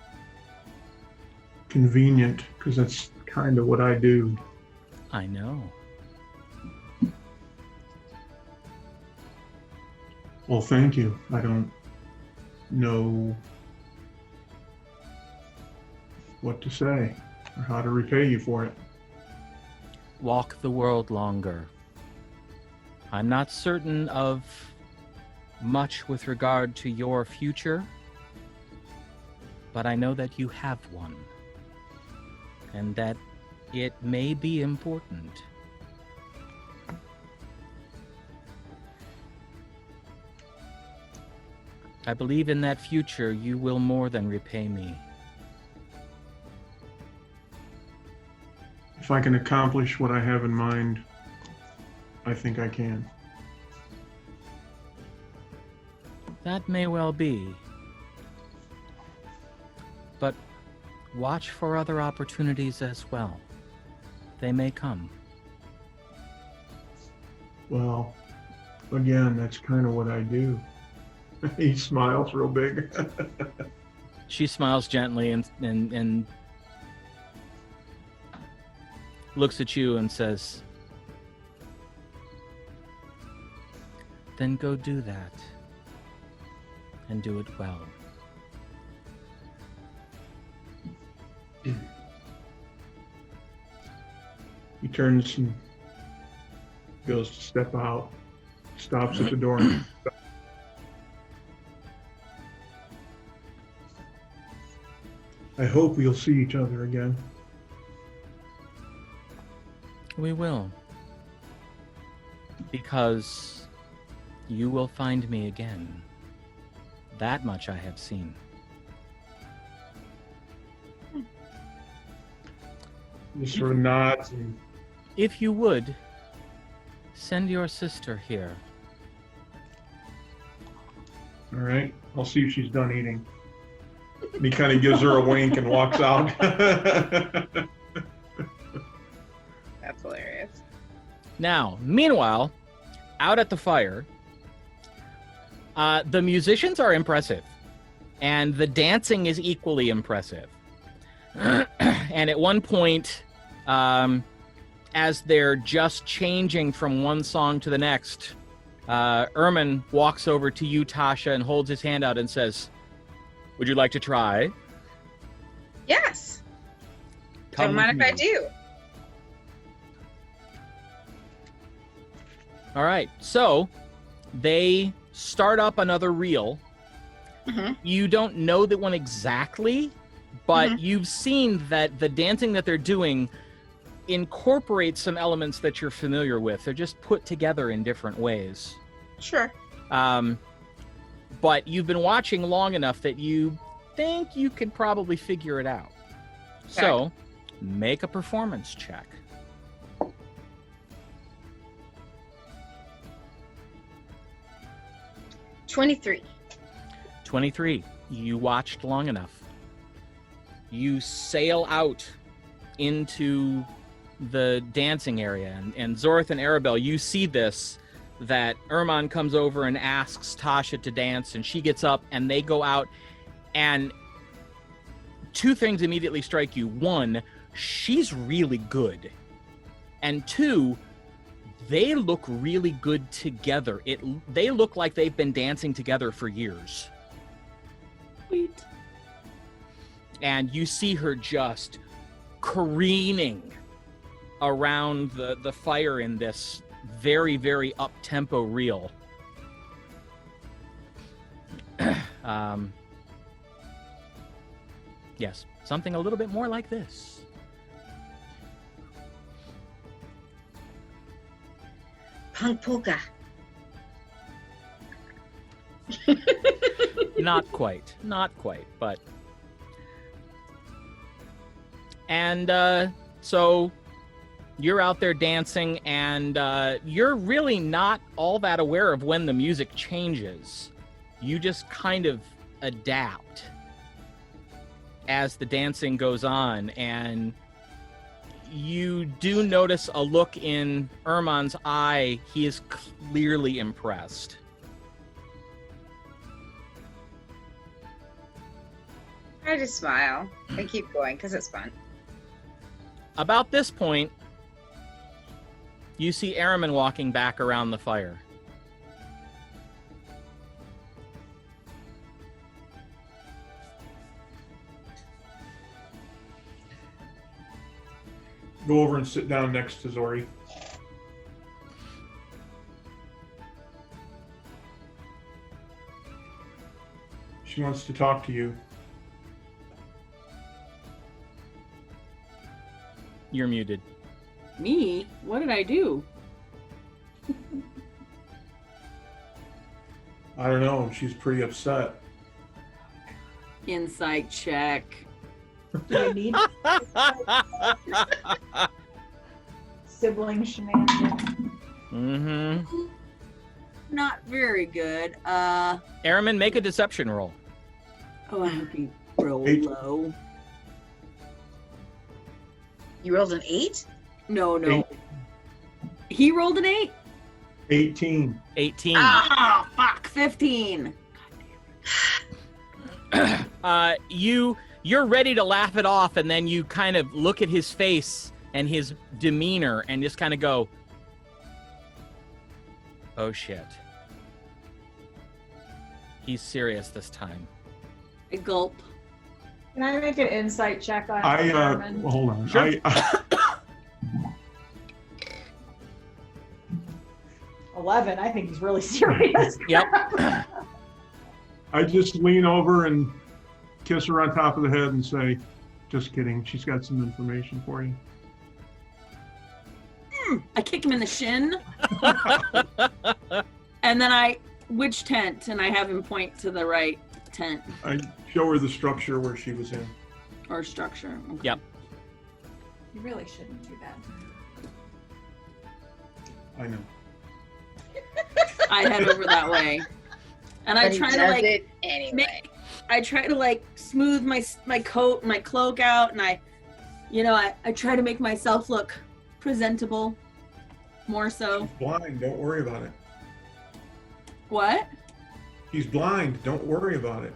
convenient because that's kind of what I do. I know. Well, thank you. I don't know what to say or how to repay you for it. Walk the world longer. I'm not certain of much with regard to your future, but I know that you have one, and that it may be important. I believe in that future you will more than repay me. If I can accomplish what I have in mind, I think I can. That may well be. But watch for other opportunities as well. They may come. Well, again, that's kind of what I do. He smiles real big. She smiles gently and looks at you and says, "Then go do that. And do it well." He turns and goes to step out, stops at the door. I hope we'll see each other again. We will. Because you will find me again. That much I have seen. He sort of nods and If you would, send your sister here. all right, I'll see if she's done eating. And he kind of gives her a wink and walks out. That's hilarious. Now, meanwhile, out at the fire, the musicians are impressive, and the dancing is equally impressive. And at one point, as they're just changing from one song to the next, Arimynn walks over to you, Tasha, and holds his hand out and says, "Would you like to try?" Yes. Come Don't mind with if I me." do. All right, so they start up another reel. Mhm. You don't know that one exactly, but you've seen that the dancing that they're doing incorporates some elements that you're familiar with. They're just put together in different ways. Sure. But you've been watching long enough that you think you could probably figure it out. So, make a performance check. 23. 23. You watched long enough. You sail out into the dancing area, and Zorith and Aribell, you see this, that Arimynn comes over and asks Tasha to dance, and she gets up, and they go out, and two things immediately strike you. One, she's really good. And two, they look really good together. They look like they've been dancing together for years. Sweet. And you see her just careening around the fire in this very, very up-tempo reel. Yes, something a little bit more like this. Punk polka. Not quite, but. And so you're out there dancing, and you're really not all that aware of when the music changes. You just kind of adapt as the dancing goes on, and you do notice a look in Ermon's eye. He is clearly impressed. I just smile and keep going because it's fun. About this point, you see Arimynn walking back around the fire. Go over and sit down next to Zori. She wants to talk to you. You're muted. Me? What did I do? I don't know. She's pretty upset. Insight check. Do we need sibling shenanigans? Mm-hmm. Not very good. Arimynn, make a deception roll. Oh, I hope you roll 8. low. You rolled an 8? No. 8. He rolled an 8? 18. 18. Ah, fuck. 15. You're ready to laugh it off, and then you kind of look at his face and his demeanor and just kind of go, oh shit. He's serious this time. A gulp. Can I make an insight check on Well, Arimynn? hold on. Sure. 11. I think he's really serious. Yep. I just lean over and kiss her on top of the head and say, just kidding. She's got some information for you. I kick him in the shin. And then which tent? And I have him point to the right tent I show her the structure where she was in. or structure. Okay. Yep. You really shouldn't do that. I know. I head over that way. And I But he try to does like it anyway. I try to like smooth my coat and my cloak out, and I try to make myself look presentable, more so. He's blind. Don't worry about it. What? He's blind. Don't worry about it.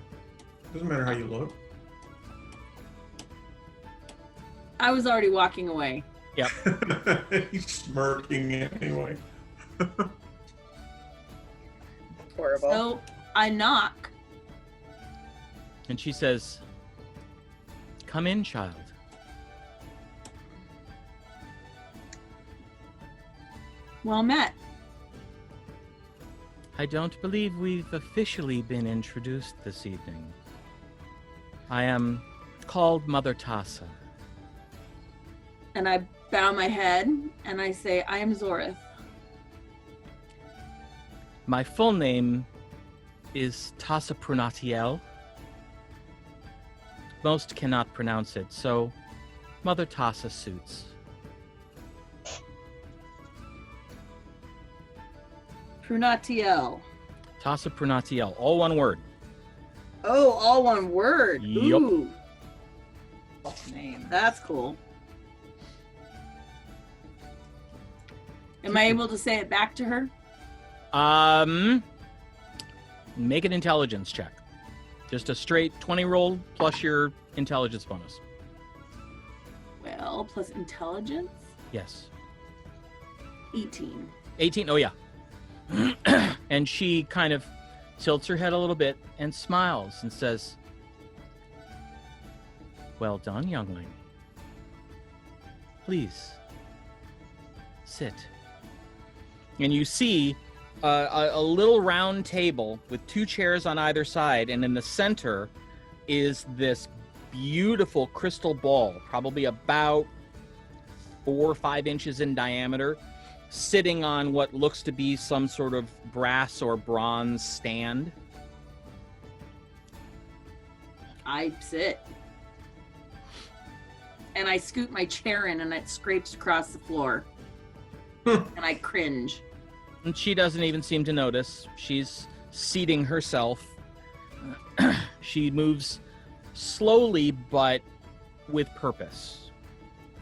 Doesn't matter how you look. I was already walking away. He's smirking anyway. Horrible. So I knock. And she says, come in, child. Well met. I don't believe we've officially been introduced this evening. I am called Mother Tassa. And I bow my head and I say, I am Zorith. My full name is Tassa Prunatiel. Most cannot pronounce it, so Mother Tassa suits. Prunatiel. Tassa Prunatiel, all one word. Oh, all one word. Yup. Ooh. Name. That's cool. Am I able to say it back to her? Make an intelligence check. Just a straight 20 roll plus your intelligence bonus. Well, plus intelligence? Yes. 18. 18, oh yeah. And she kind of tilts her head a little bit and smiles and says, well done, youngling. Please, sit. And you see a little round table with 2 chairs on either side, and in the center is this beautiful crystal ball, probably about 4 or 5 inches in diameter, sitting on what looks to be some sort of brass or bronze stand. I sit. And I scoot my chair in and it scrapes across the floor. And I cringe. And she doesn't even seem to notice. She's seating herself. She moves slowly, but with purpose.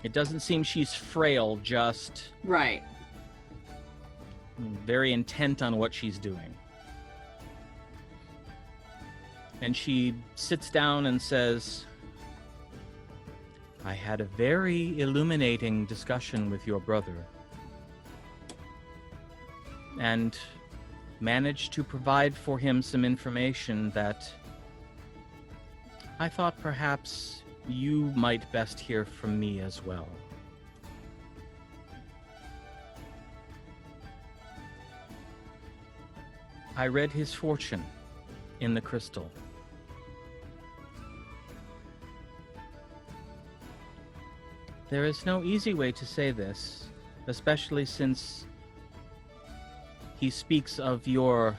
It doesn't seem she's frail, just Right. very intent on what she's doing. And she sits down and says, I had a very illuminating discussion with your brother and managed to provide for him some information that I thought perhaps you might best hear from me as well. I read his fortune in the crystal. There is no easy way to say this, especially since he speaks of your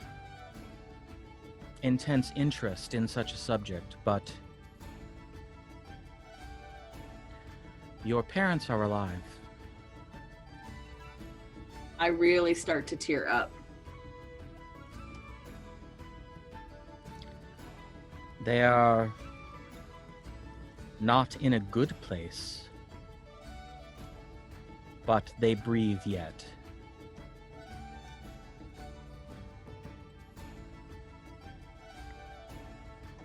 intense interest in such a subject, but your parents are alive. I really start to tear up. They are not in a good place, but they breathe yet.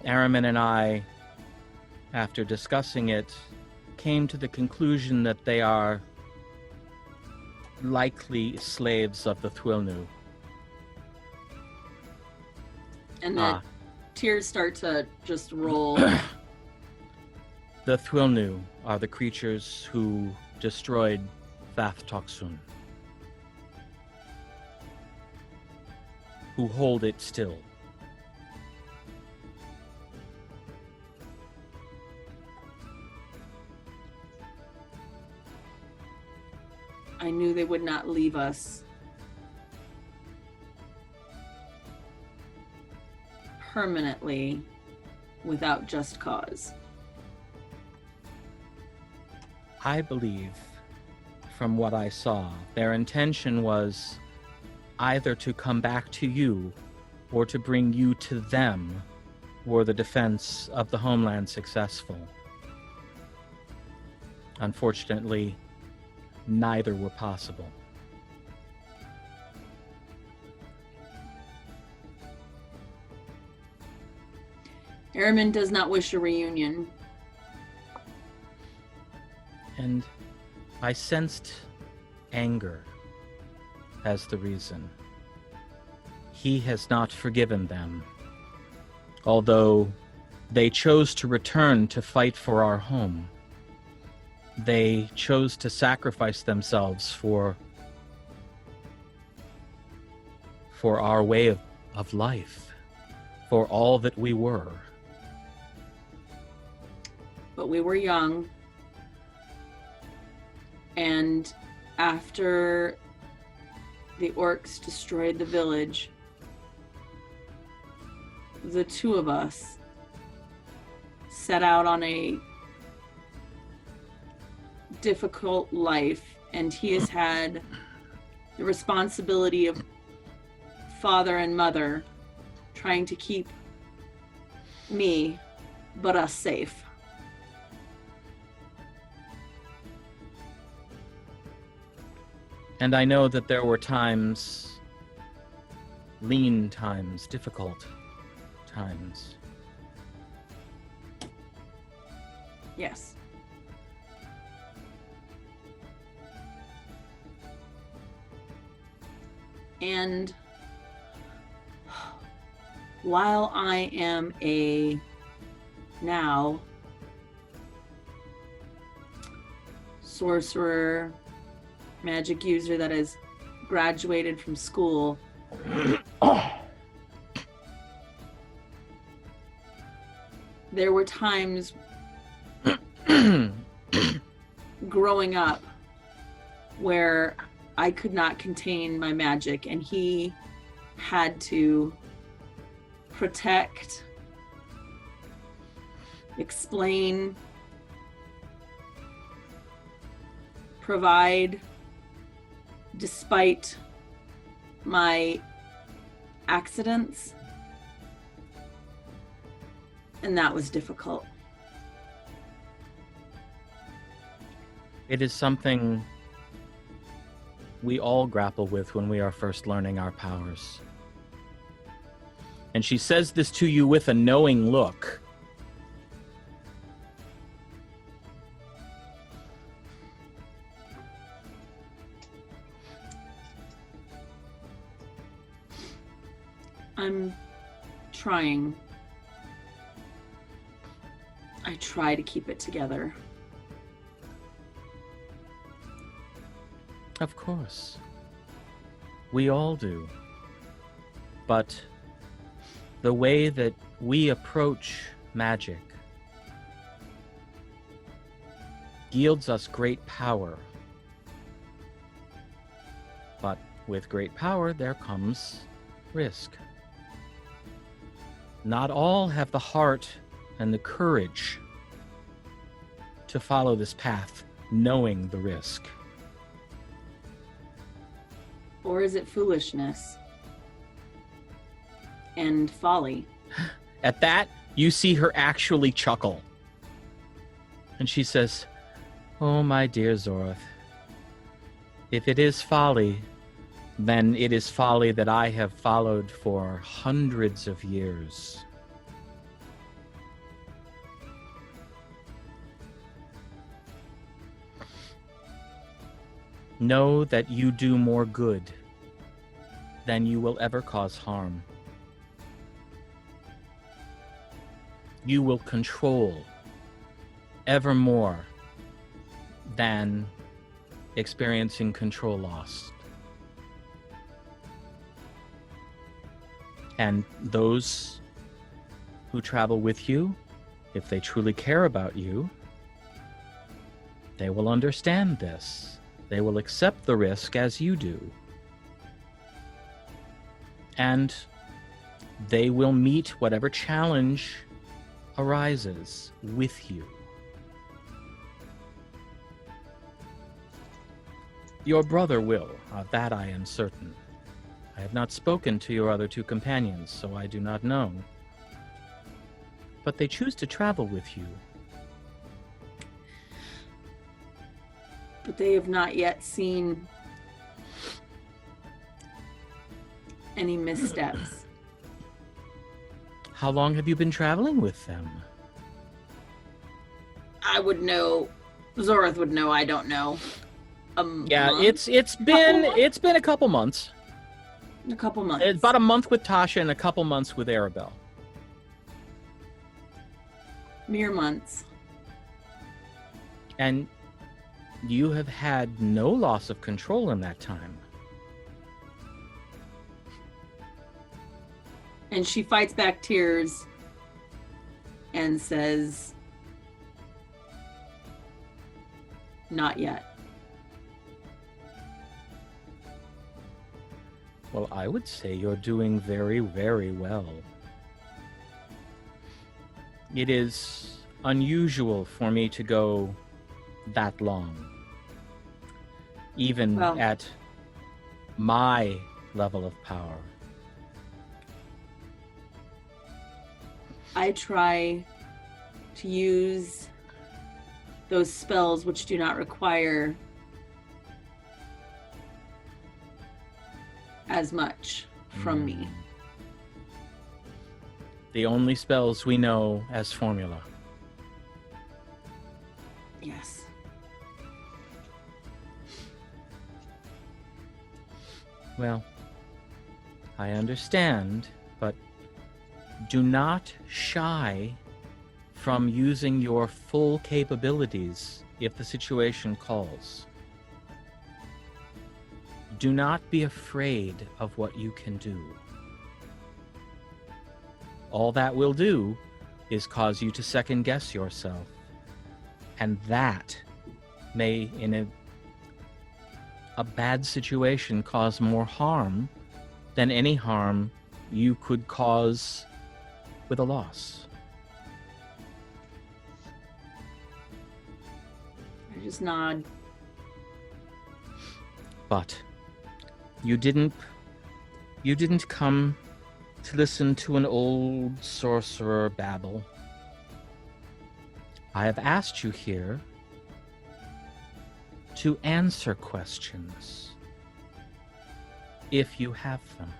Arimynn and I, after discussing it, came to the conclusion that they are likely slaves of the Thwilnu. And the tears start to just roll. The Thwilnu are the creatures who destroyed Thath Toksun, who hold it still. I knew they would not leave us permanently without just cause. I believe, from what I saw, their intention was either to come back to you or to bring you to them were the defense of the homeland successful. Unfortunately, neither were possible. Arimynn does not wish a reunion. And I sensed anger as the reason. He has not forgiven them, although they chose to return to fight for our home. They chose to sacrifice themselves for our way of life, for all that we were. But we were young. And after the orcs destroyed the village, the two of us set out on a difficult life, and he has had the responsibility of father and mother, trying to keep me, but us safe. And I know that there were times, lean times, difficult times. Yes. And while I am a now sorcerer, magic user that has graduated from school, there were times growing up where I could not contain my magic, and he had to protect, explain, provide, despite my accidents. And that was difficult. It is something we all grapple with when we are first learning our powers. And she says this to you with a knowing look. I'm trying. I try to keep it together. Of course. We all do. But the way that we approach magic yields us great power. But with great power, there comes risk. Not all have the heart and the courage to follow this path, knowing the risk. Or is it foolishness and folly? At that, you see her actually chuckle. And she says, "Oh, my dear Zorith, if it is folly, then it is folly that I have followed for hundreds of years." Know that you do more good than you will ever cause harm. You will control ever more than experiencing control loss. And those who travel with you, if they truly care about you, they will understand this. They will accept the risk as you do. And they will meet whatever challenge arises with you. Your brother will, of that I am certain. I have not spoken to your other two companions, so I do not know. But they choose to travel with you. But they have not yet seen any missteps. How long have you been traveling with them? I would know. Zorith would know. I don't know. Yeah, month? it's been a couple months. A couple months. It's about a month with Tasha and a couple months with Aribell. Mere months. And you have had no loss of control in that time. And she fights back tears and says, "Not yet." Well, I would say you're doing very, very well. It is unusual for me to go that long. Even Well, at my level of power. I try to use those spells which do not require as much from me. The only spells we know as formula. Yes. Well, I understand, but do not shy from using your full capabilities if the situation calls. Do not be afraid of what you can do. All that will do is cause you to second guess yourself. And that may, in a a bad situation cause more harm than any harm you could cause with a loss. I just nod. But you didn't come to listen to an old sorcerer babble. I have asked you here to answer questions, if you have them.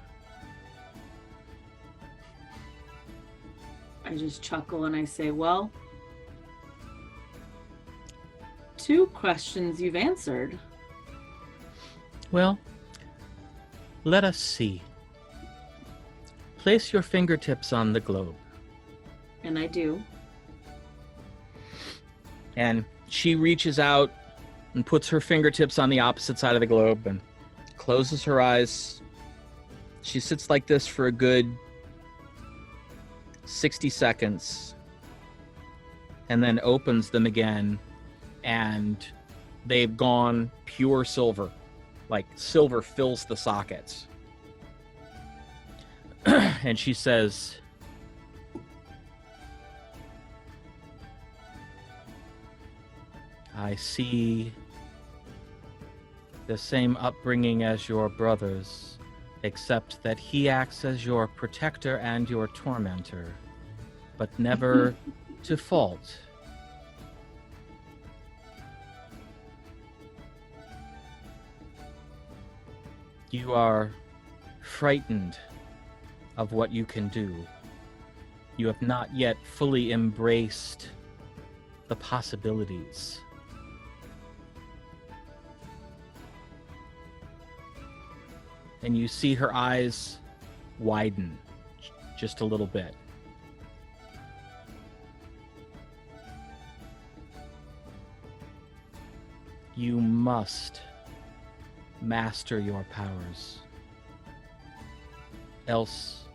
I just chuckle and I say, well, 2 questions you've answered. Well, let us see. Place your fingertips on the globe. And I do. And she reaches out and puts her fingertips on the opposite side of the globe and closes her eyes. She sits like this for a good 60 seconds and then opens them again, and they've gone pure silver. Like silver fills the sockets. And she says, I see the same upbringing as your brothers, except that he acts as your protector and your tormentor, but never to fault. You are frightened of what you can do. You have not yet fully embraced the possibilities. And you see her eyes widen just a little bit. You must master your powers. Else,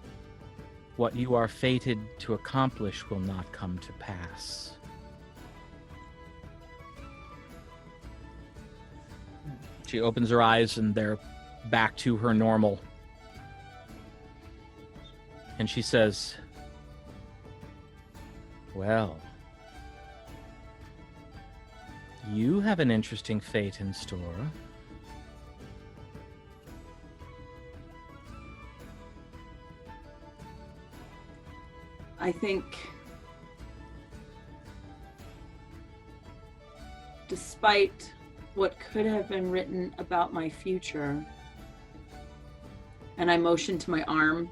what you are fated to accomplish will not come to pass. She opens her eyes and they're back to her normal. And she says, well, you have an interesting fate in store. I think despite what could have been written about my future, and I motion to my arm,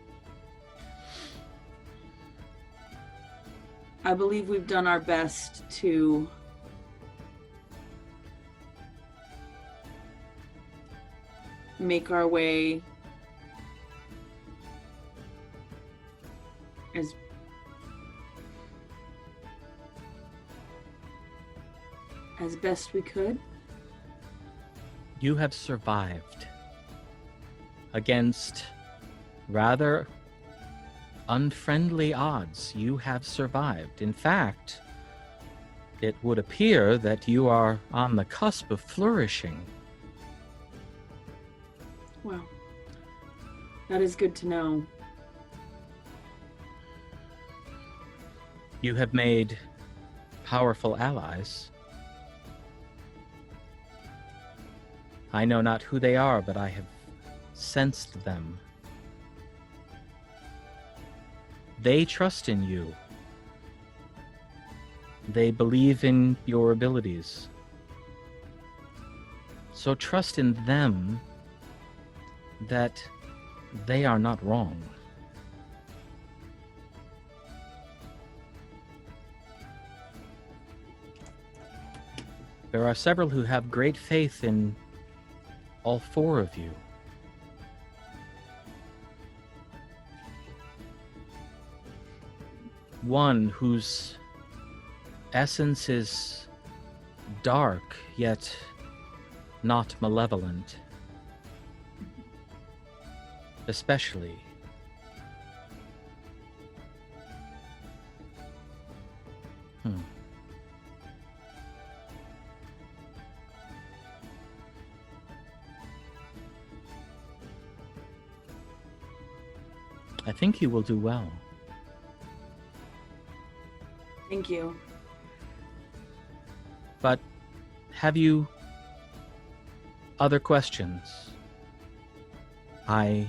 I believe we've done our best to make our way as best we could. You have survived against rather unfriendly odds. You have survived. In fact, it would appear that you are on the cusp of flourishing. Well, that is good to know. You have made powerful allies. I know not who they are, but I have sensed them. They trust in you. They believe in your abilities. So trust in them that they are not wrong. There are several who have great faith in all 4 of you. One whose essence is dark, yet not malevolent. Especially I think you will do well. Thank you. But have you other questions? I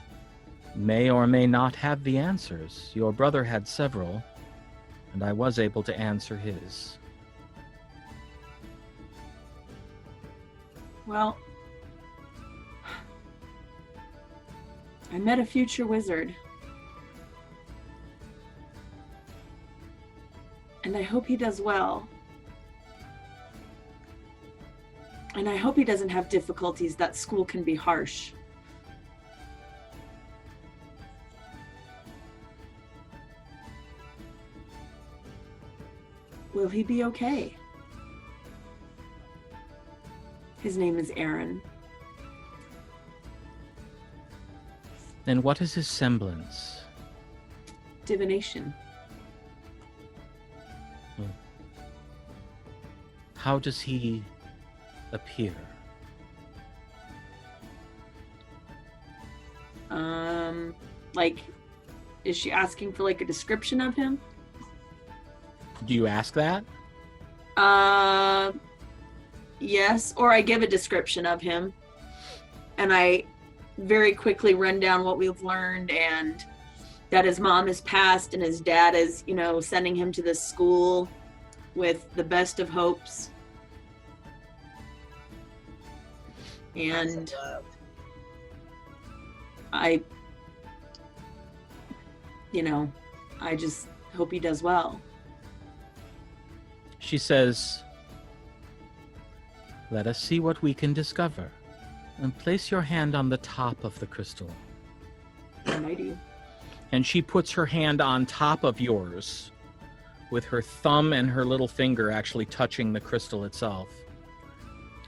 may or may not have the answers. Your brother had several, and I was able to answer his. Well, I met a future wizard. And I hope he does well. And I hope he doesn't have difficulties. That school can be harsh. Will he be okay? His name is Aaron. And what is his semblance? Divination. How does he appear? Like, is she asking for like a description of him? Do you ask that? Yes, or I give a description of him. And I very quickly run down what we've learned and that his mom has passed and his dad is, you know, sending him to this school with the best of hopes. And I just hope he does well. She says, "Let us see what we can discover. And place your hand on the top of the crystal." And I do. And she puts her hand on top of yours, with her thumb and her little finger actually touching the crystal itself.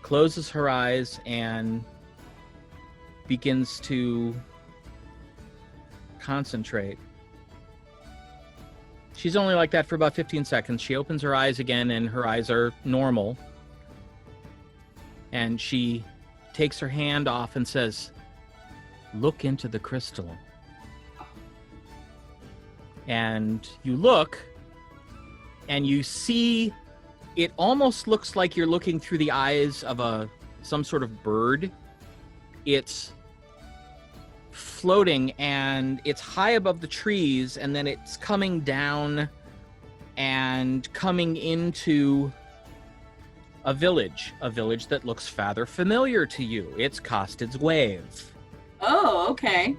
Closes her eyes and begins to concentrate. She's only like that for about 15 seconds. She opens her eyes again and her eyes are normal. And she takes her hand off and says, "Look into the crystal." And you look and you see it almost looks like you're looking through the eyes of some sort of bird. It's floating and it's high above the trees, and then it's coming down and coming into a village that looks rather familiar to you. It's Costed's Wave. Oh, okay.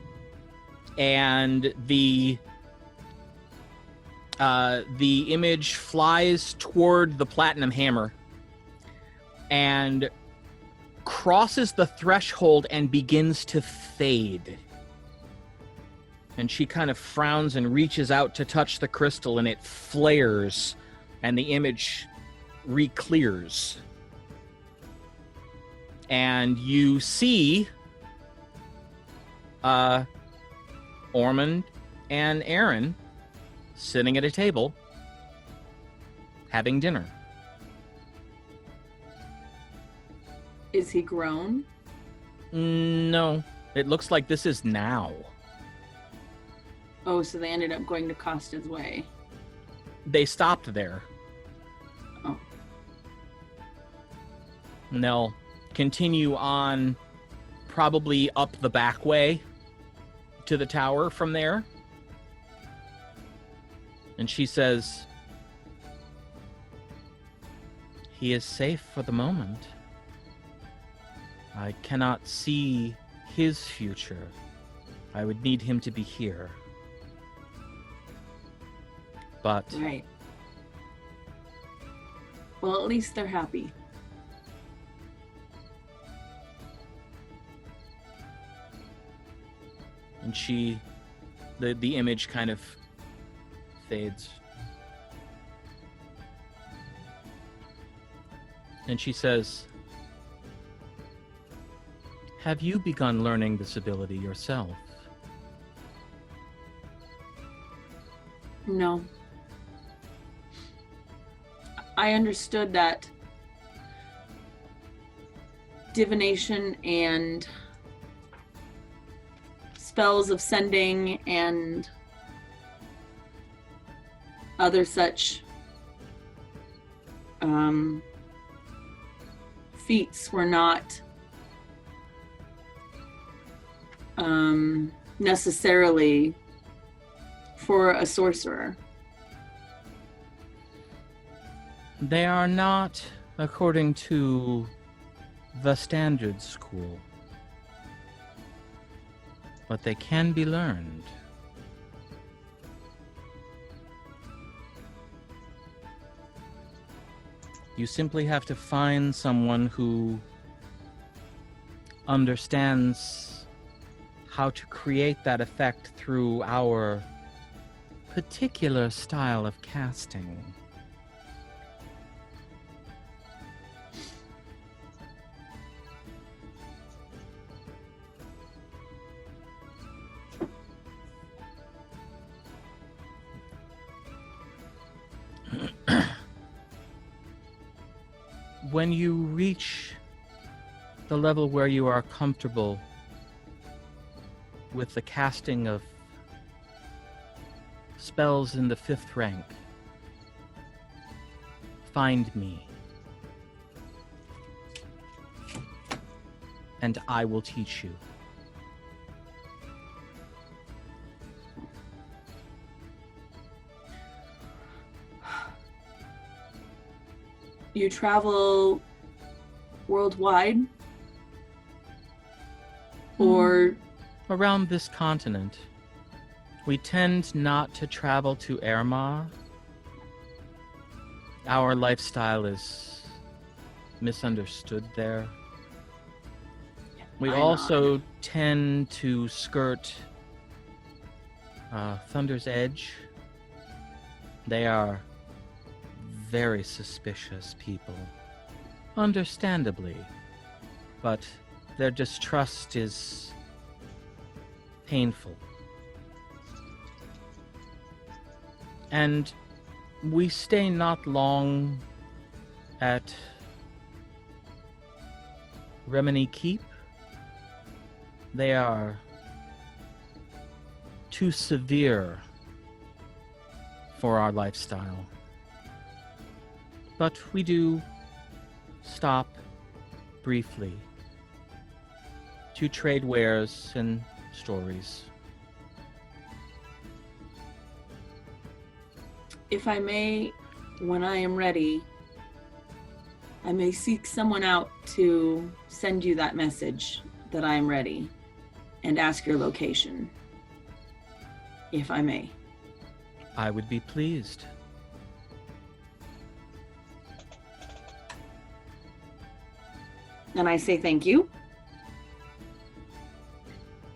And the image flies toward the platinum hammer and crosses the threshold and begins to fade. And she kind of frowns and reaches out to touch the crystal, and it flares and the image re-clears. And you see Ormond and Aaron sitting at a table having dinner. Is he grown? No, it looks like this is now. Oh, so they ended up going to Costed's Way. They stopped there. Oh. And they'll continue on probably up the back way to the tower from there. And she says, "He is safe for the moment. I cannot see his future. I would need him to be here. But Right. Well, at least they're happy. and the image kind of fades. And she says, "Have you begun learning this ability yourself?" No. I understood that divination and spells of sending and other such feats were not necessarily for a sorcerer. They are not according to the standard school, but they can be learned. You simply have to find someone who understands how to create that effect through our particular style of casting. When you reach the level where you are comfortable with the casting of spells in the 5th rank, find me, and I will teach you. You travel worldwide? Or around this continent. We tend not to travel to Erma. Our lifestyle is misunderstood there. We I also tend to skirt Thunder's Edge. They are very suspicious people, understandably, but their distrust is painful. And we stay not long at Remini Keep. They are too severe for our lifestyle. But we do stop briefly to trade wares and stories. if I may, when I am ready, I may seek someone out to send you that message that I am ready and ask your location, if I may. I would be pleased. And I say thank you.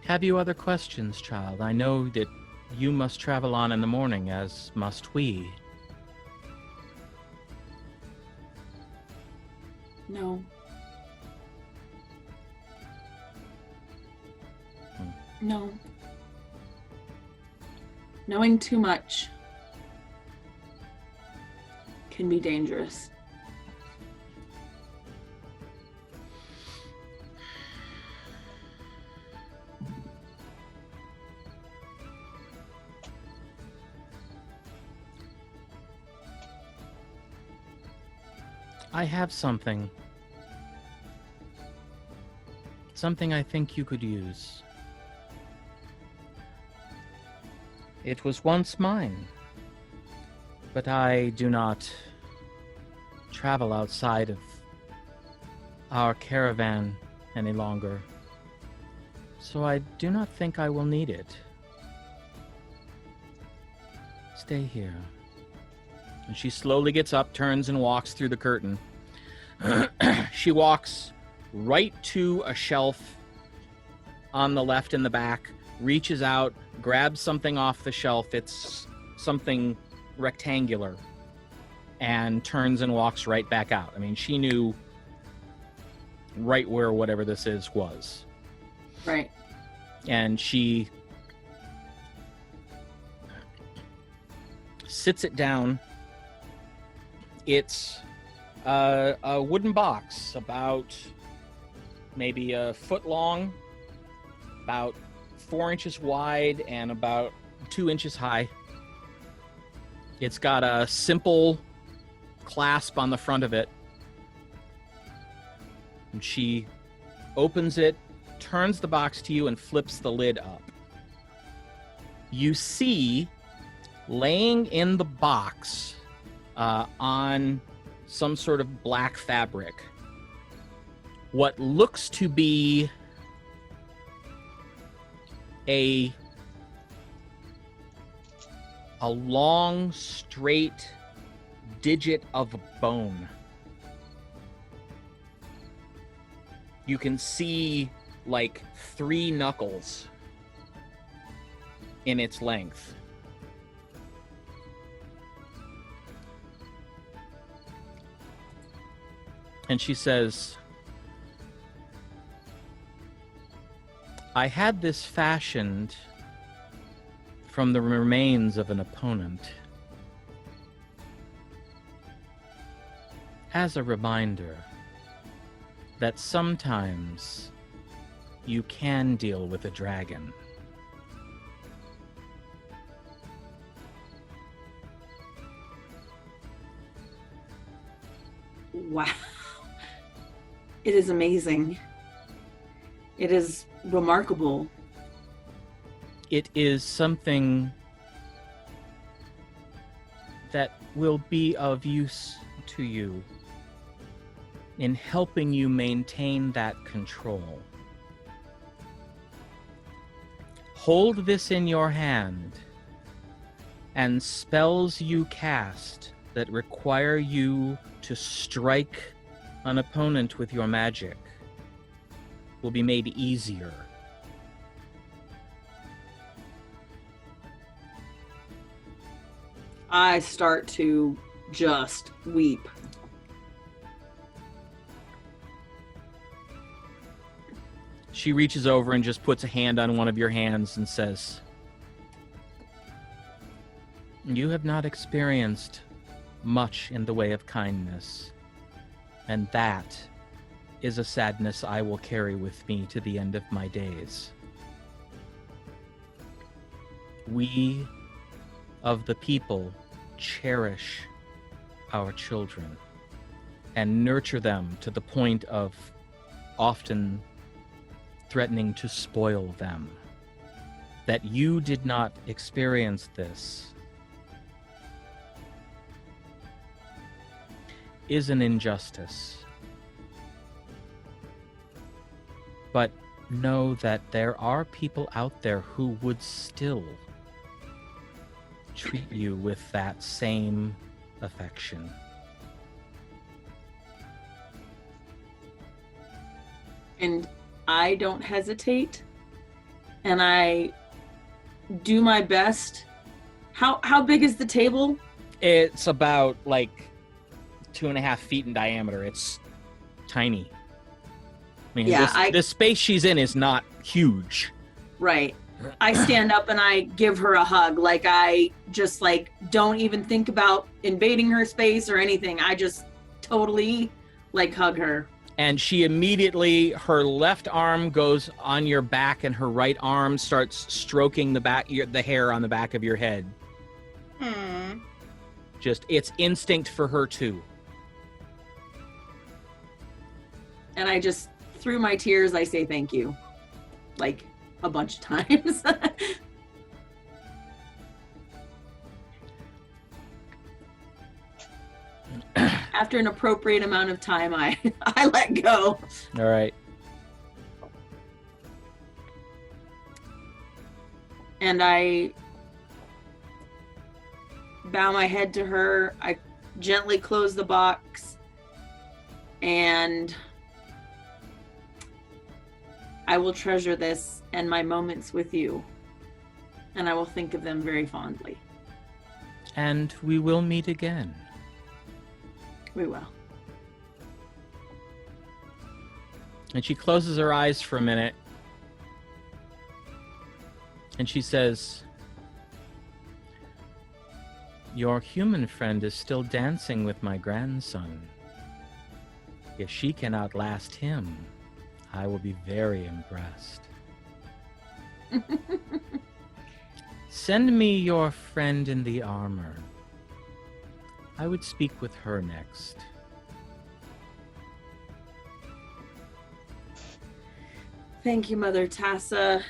Have you other questions, child? I know that you must travel on in the morning, as must we. No. No. Knowing too much can be dangerous. I have something. Something I think you could use. It was once mine, but I do not travel outside of our caravan any longer, so I do not think I will need it. Stay here. And she slowly gets up, turns, and walks through the curtain. She walks right to a shelf on the left in the back, reaches out, grabs something off the shelf. It's something rectangular, and turns and walks right back out. I mean, she knew right where whatever this is was. Right. And she sits it down. It's a wooden box about maybe a foot long, about 4 inches wide, and about 2 inches high. It's got a simple clasp on the front of it. And she opens it, turns the box to you, and flips the lid up. You see, laying in the box on some sort of black fabric, what looks to be a long, straight digit of bone. You can see like 3 knuckles in its length. And she says, I had this fashioned from the remains of an opponent as a reminder that sometimes you can deal with a dragon. Wow. It is amazing. It is remarkable. It is something that will be of use to you in helping you maintain that control. Hold this in your hand, and spells you cast that require you to strike an opponent with your magic will be made easier. I start to just weep. She reaches over and just puts a hand on one of your hands and says, you have not experienced much in the way of kindness, and that is a sadness I will carry with me to the end of my days. We of the people cherish our children and nurture them to the point of often threatening to spoil them. That you did not experience this is an injustice. But know that there are people out there who would still treat you with that same affection. And I don't hesitate, and I do my best. How big is the table? It's about like 2.5 feet in diameter. It's tiny. I mean, Yeah, the space she's in is not huge. Right. I stand up and I give her a hug. Like, I just like don't even think about invading her space or anything. I just totally like hug her. And she immediately, her left arm goes on your back and her right arm starts stroking the hair on the back of your head. Just, it's instinct for her too. And I just, through my tears, I say thank you. Like, a bunch of times. After an appropriate amount of time, I let go. All right. And I bow my head to her. I gently close the box. And I will treasure this and my moments with you. And I will think of them very fondly. And we will meet again. We will. And she closes her eyes for a minute. And she says, your human friend is still dancing with my grandson. If she can outlast him, I will be very impressed. Send me your friend in the armor, I would speak with her next. Thank you, Mother Tassa.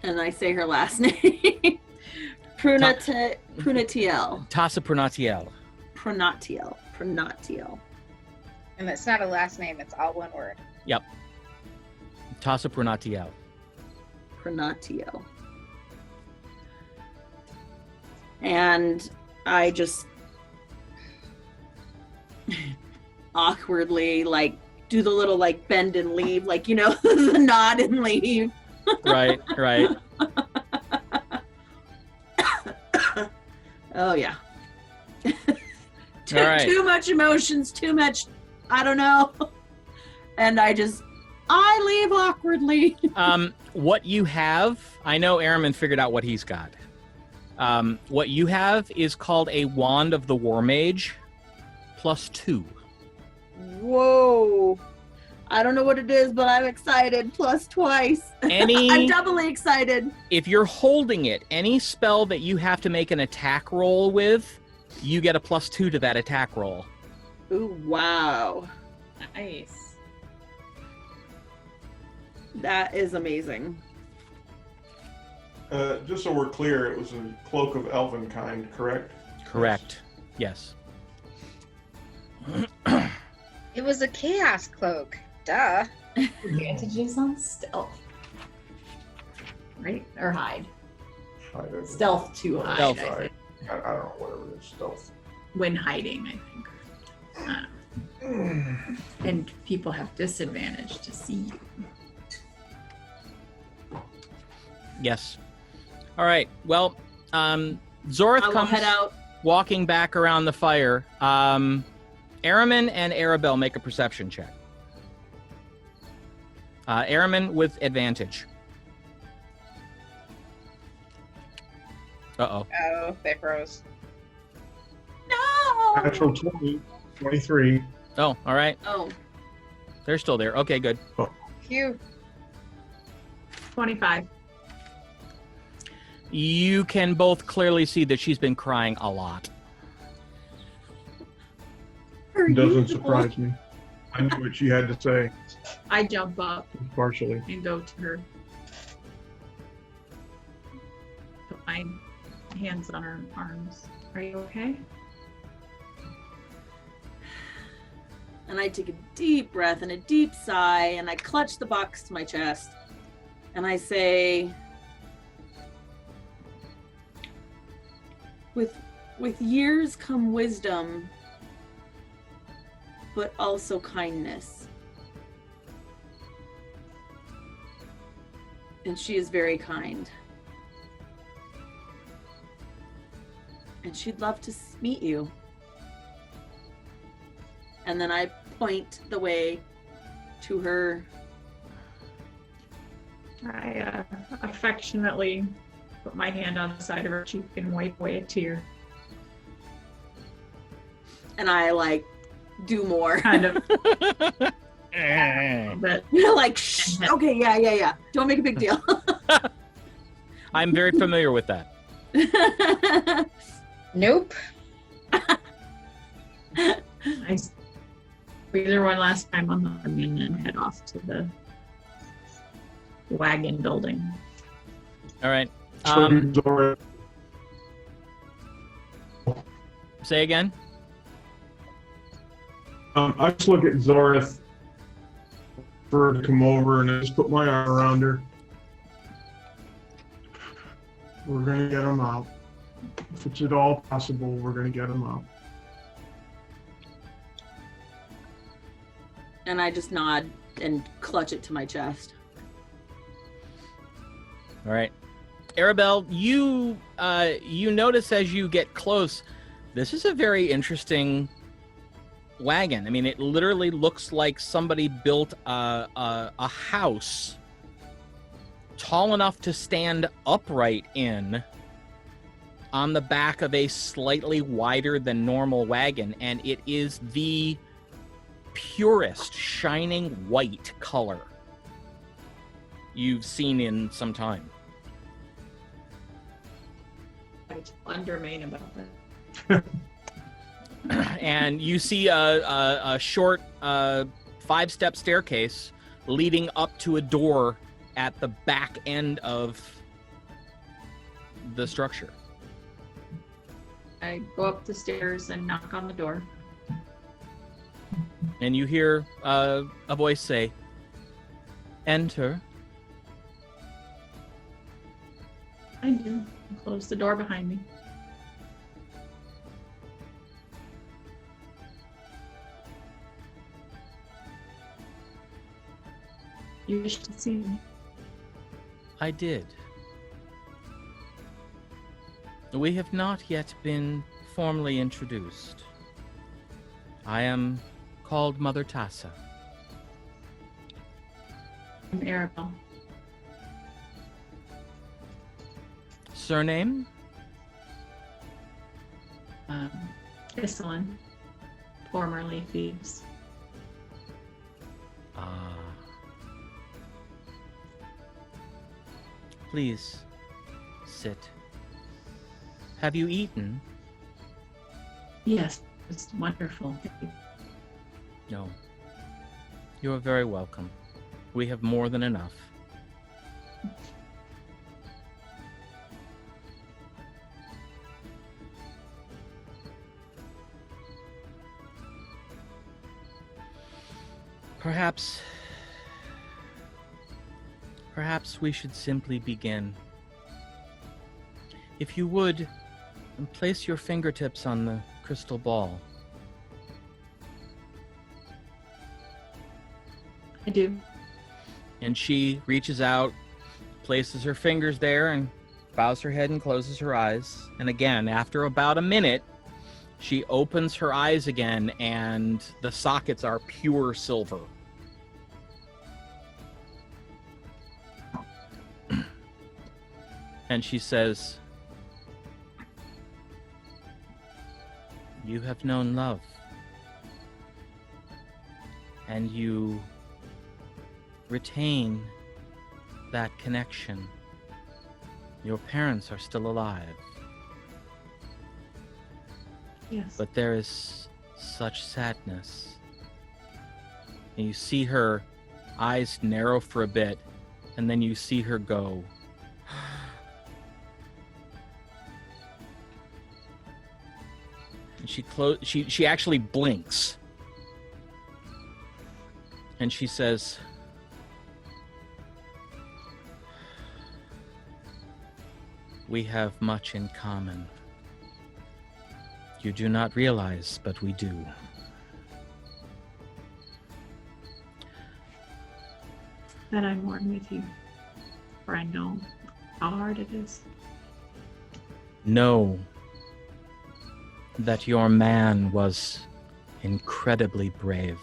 And I say her last name. Prunatiel. Tassa Prunatiel. Prunatiel. And it's not a last name, it's all one word. Yep. Tassa Prunatiel. Prunatiel. And I just awkwardly like do the little like bend and leave, like, you know, the nod and leave. Right. Oh yeah. All right. Too much emotions, too much, I don't know. And I leave awkwardly. What you have, I know Arimynn figured out what he's got. What you have is called a Wand of the War Mage +2. Whoa. I don't know what it is, but I'm excited. Plus twice. I'm doubly excited. If you're holding it, any spell that you have to make an attack roll with, you get a +2 to that attack roll. Ooh, wow. Nice. That is amazing. Just so we're clear, it was a cloak of elven kind, correct? Correct. Yes. It was a chaos cloak. Duh. Advantages on stealth. Right? Or hide. Stealth to hide. Stealth. I think. I don't know, whatever it is, stealth. When hiding, I think. And people have disadvantage to see you. Yes. All right. Well, Zorith I will comes head out. walking back around the fire. Arimynn and Aribell make a perception check. Arimynn with advantage. Uh-oh. Oh, they froze. No. Natural 20, 23. Oh, all right. Oh. They're still there. Okay, good. Phew. 25. You can both clearly see that she's been crying a lot. Doesn't surprise me. I knew what she had to say, I jump up partially. and go to her. Put my hands on her arms. Are you okay? And I take a deep breath and a deep sigh, and I clutch the box to my chest, and I say, with years come wisdom, but also kindness. And she is very kind. And she'd love to meet you. And then I point the way to her. I affectionately put my hand on the side of her cheek and wipe away a tear. And I like do more. Kind of. Eh. But Like, shh, okay, yeah. Don't make a big deal. I'm very familiar with that. Nope. I breather one last time on the arm and then head off to the wagon building. All right. Zorith, Say again. I just look at Zorith for her to come over, and I just put my arm around her. We're gonna get him out. If it's at all possible, we're gonna get him out. And I just nod and clutch it to my chest. All right. Aribell, you notice as you get close, this is a very interesting wagon. I mean, it literally looks like somebody built a house tall enough to stand upright in on the back of a slightly wider than normal wagon, and it is the purest shining white color you've seen in some time. I tell Undermain about that. And you see a short 5-step staircase leading up to a door at the back end of the structure. I go up the stairs and knock on the door. And you hear a voice say, "Enter." I do. Close the door behind me. You wish to see me? I did. We have not yet been formally introduced. I am called Mother Tassa. I'm Aribell. Surname? Iselin, formerly Thieves. Ah. Please, sit. Have you eaten? Yes, it's wonderful. Thank you. No. You are very welcome. We have more than enough. Perhaps we should simply begin. If you would, place your fingertips on the crystal ball. I do. And she reaches out, places her fingers there, and bows her head and closes her eyes. And again, after about a minute, she opens her eyes again, and the sockets are pure silver. And she says, "You have known love, and you retain that connection. Your parents are still alive. Yes. But there is such sadness." And you see her eyes narrow for a bit, and then you see her go. And she actually blinks. And she says, "We have much in common. You do not realize, but we do." Then I mourn with you, for I know how hard it is. Know that your man was incredibly brave.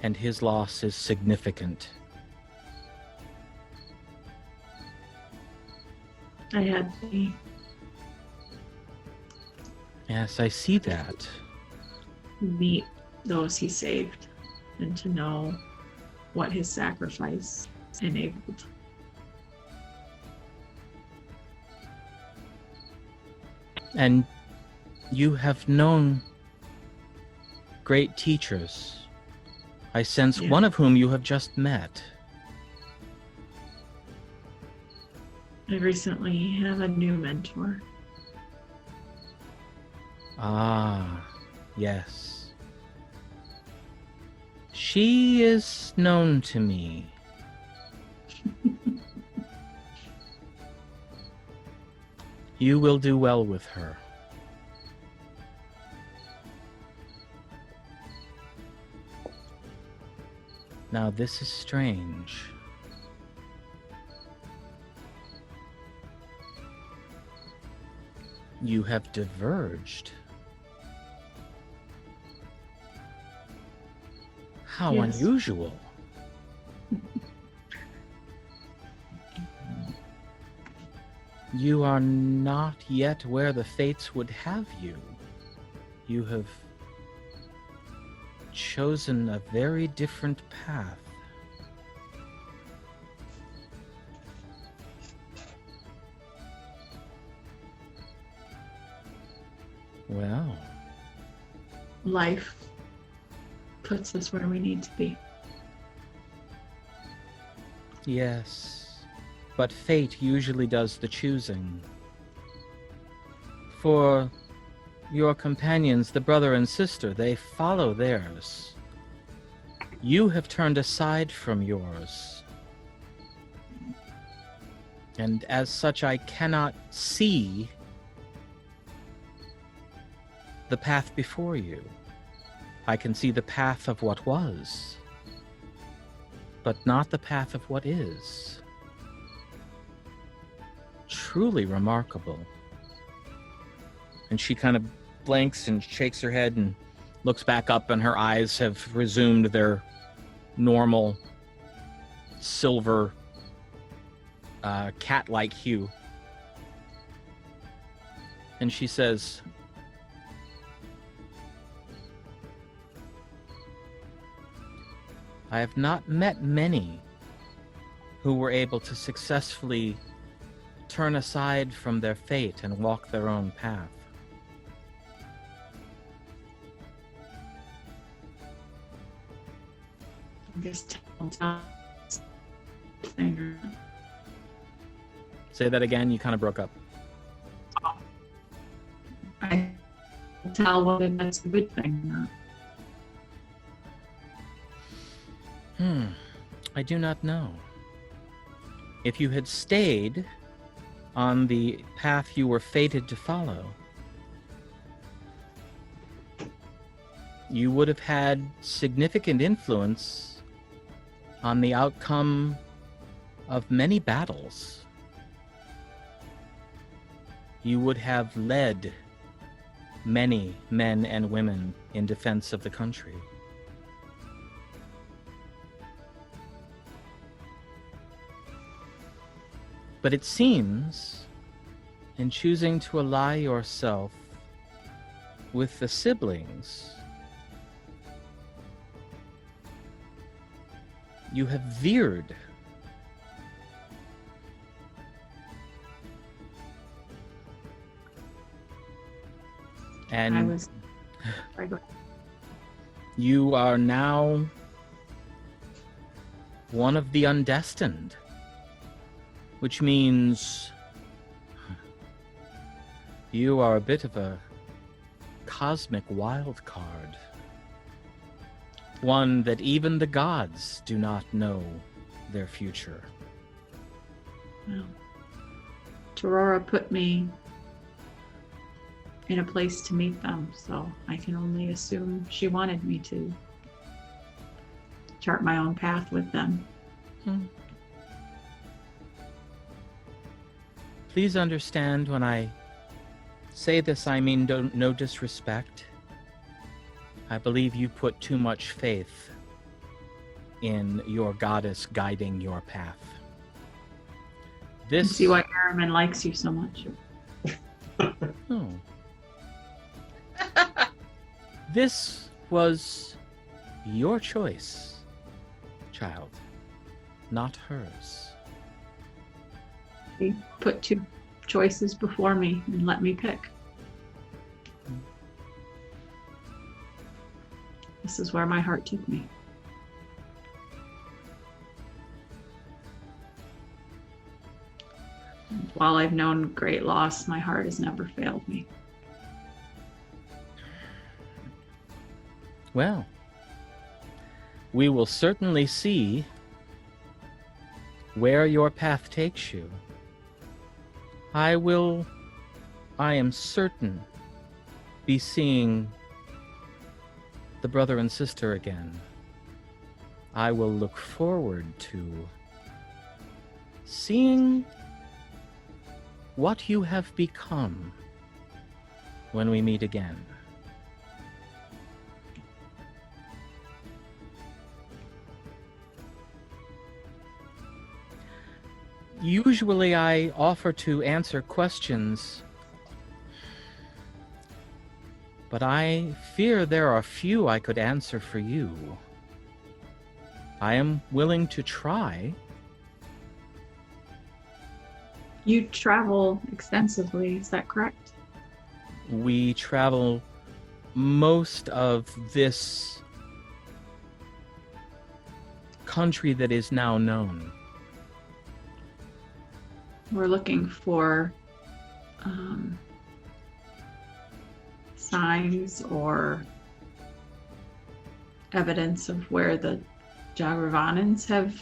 And his loss is significant. I had to Yes, I see that. meet those he saved and to know what his sacrifice enabled. And you have known great teachers. I sense Yeah. one of whom you have just met. I recently have a new mentor. Ah, yes. She is known to me. You will do well with her. Now this is strange. You have diverged. How Yes. unusual. You are not yet where the fates would have you. You have chosen a very different path. Well, Life puts us where we need to be. yes, but fate usually does the choosing. For your companions, the brother and sister, they follow theirs. You have turned aside from yours. And as such, I cannot see the path before you. I can see the path of what was, but not the path of what is. Truly remarkable. And she kind of blinks and shakes her head and looks back up, and her eyes have resumed their normal silver cat-like hue. And she says, I have not met many who were able to successfully turn aside from their fate and walk their own path. Just Say that again, you kind of broke up. I can tell whether that's a good thing or not. I do not know. If you had stayed on the path you were fated to follow, you would have had significant influence on the outcome of many battles. You would have led many men and women in defense of the country. But it seems, in choosing to ally yourself with the siblings, you have veered. And I was. Sorry, go ahead. you are now one of the undestined, which means you are a bit of a cosmic wild card. One that even the gods do not know their future. Well, Torora put me in a place to meet them, so I can only assume she wanted me to chart my own path with them. Please understand, when I say this, I mean no disrespect. I believe you put too much faith in your goddess guiding your path. And see why Arimynn likes you so much. Oh. This was your choice, child, not hers. He put two choices before me and let me pick. This is where my heart took me. While I've known great loss, my heart has never failed me. Well, we will certainly see where your path takes you. I am certain, be seeing the brother and sister again. I will look forward to seeing what you have become when we meet again. Usually I offer to answer questions, But I fear there are few I could answer for you. I am willing to try. You travel extensively, is that correct? We travel most of this country that is now known. We're looking for signs or evidence of where the Jagravonans have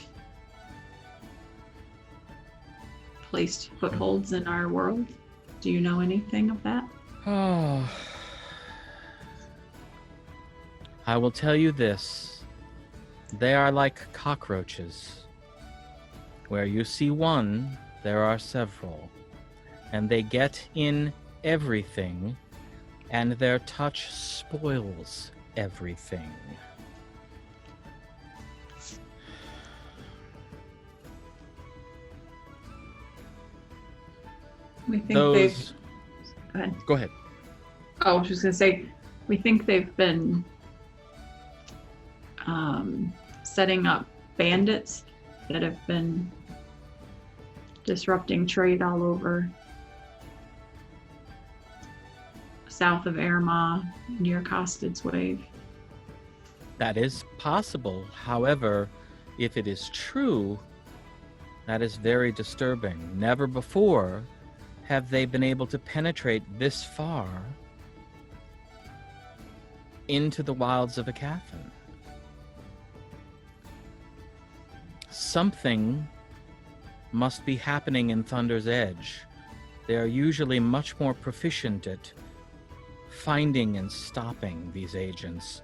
placed footholds in our world. Do you know anything of that? Oh. I will tell you this. They are like cockroaches. Where you see one, there are several. And they get in everything, and their touch spoils everything. We think Those... Go ahead. Go ahead. Oh, I was just gonna say, we think they've been setting up bandits that have been disrupting trade all over south of Arrimynn, near Costed's Wave. That is possible. However, if it is true, that is very disturbing. Never before have they been able to penetrate this far into the wilds of Aecathan. Something must be happening in Thunder's Edge. They are usually much more proficient at finding and stopping these agents.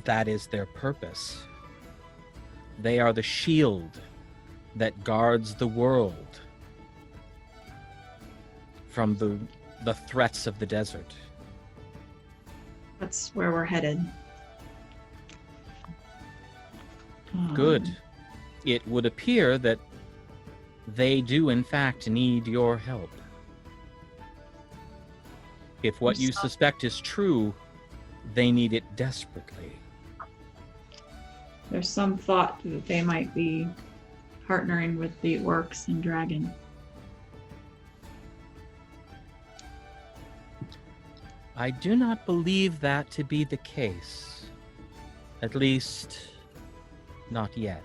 That is their purpose. They are the shield that guards the world from the threats of the desert. That's where we're headed. Good. It would appear that they do in fact need your help. If what you suspect is true, they need it desperately. There's some thought that they might be partnering with the orcs and dragon. I do not believe that to be the case. At least, not yet.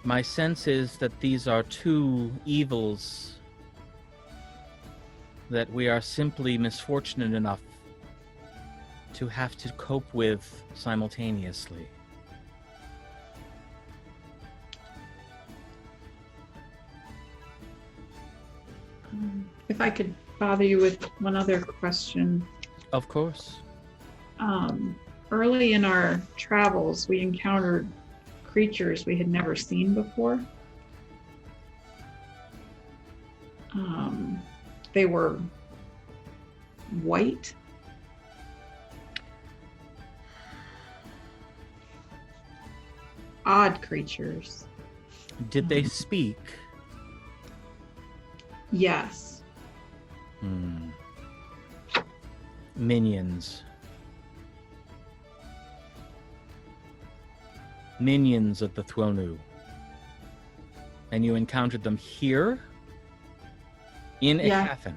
My sense is that these are two evils that we are simply misfortunate enough to have to cope with simultaneously. If I could bother you with one other question. Of course. Early in our travels, we encountered creatures we had never seen before. They were white. Odd creatures. Did they speak? Yes. Minions. Minions of the Thwonu. And you encountered them here? In Aecathan?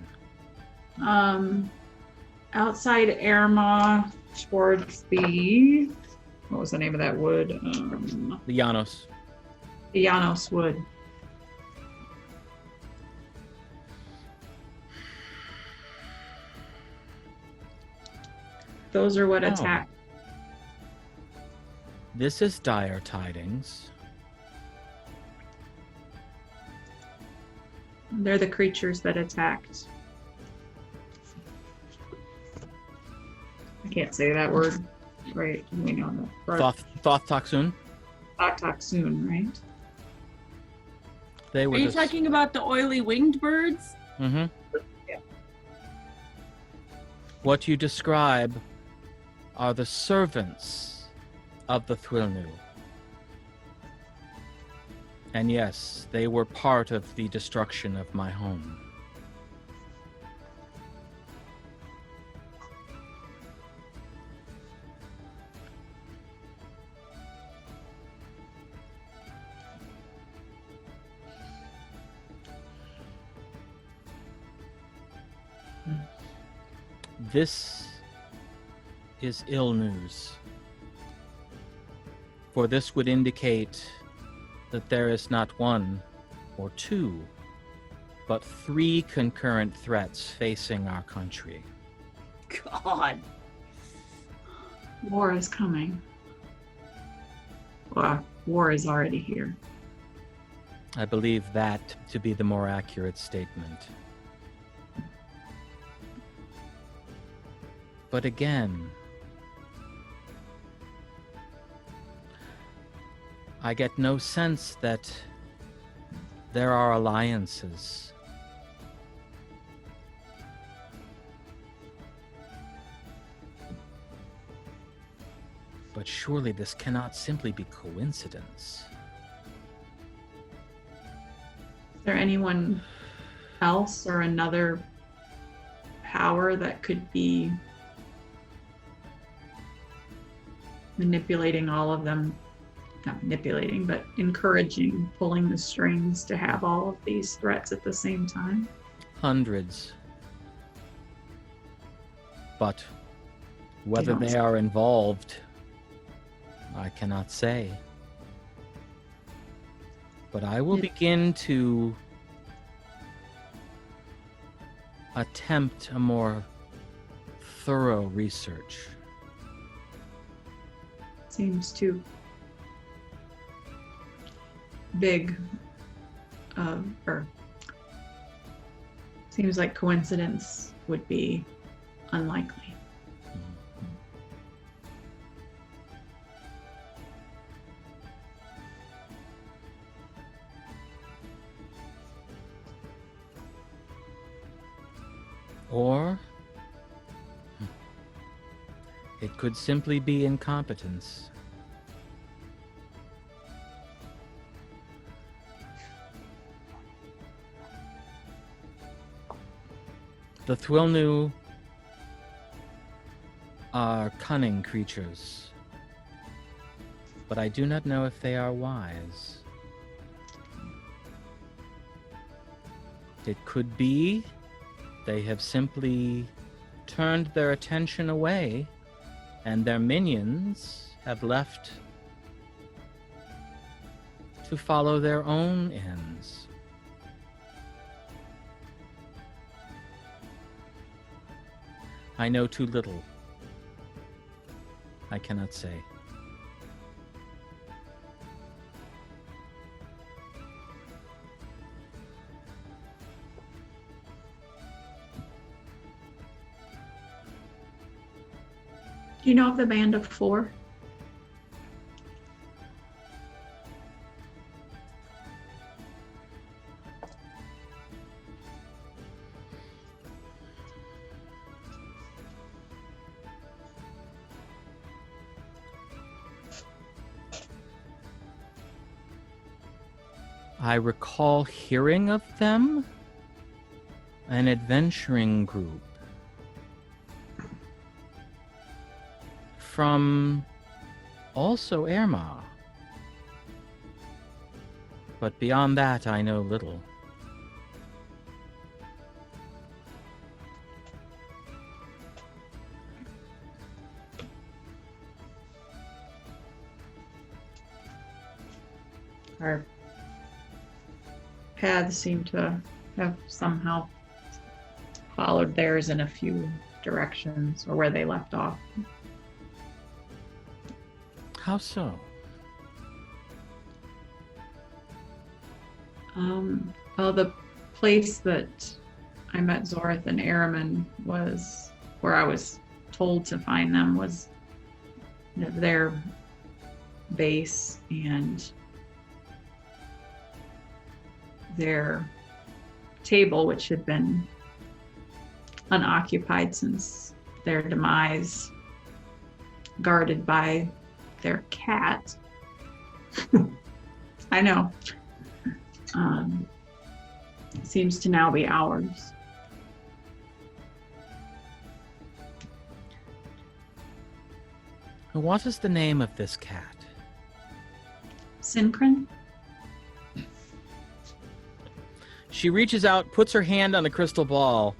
Outside Arrimynn, towards the... What was the name of that wood? The Janos. The Janos wood. Those are what attacked. This is dire tidings. They're the creatures that attacked. I can't say that word. Right, we know that. Thoth Taksun? Taksun, right? They were Are you talking about the oily winged birds? Mm-hmm. Yeah. What you describe are the servants of the Thwilnu. And yes, they were part of the destruction of my home. This is ill news. For this would indicate that there is not one or two, but 3 concurrent threats facing our country. God. War is coming. Well, war is already here. I believe that to be the more accurate statement. But again, I get no sense that there are alliances. But surely this cannot simply be coincidence. Is there anyone else or another power that could be manipulating all of them? Not manipulating, but encouraging, pulling the strings to have all of these threats at the same time? Hundreds. But whether don't they are involved, I cannot say. But I will begin to attempt a more thorough research. Seems too big, or seems like coincidence would be unlikely. Or it could simply be incompetence. The Thwilnu are cunning creatures, but I do not know if they are wise. It could be they have simply turned their attention away, and their minions have left to follow their own ends. I know too little. I cannot say. Do you know of the Band of 4? I recall hearing of them. An adventuring group. From also Erma. But beyond that, I know little. Our paths seem to have somehow followed theirs in a few directions, or where they left off. How so? Well, the place that I met Zorith and Arimynn was where I was told to find them, was their base and their table, which had been unoccupied since their demise, guarded by their cat. I know. Seems to now be ours. What is the name of this cat? Synchron? She reaches out, puts her hand on the crystal ball,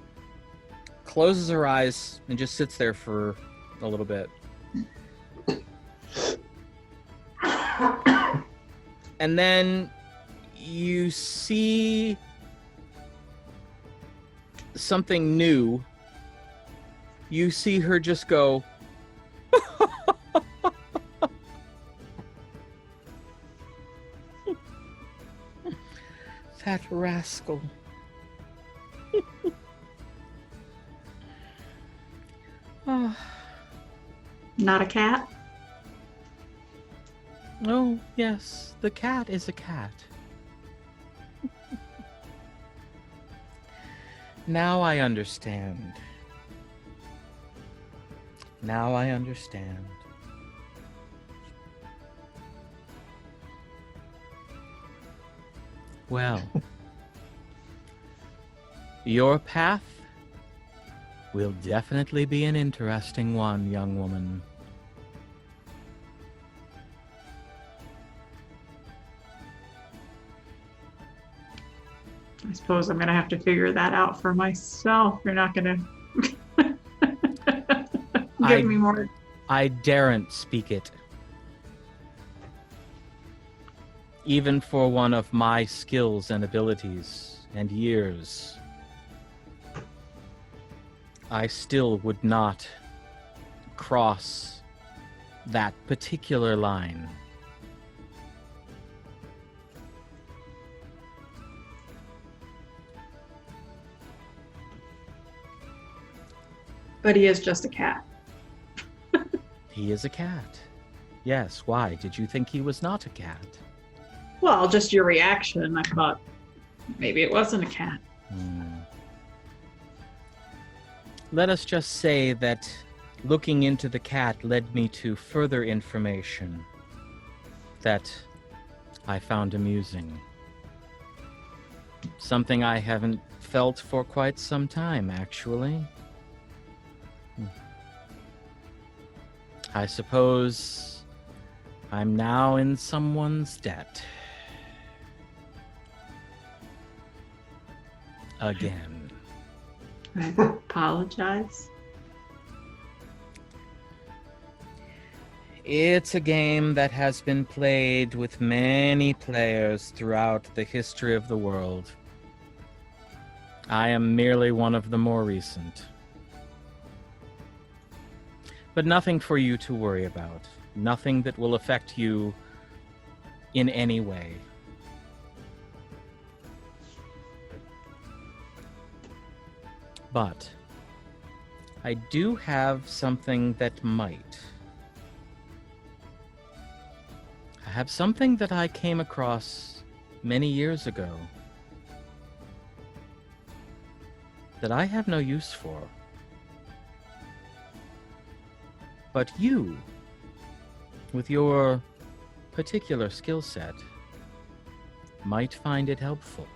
closes her eyes and just sits there for a little bit. And then you see something new. You see her just go, that rascal. Oh. Not a cat? Oh, yes, the cat is a cat. Now I understand. Now I understand. Well, your path will definitely be an interesting one, young woman. I suppose I'm going to have to figure that out for myself. You're not going to give me more. I daren't speak it. Even for one of my skills and abilities and years, I still would not cross that particular line. But he is just a cat. He is a cat. Yes, why? Did you think he was not a cat? Well, just your reaction. I thought maybe it wasn't a cat. Let us just say that looking into the cat led me to further information that I found amusing. Something I haven't felt for quite some time, actually. I suppose I'm now in someone's debt. Again. I apologize. It's a game that has been played with many players throughout the history of the world. I am merely one of the more recent. But nothing for you to worry about. Nothing that will affect you in any way. But I do have something that might. I have something that I came across many years ago that I have no use for. But you, with your particular skill set, might find it helpful.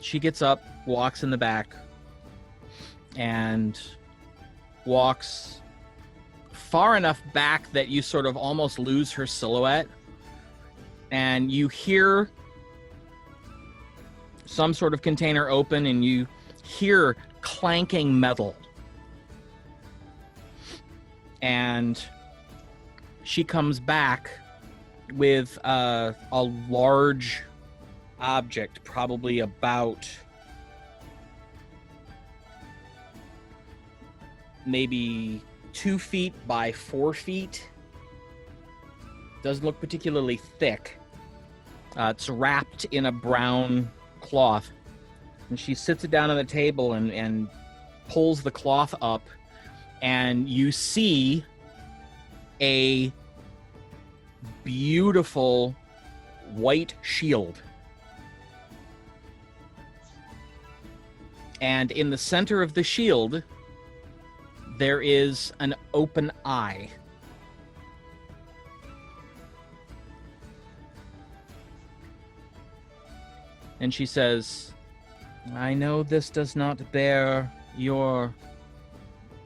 She gets up, walks in the back, and walks far enough back that you sort of almost lose her silhouette. And you hear some sort of container open, and you hear clanking metal. And she comes back with a large object, probably about maybe 2 feet by 4 feet. Doesn't look particularly thick. It's wrapped in a brown cloth, and she sits it down on the table and pulls the cloth up, and you see a beautiful white shield. And in the center of the shield, there is an open eye. And she says, I know this does not bear your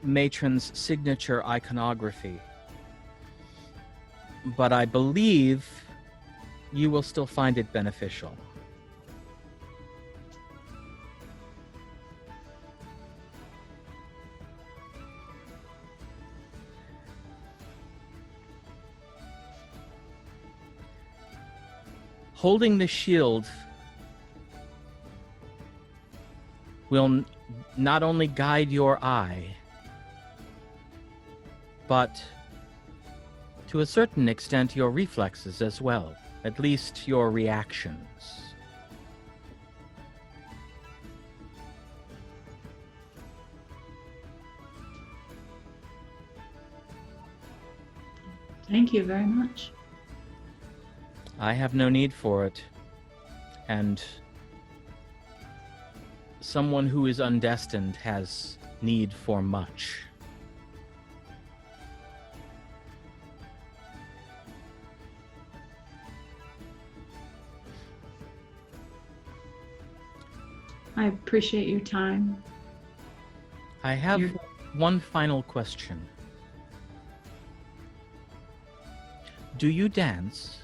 matron's signature iconography, but I believe you will still find it beneficial. Holding the shield will not only guide your eye, but to a certain extent your reflexes as well, at least your reactions. Thank you very much. I have no need for it, and someone who is undestined has need for much. I appreciate your time. I have You're- one final question. Do you dance?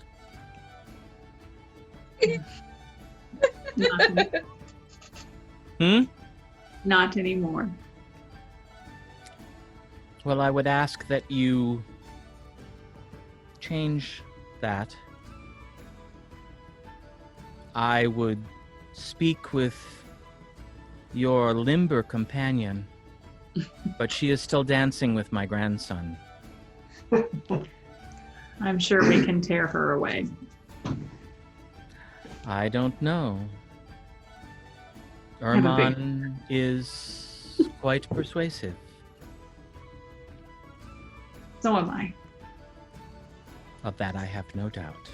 Not, Hmm? not anymore. Well, I would ask that you change that. I would speak with your limber companion, but she is still dancing with my grandson. I'm sure we can tear her away. I don't know. Have a big- Arrimynn is quite persuasive. So am I. Of that I have no doubt.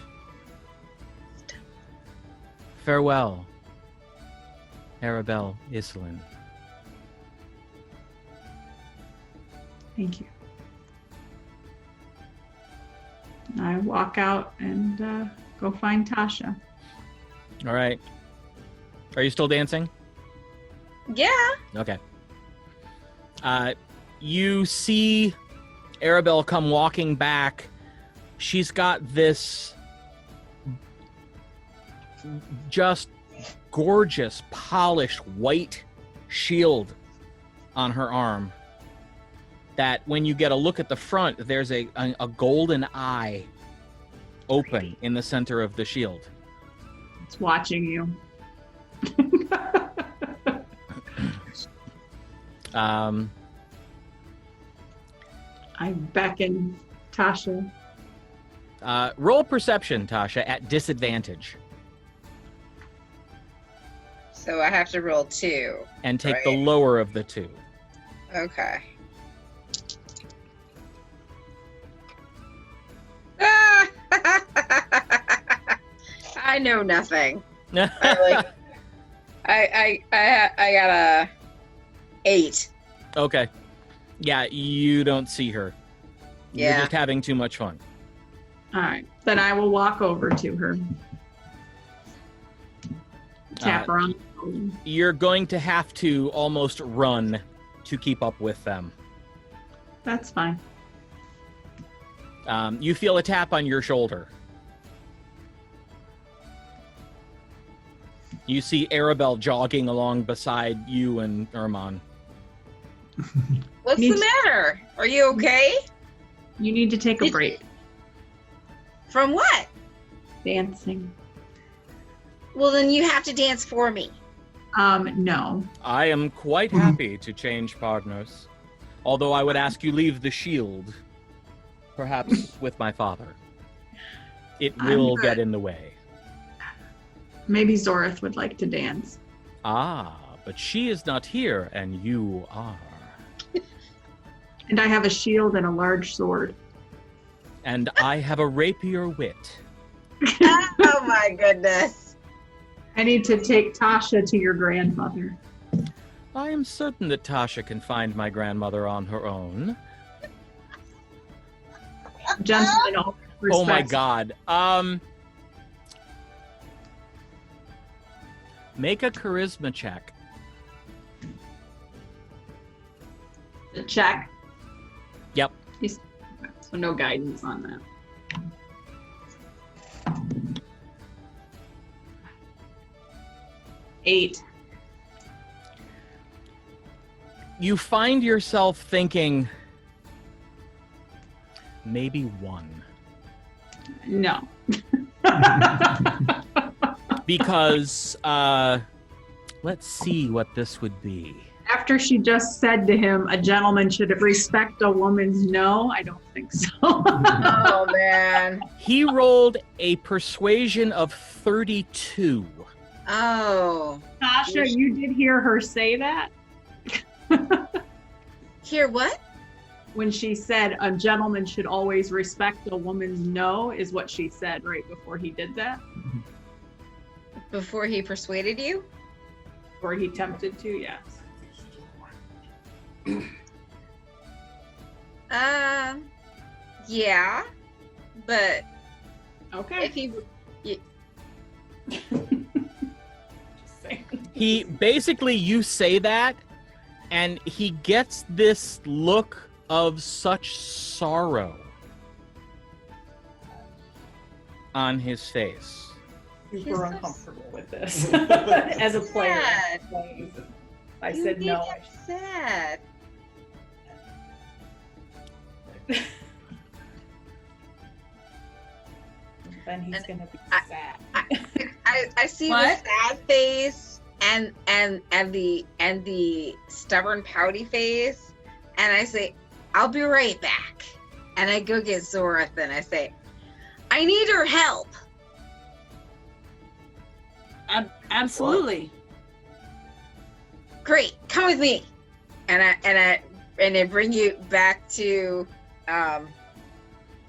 Farewell, Aribell Iselin. Thank you. I walk out and go find Tasha. All right. Are you still dancing? Yeah. Okay. You see Aribell come walking back. She's got this just gorgeous, polished white shield on her arm that when you get a look at the front, there's a golden eye open in the center of the shield. It's watching you. I beckon Tasha. Roll perception, Tasha, at disadvantage. So I have to roll 2. And take the Right. lower of the two. Okay. Ah! I know nothing. I got a 8. Okay. Yeah, you don't see her. You're Yeah. just having too much fun. All right. Then I will walk over to her. Tap her on the shoulder. You're going to have to almost run to keep up with them. That's fine. You feel a tap on your shoulder. You see Aribell jogging along beside you and Arrimynn. What's Me the too. matter? Are you okay? You need to take a break. From what? Dancing. Well, then you have to dance for me. No. I am quite happy to change partners. Although I would ask you leave the shield. Perhaps with my father. It will I'm get good. in the way. Maybe Zorith would like to dance. Ah, but she is not here, and you are. And I have a shield and a large sword. And I have a rapier wit. Oh my goodness. I need to take Tasha to your grandmother. I am certain that Tasha can find my grandmother on her own. Gentlemen, all Oh my respect. god. Make a charisma check. The check. Yep. So no guidance on that. 8. You find yourself thinking, maybe 1. No. Because, let's see what this would be. After she just said to him, a gentleman should respect a woman's no, I don't think so. Oh man. He rolled a persuasion of 32. Oh. Tasha, you did hear her say that? Hear what? When she said a gentleman should always respect a woman's no, is what she said right before he did that? Before he persuaded you? Or he tempted to, yes. Yeah, but Okay. if he, Just saying. He basically, you say that, and he gets this look of such sorrow on his face. Super He's uncomfortable with this. As a player, sad. I You said made no. him sad. Then he's And gonna be I- sad. I see What? the sad face and the stubborn pouty face, and I say, "I'll be right back." And I go get Zorith and I say, "I need her help." Absolutely. Great, come with me. And I bring you back to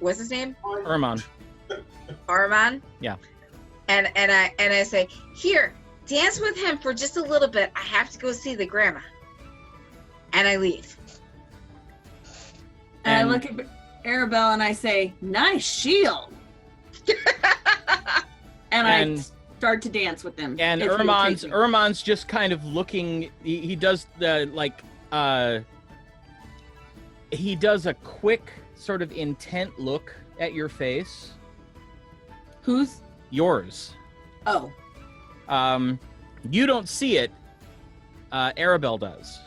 what's his name? Ermon. Armand. Yeah. And I say, "Here, dance with him for just a little bit. I have to go see the grandma." And I leave. And I And- look at Aribell and I say, "Nice shield." And I start to dance with them. And if you'll Ermon's take me. Ermon's just kind of looking. He does the he does a quick sort of intent look at your face. Who's? Yours. Oh, You don't see it. Aribell does,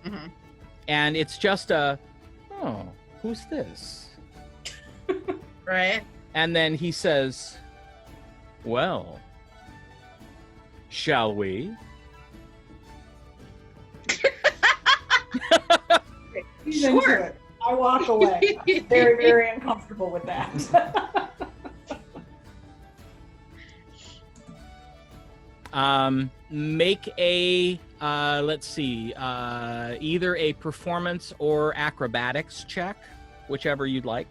Mhm. and it's just a, oh, who's this? Right? And then he says, "Well, shall we?" He's into it. I walk away. Very, very uncomfortable with that. Make a let's see, either a performance or acrobatics check, whichever you'd like.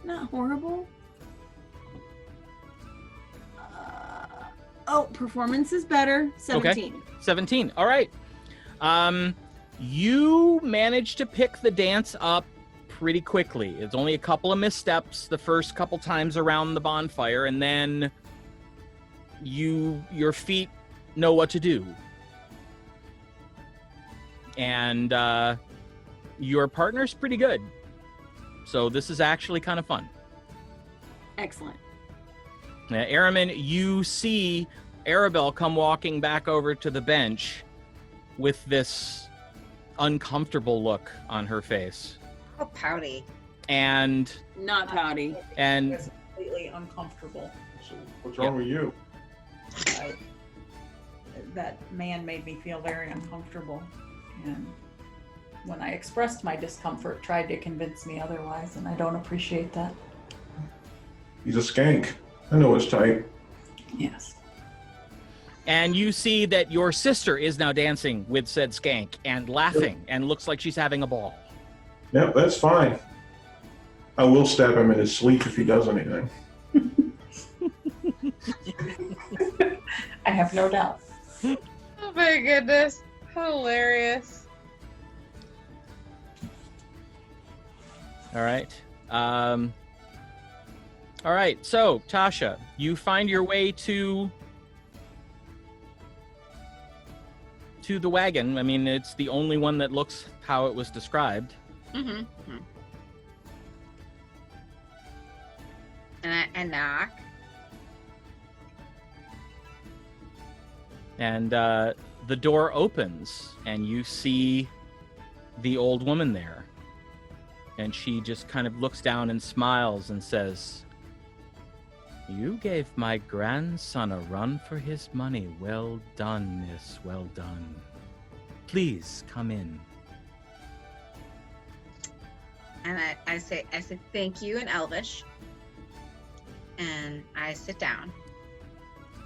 not horrible. Oh, performance is better. 17. 17. All right. You manage to pick the dance up pretty quickly. It's only a couple of missteps the first couple times around the bonfire, and then your feet know what to do. And your partner's pretty good. So this is actually kind of fun. Excellent. Now, Arimynn, you see Aribell come walking back over to the bench with this uncomfortable look on her face. Oh, pouty. And Not pouty. and It's completely uncomfortable. So what's wrong with you? That man made me feel very uncomfortable. And when I expressed my discomfort, tried to convince me otherwise, and I don't appreciate that. He's a skank. I know his type. Yes. and you see that your sister is now dancing with said skank and laughing and looks like she's having a ball. Yep, that's fine. I will stab him in his sleep if he does anything. I have no doubt. Oh my goodness. Hilarious. All right. All right. So, Tasha, you find your way to the wagon. I mean, it's the only one that looks how it was described. Mm-hmm. And I knock. And the door opens, and you see the old woman there. And she just kind of looks down and smiles and says, "You gave my grandson a run for his money. Well done, miss, well done. Please come in." And I say thank you in Elvish. And I sit down.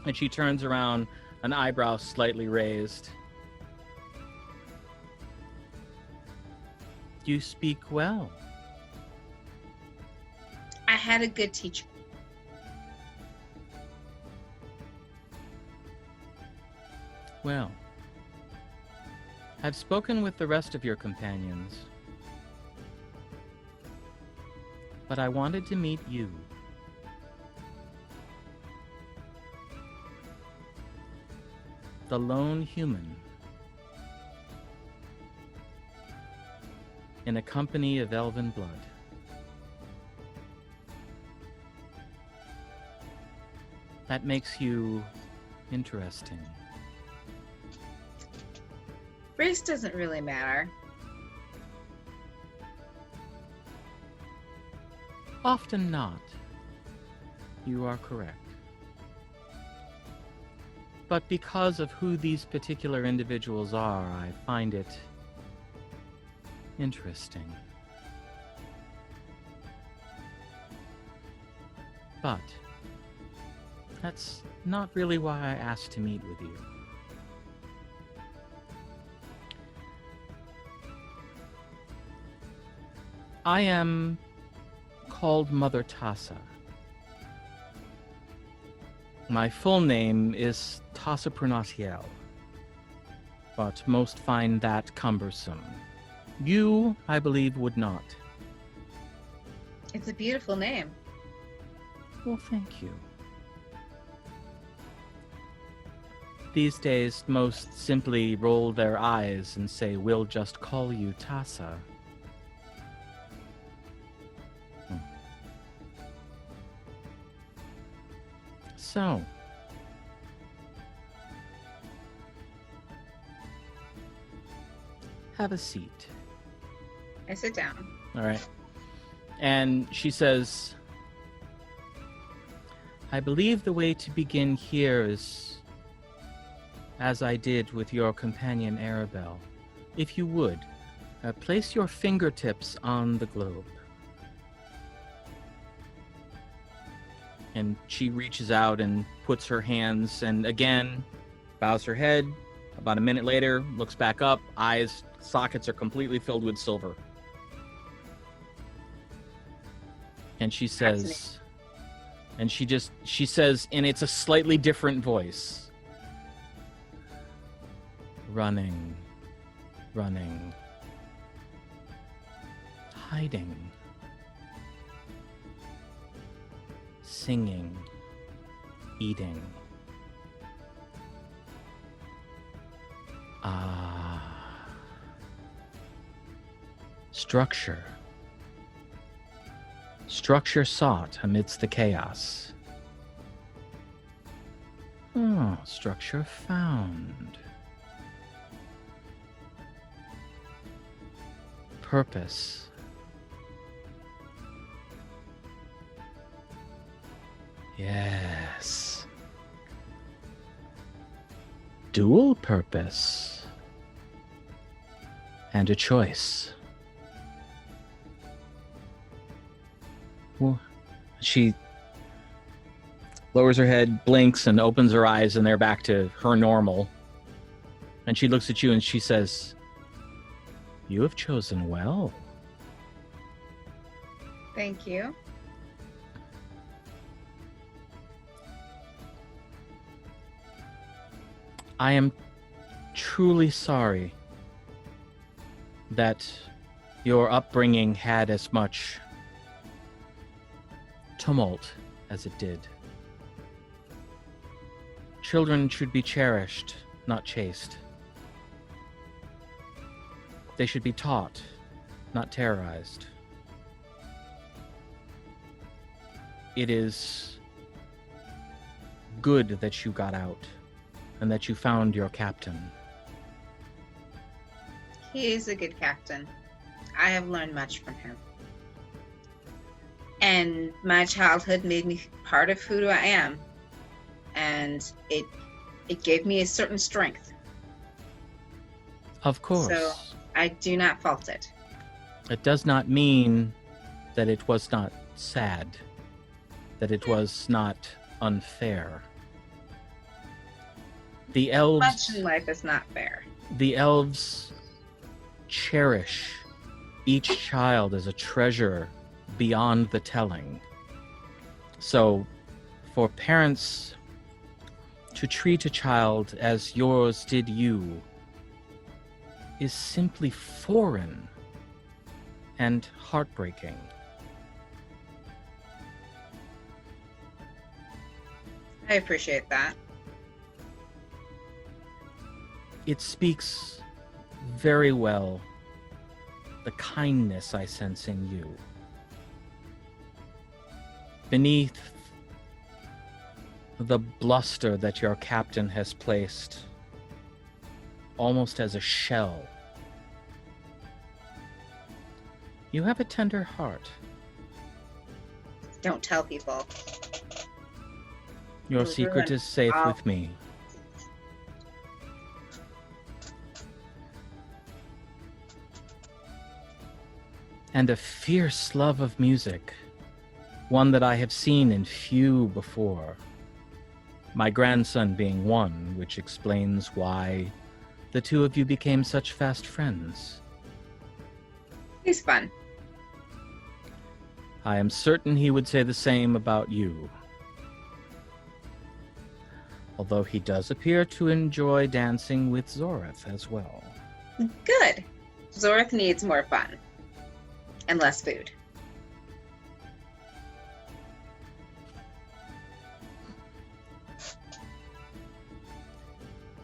And she turns around, an eyebrow slightly raised. "You speak well." I had a good teacher. "Well, I've spoken with the rest of your companions, but I wanted to meet you. The lone human in a company of elven blood. That makes you interesting." Race doesn't really matter. "Often not. You are correct. But because of who these particular individuals are, I find it interesting. But that's not really why I asked to meet with you. I am called Mother Tassa. My full name is Tassa Pronaciel, but most find that cumbersome. You, I believe, would not. It's a beautiful name. Well, thank you. These days, most simply roll their eyes and say, "We'll just call you Tassa." So, have a seat. I sit down. All right. And she says, "I believe the way to begin here is as I did with your companion Aribell. If you would, place your fingertips on the globe." And she reaches out and puts her hands, and again, bows her head. About a minute later, looks back up, eyes, sockets are completely filled with silver. And she says, she says, and it's a slightly different voice, "Running, running, hiding, singing, eating. Structure. Structure sought amidst the chaos. Oh, structure found. Purpose. Yes. Dual purpose. And a choice. Well, she lowers her head, blinks, and opens her eyes, and they're back to her normal. And she looks at you and she says, "You have chosen well." Thank you. I am truly sorry that your upbringing had as much tumult as it did. Children should be cherished, not chased. They should be taught, not terrorized. It is good that you got out and that you found your captain. He is a good captain. I have learned much from him. And my childhood made me part of who I am. And it gave me a certain strength. Of course. So I do not fault it. It does not mean that it was not sad, that it was not unfair. The elves... Much in life is not fair. The elves cherish each child as a treasure beyond the telling. So, for parents to treat a child as yours did you is simply foreign and heartbreaking. I appreciate that. It speaks very well the kindness I sense in you. Beneath the bluster that your captain has placed, almost as a shell, you have a tender heart. Don't tell people. Your You'll secret ruin is safe all- with me. And a fierce love of music, one that I have seen in few before. My grandson being one, which explains why the two of you became such fast friends. He's fun. I am certain he would say the same about you. Although he does appear to enjoy dancing with Zorith as well. Good. Zorith needs more fun. And less food.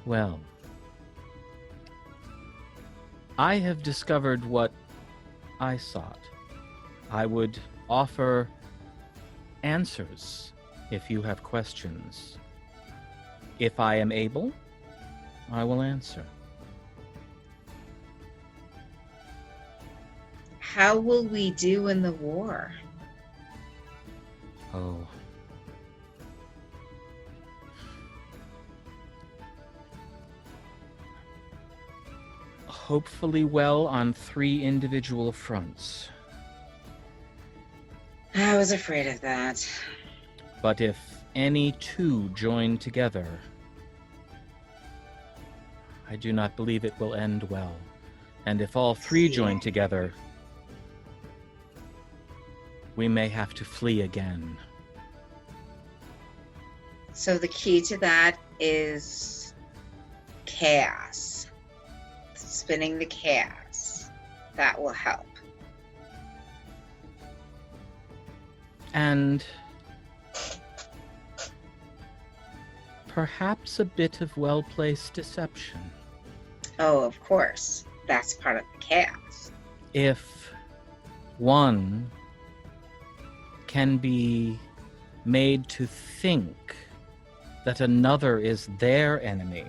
Well, I have discovered what I sought. I would offer answers if you have questions. If I am able, I will answer. How will we do in the war? Oh. Hopefully well on 3 individual fronts. I was afraid of that. But if any 2 join together, I do not believe it will end well. And if all 3 join together, we may have to flee again. So the key to that is chaos. Spinning the chaos. That will help. And perhaps a bit of well-placed deception. Oh, of course. That's part of the chaos. If one can be made to think that another is their enemy,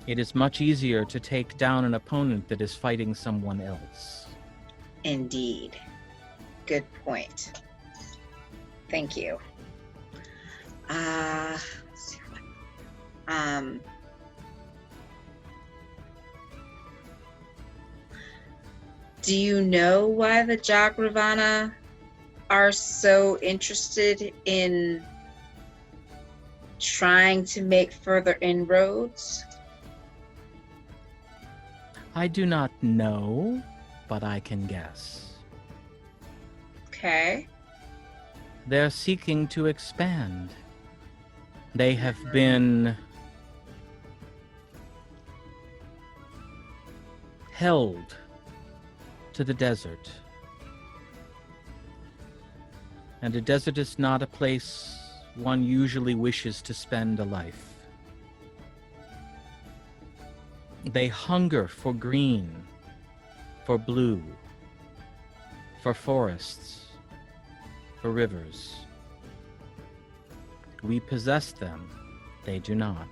it is much easier to take down an opponent that is fighting someone else. Indeed. Good point. Thank you. Let's see what. Do you know why the Jagravana are so interested in trying to make further inroads? I do not know, but I can guess. Okay. They're seeking to expand. They have been held to the desert. And a desert is not a place one usually wishes to spend a life. They hunger for green, for blue, for forests, for rivers. We possess them They do not.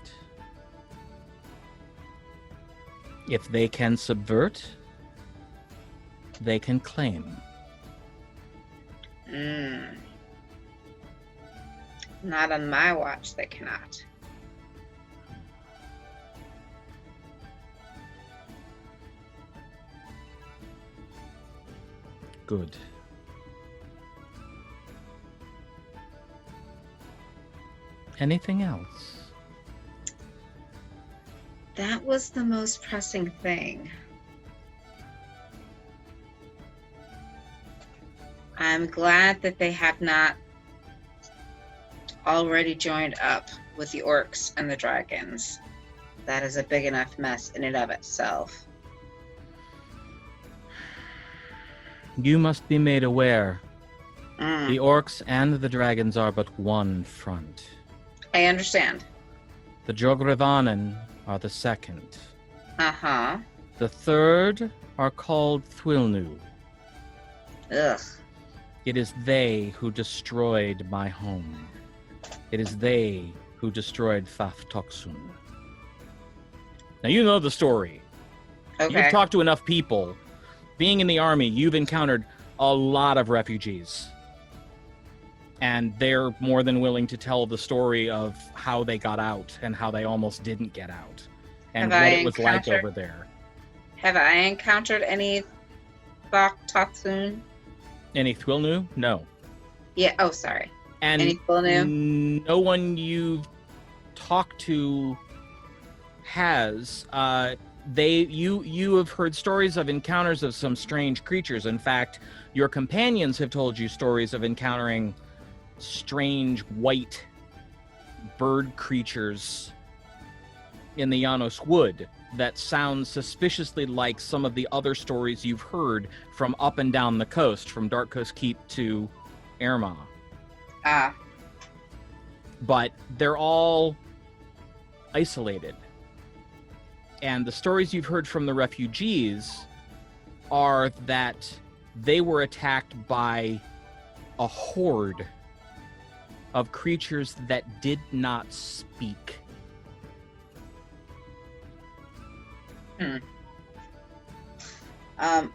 If they can subvert, they can claim. Not on my watch, they cannot. Good. Anything else? That was the most pressing thing. I'm glad that they have not already joined up with the orcs and the dragons. That is a big enough mess in and of itself. You must be made aware. The orcs and the dragons are but one front. I understand. The Jogrivanen are the second. Uh-huh. The third are called Thwilnu. Ugh. It is they who destroyed my home. It is they who destroyed Thaf Toksun. Now you know the story. Okay. You've talked to enough people. Being in the army, you've encountered a lot of refugees. And they're more than willing to tell the story of how they got out and how they almost didn't get out. And Have what I it was like encountered- over there. Have I encountered any Thoktoxun? Any Thwilnu? No. Yeah, oh, sorry. And Any Thwilnu? no one you've talked to has. You have heard stories of encounters of some strange creatures. In fact, your companions have told you stories of encountering strange white bird creatures in the Janos Wood that sound suspiciously like some of the other stories you've heard from up and down the coast, from Dark Coast Keep to Erma. Ah, But they're all isolated. And the stories you've heard from the refugees are that they were attacked by a horde of creatures that did not speak.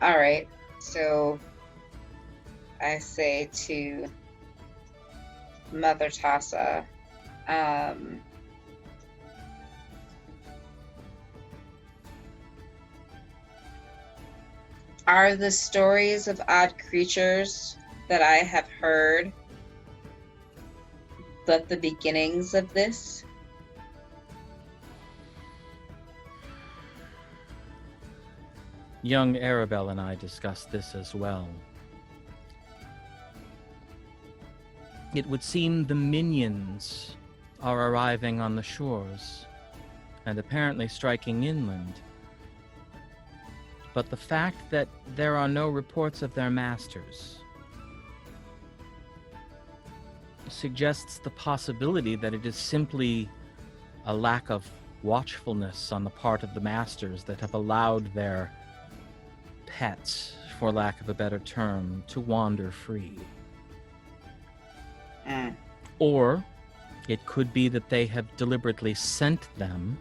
all right. So I say to Mother Tassa, are the stories of odd creatures that I have heard but the beginnings of this? Young Aribell and I discussed this as well. It would seem the minions are arriving on the shores and apparently striking inland. But the fact that there are no reports of their masters suggests the possibility that it is simply a lack of watchfulness on the part of the masters that have allowed their pets, for lack of a better term, to wander free. Or it could be that they have deliberately sent them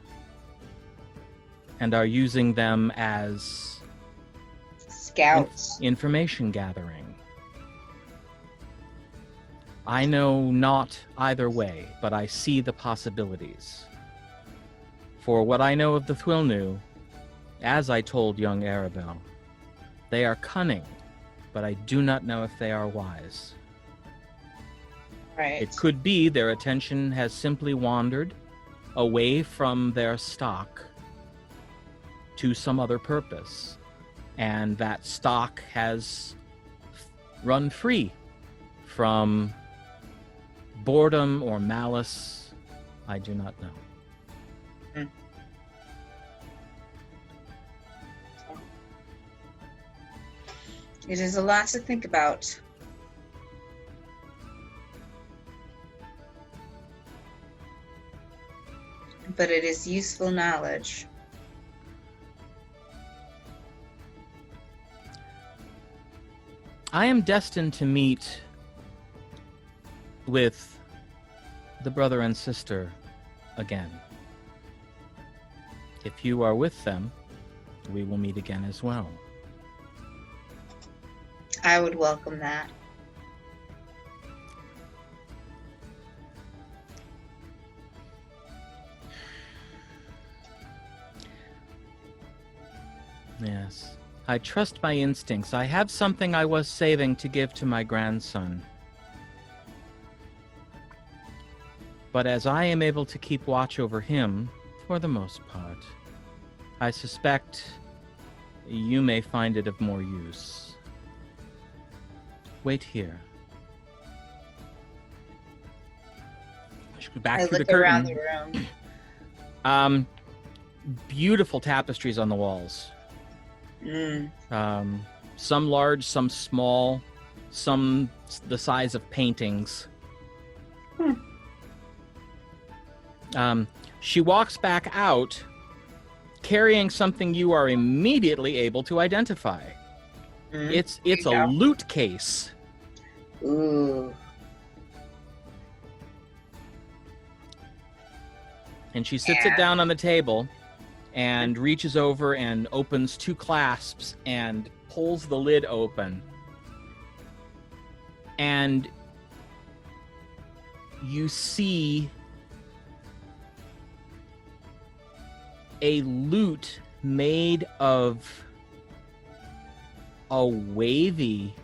and are using them as Scouts. information gathering. I know not either way, but I see the possibilities. For what I know of the Thwilnu, as I told young Aribell, they are cunning, but I do not know if they are wise. Right. It could be their attention has simply wandered away from their stock to some other purpose, and that stock has run free from boredom or malice. I do not know. It is a lot to think about. But it is useful knowledge. I am destined to meet with the brother and sister again. If you are with them, we will meet again as well. I would welcome that. Yes. I trust my instincts. I have something I was saving to give to my grandson. But as I am able to keep watch over him, for the most part, I suspect you may find it of more use. Wait here. I should go back I through the look around curtain. the room. Beautiful tapestries on the walls. Some large, some small, some the size of paintings. She walks back out carrying something you are immediately able to identify. It's a loot case. Ooh. And she sits it down on the table and reaches over and opens two clasps and pulls the lid open. And you see a lute made of a wavy.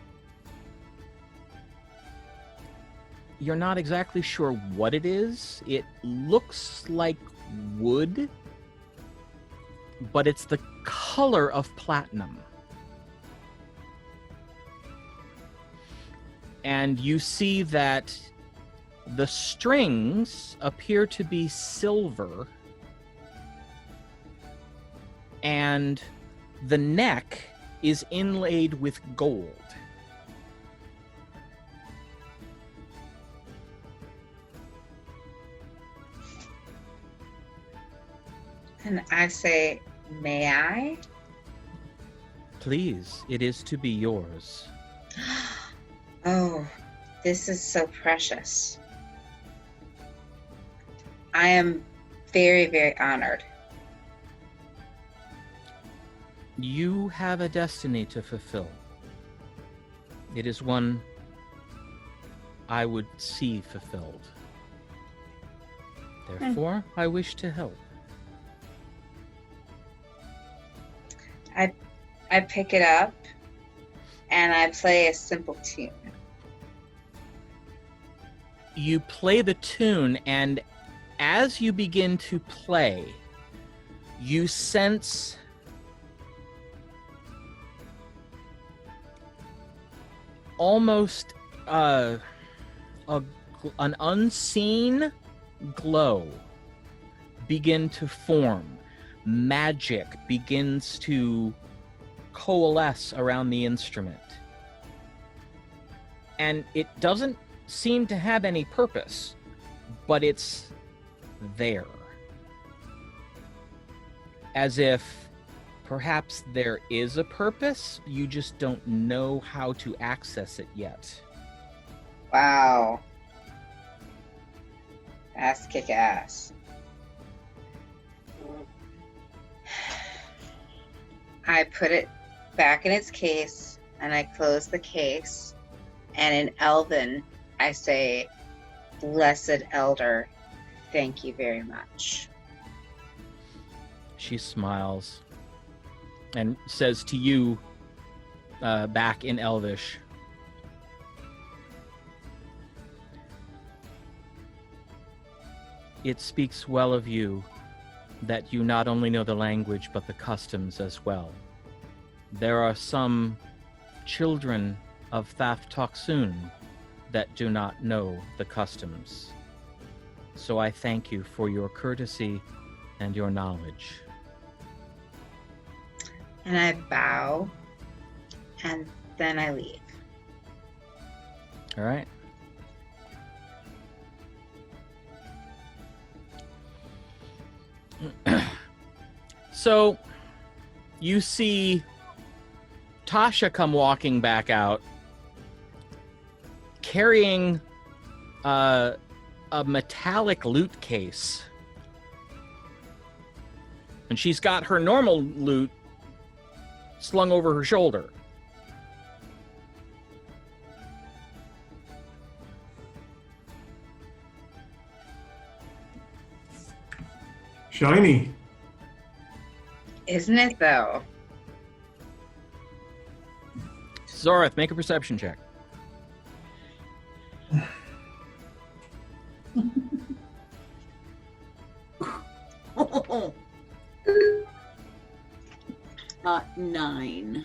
You're not exactly sure what it is. It looks like wood, but it's the color of platinum. And you see that the strings appear to be silver, and the neck is inlaid with gold. And I say, may I? Please, it is to be yours. Oh, this is so precious. I am very, very honored. You have a destiny to fulfill. It is one I would see fulfilled. Therefore, I wish to help. I pick it up and I play a simple tune. You play the tune, and as you begin to play, you sense almost an unseen glow begin to form. Magic begins to coalesce around the instrument. And it doesn't seem to have any purpose, but it's there. As if perhaps there is a purpose, you just don't know how to access it yet. Wow. Ass kick ass. I put it back in its case and I close the case, and in Elven I say, "Blessed Elder, thank you very much." She smiles and says to you, back in Elvish, "It speaks well of you that you not only know the language but the customs as well. There are some children of Thaf Toksoon that do not know the customs. So I thank you for your courtesy and your knowledge." And I bow, and then I leave. All right. So you see Tasha come walking back out carrying a metallic loot case And she's got her normal loot slung over her shoulder. Shiny. Isn't it though? Zorith, make a perception check. Nine.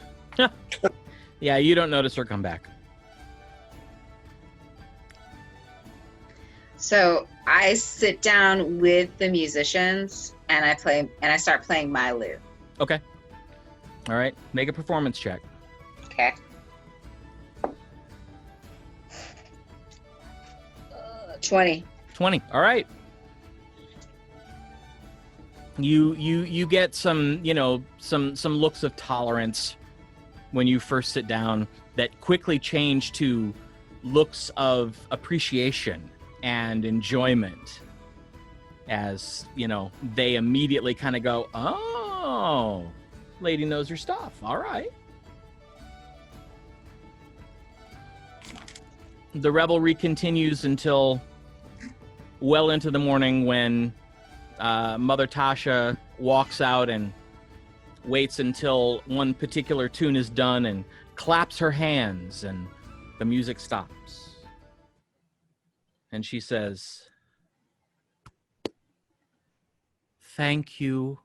Yeah, you don't notice her come back. So I sit down with the musicians and I start playing my lute. Okay. All right. Make a performance check. Okay. 20. 20. All right. You get some, some looks of tolerance when you first sit down that quickly change to looks of appreciation and enjoyment as, they immediately kind of go, "Oh, lady knows her stuff. All right." The revelry continues until well into the morning when Mother Tasha walks out and waits until one particular tune is done and claps her hands and the music stops. And she says, "Thank you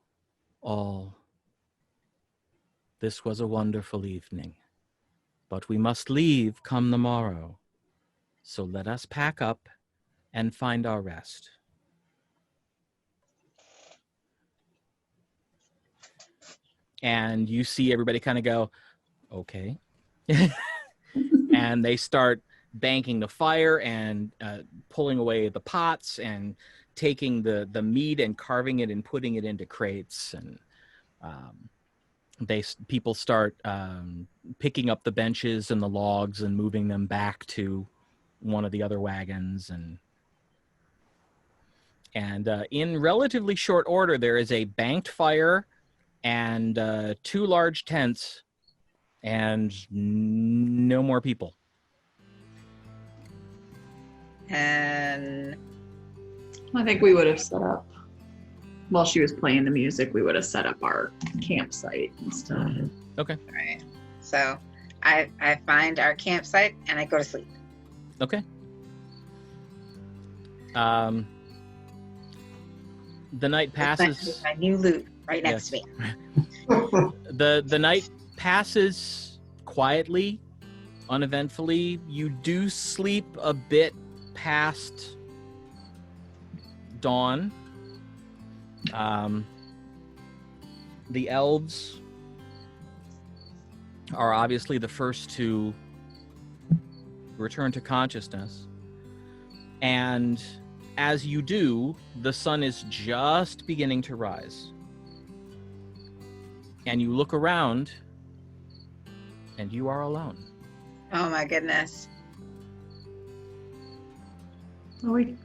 all. This was a wonderful evening, but we must leave come the morrow. So let us pack up and find our rest." And you see everybody kind of go, "Okay." And they start banking the fire and pulling away the pots and taking the meat and carving it and putting it into crates. And people start picking up the benches and the logs and moving them back to one of the other wagons. And in relatively short order, there is a banked fire and 2 large tents and no more people. And I think we would have set up, while she was playing the music, we would have set up our campsite and stuff. Okay. all right. So I find our campsite and I go to sleep. Okay. The night passes. With my new loot right next to me. The night passes quietly, uneventfully. You do sleep a bit past dawn. The elves are obviously the first to return to consciousness. And as you do, the sun is just beginning to rise. And you look around, and you are alone. Oh my goodness. Well, we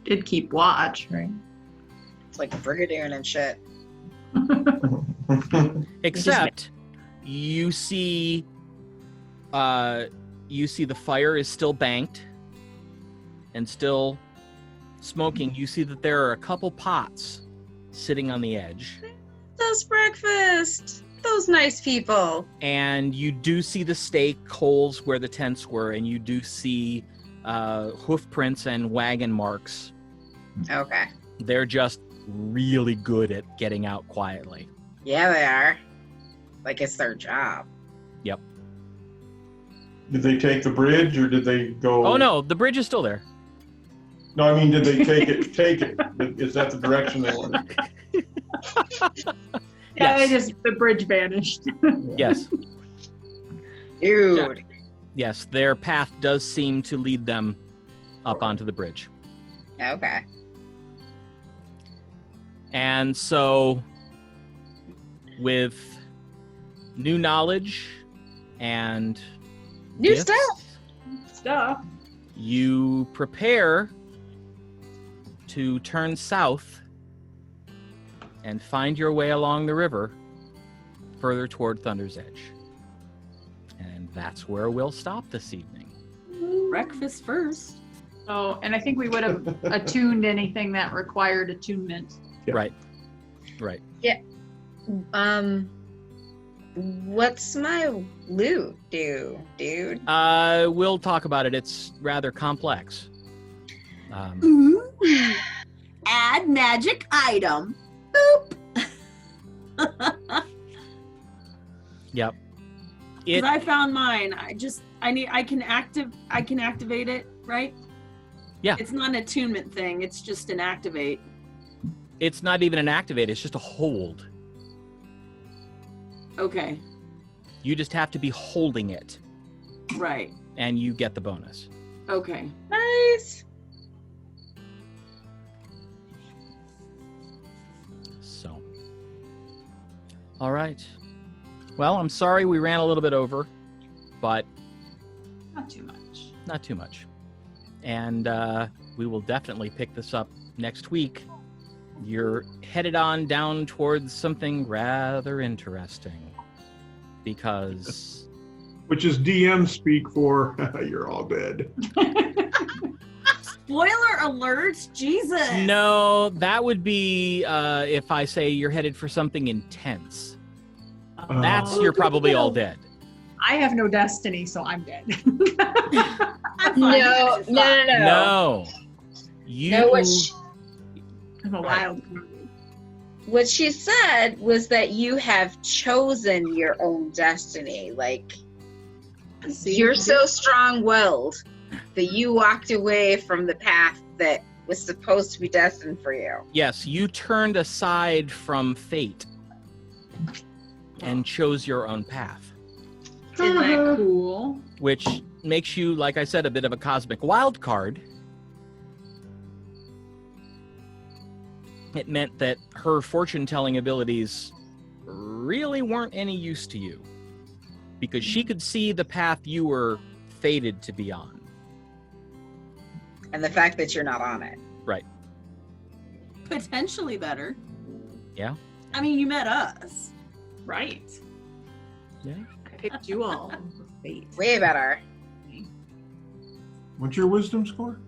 did keep watch, right? It's like brigadiering and shit. Except you see the fire is still banked and still smoking. You see that there are a couple pots sitting on the edge. Those breakfast. Those nice people. And you do see the stake holes where the tents were, and you do see hoof prints and wagon marks. Okay. They're just really good at getting out quietly. Yeah, they are. Like it's their job. Yep. Did they take the bridge or did they go? Oh no, the bridge is still there. No, I mean, did they take it? Take it? Is that the direction they went? Yeah, Yes. the bridge vanished. Yes. Dude. Yes, their path does seem to lead them up onto the bridge. Okay. And so, with new knowledge and New gifts, Stuff. you prepare to turn south and find your way along the river further toward Thunder's Edge. And that's where we'll stop this evening. Breakfast first. Oh, and I think we would have attuned anything that required attunement. Yeah. Right. Right. What's my loot do, dude? We'll talk about it. It's rather complex. Ooh. Add magic item. Boop. Yep. Because I found mine. I can activate it, right? Yeah. It's not an attunement thing. It's just an activate. It's not even an activate. It's just a hold. Okay. You just have to be holding it, Right. and you get the bonus. Okay. Nice. So. All right. Well, I'm sorry we ran a little bit over, but Not too much. not too much. And we will definitely pick this up next week. You're headed on down towards something rather interesting. Because... Which is DM speak for you're all dead. Spoiler alert! Jesus. No, that would be if I say you're headed for something intense. That's you're probably all dead. I have no destiny, so I'm dead. I'm fine. No. No. You. No, I'm a wild card. what she said was that you have chosen your own destiny. Like, you're so strong-willed that you walked away from the path that was supposed to be destined for you. Yes, you turned aside from fate and chose your own path, Isn't that cool? which makes you, like I said, a bit of a cosmic wild card. It meant that her fortune-telling abilities really weren't any use to you, because she could see the path you were fated to be on. And the fact that you're not on it. Right. Potentially better. Yeah. I mean, you met us. Right. Yeah. I picked you all. with fate. Way better. What's your wisdom score?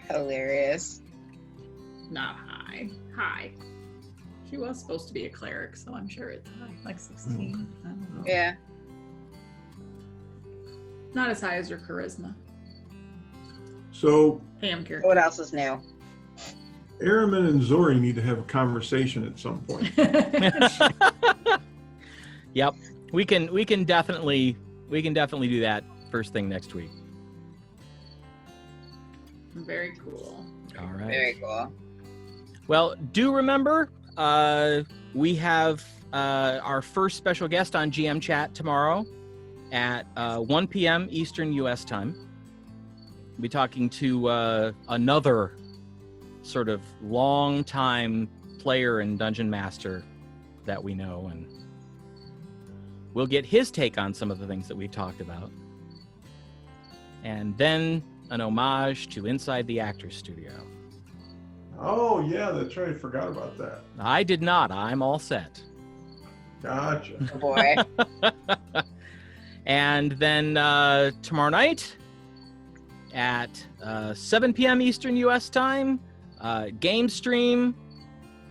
Hilarious. Not high. High. She was supposed to be a cleric, so I'm sure it's high. Like 16. I don't know. Yeah. Not as high as your charisma. So Hey, I'm curious. What else is new? Arimynn and Zori need to have a conversation at some point. Yep. We can definitely do that first thing next week. Very cool. All right. Very cool. Well, do remember, we have our first special guest on GM Chat tomorrow at 1 p.m. Eastern U.S. time. We'll be talking to another sort of long-time player and dungeon master that we know, and we'll get his take on some of the things that we talked about. And then an homage to Inside the Actors Studio. Oh, yeah, that's right. I forgot about that. I did not. I'm all set. Gotcha. Oh boy. And then tomorrow night at 7 p.m. Eastern U.S. time, Game Stream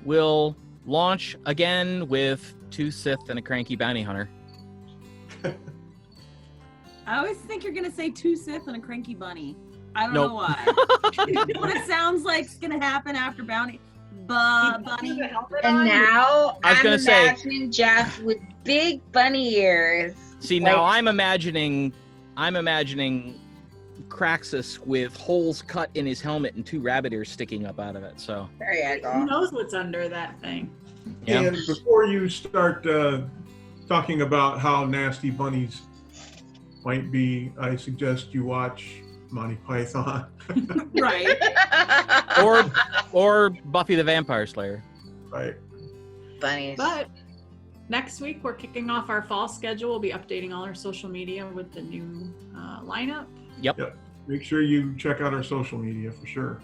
will launch again with 2 Sith and a cranky bounty hunter. I always think you're going to say 2 Sith and a cranky bunny. I don't Nope. know why. You know what it sounds like is going to happen after bounty? Bunny. And now I was I'm gonna say- imagining Jeff with big bunny ears. See, now Like- I'm imagining Craxus with holes cut in his helmet and 2 rabbit ears sticking up out of it. So, There you Who go. knows what's under that thing? yeah. And before you start talking about how nasty bunnies might be, I suggest you watch Monty Python. Right. or Buffy the Vampire Slayer. Right. Bunnies. But next week, we're kicking off our fall schedule. We'll be updating all our social media with the new lineup. Yep. Make sure you check out our social media for sure.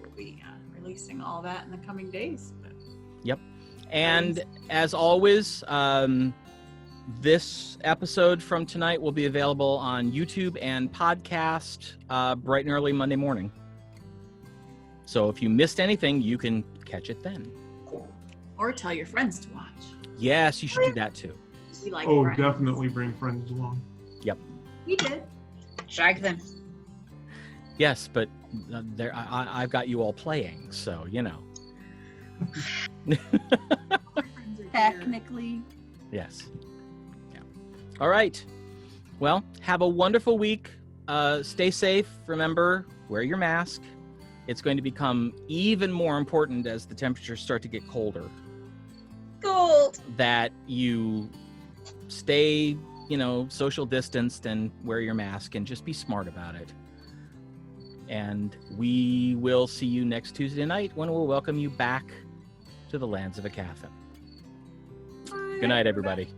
We'll be releasing all that in the coming days. But And as always, this episode from tonight will be available on YouTube and podcast bright and early Monday morning. So if you missed anything, you can catch it then. or tell your friends to watch. Yes, you should do that too. We like Oh, friends. definitely bring friends along. We did. Drag them. Yes, but I've got you all playing, so you know. Friends are here. Technically. Yes. Yeah. All right. Well, have a wonderful week. Stay safe. Remember, wear your mask. It's going to become even more important as the temperatures start to get colder Gold. that you stay, social distanced and wear your mask and just be smart about it. And we will see you next Tuesday night when we'll welcome you back to the lands of Aecathan. Good night, everybody.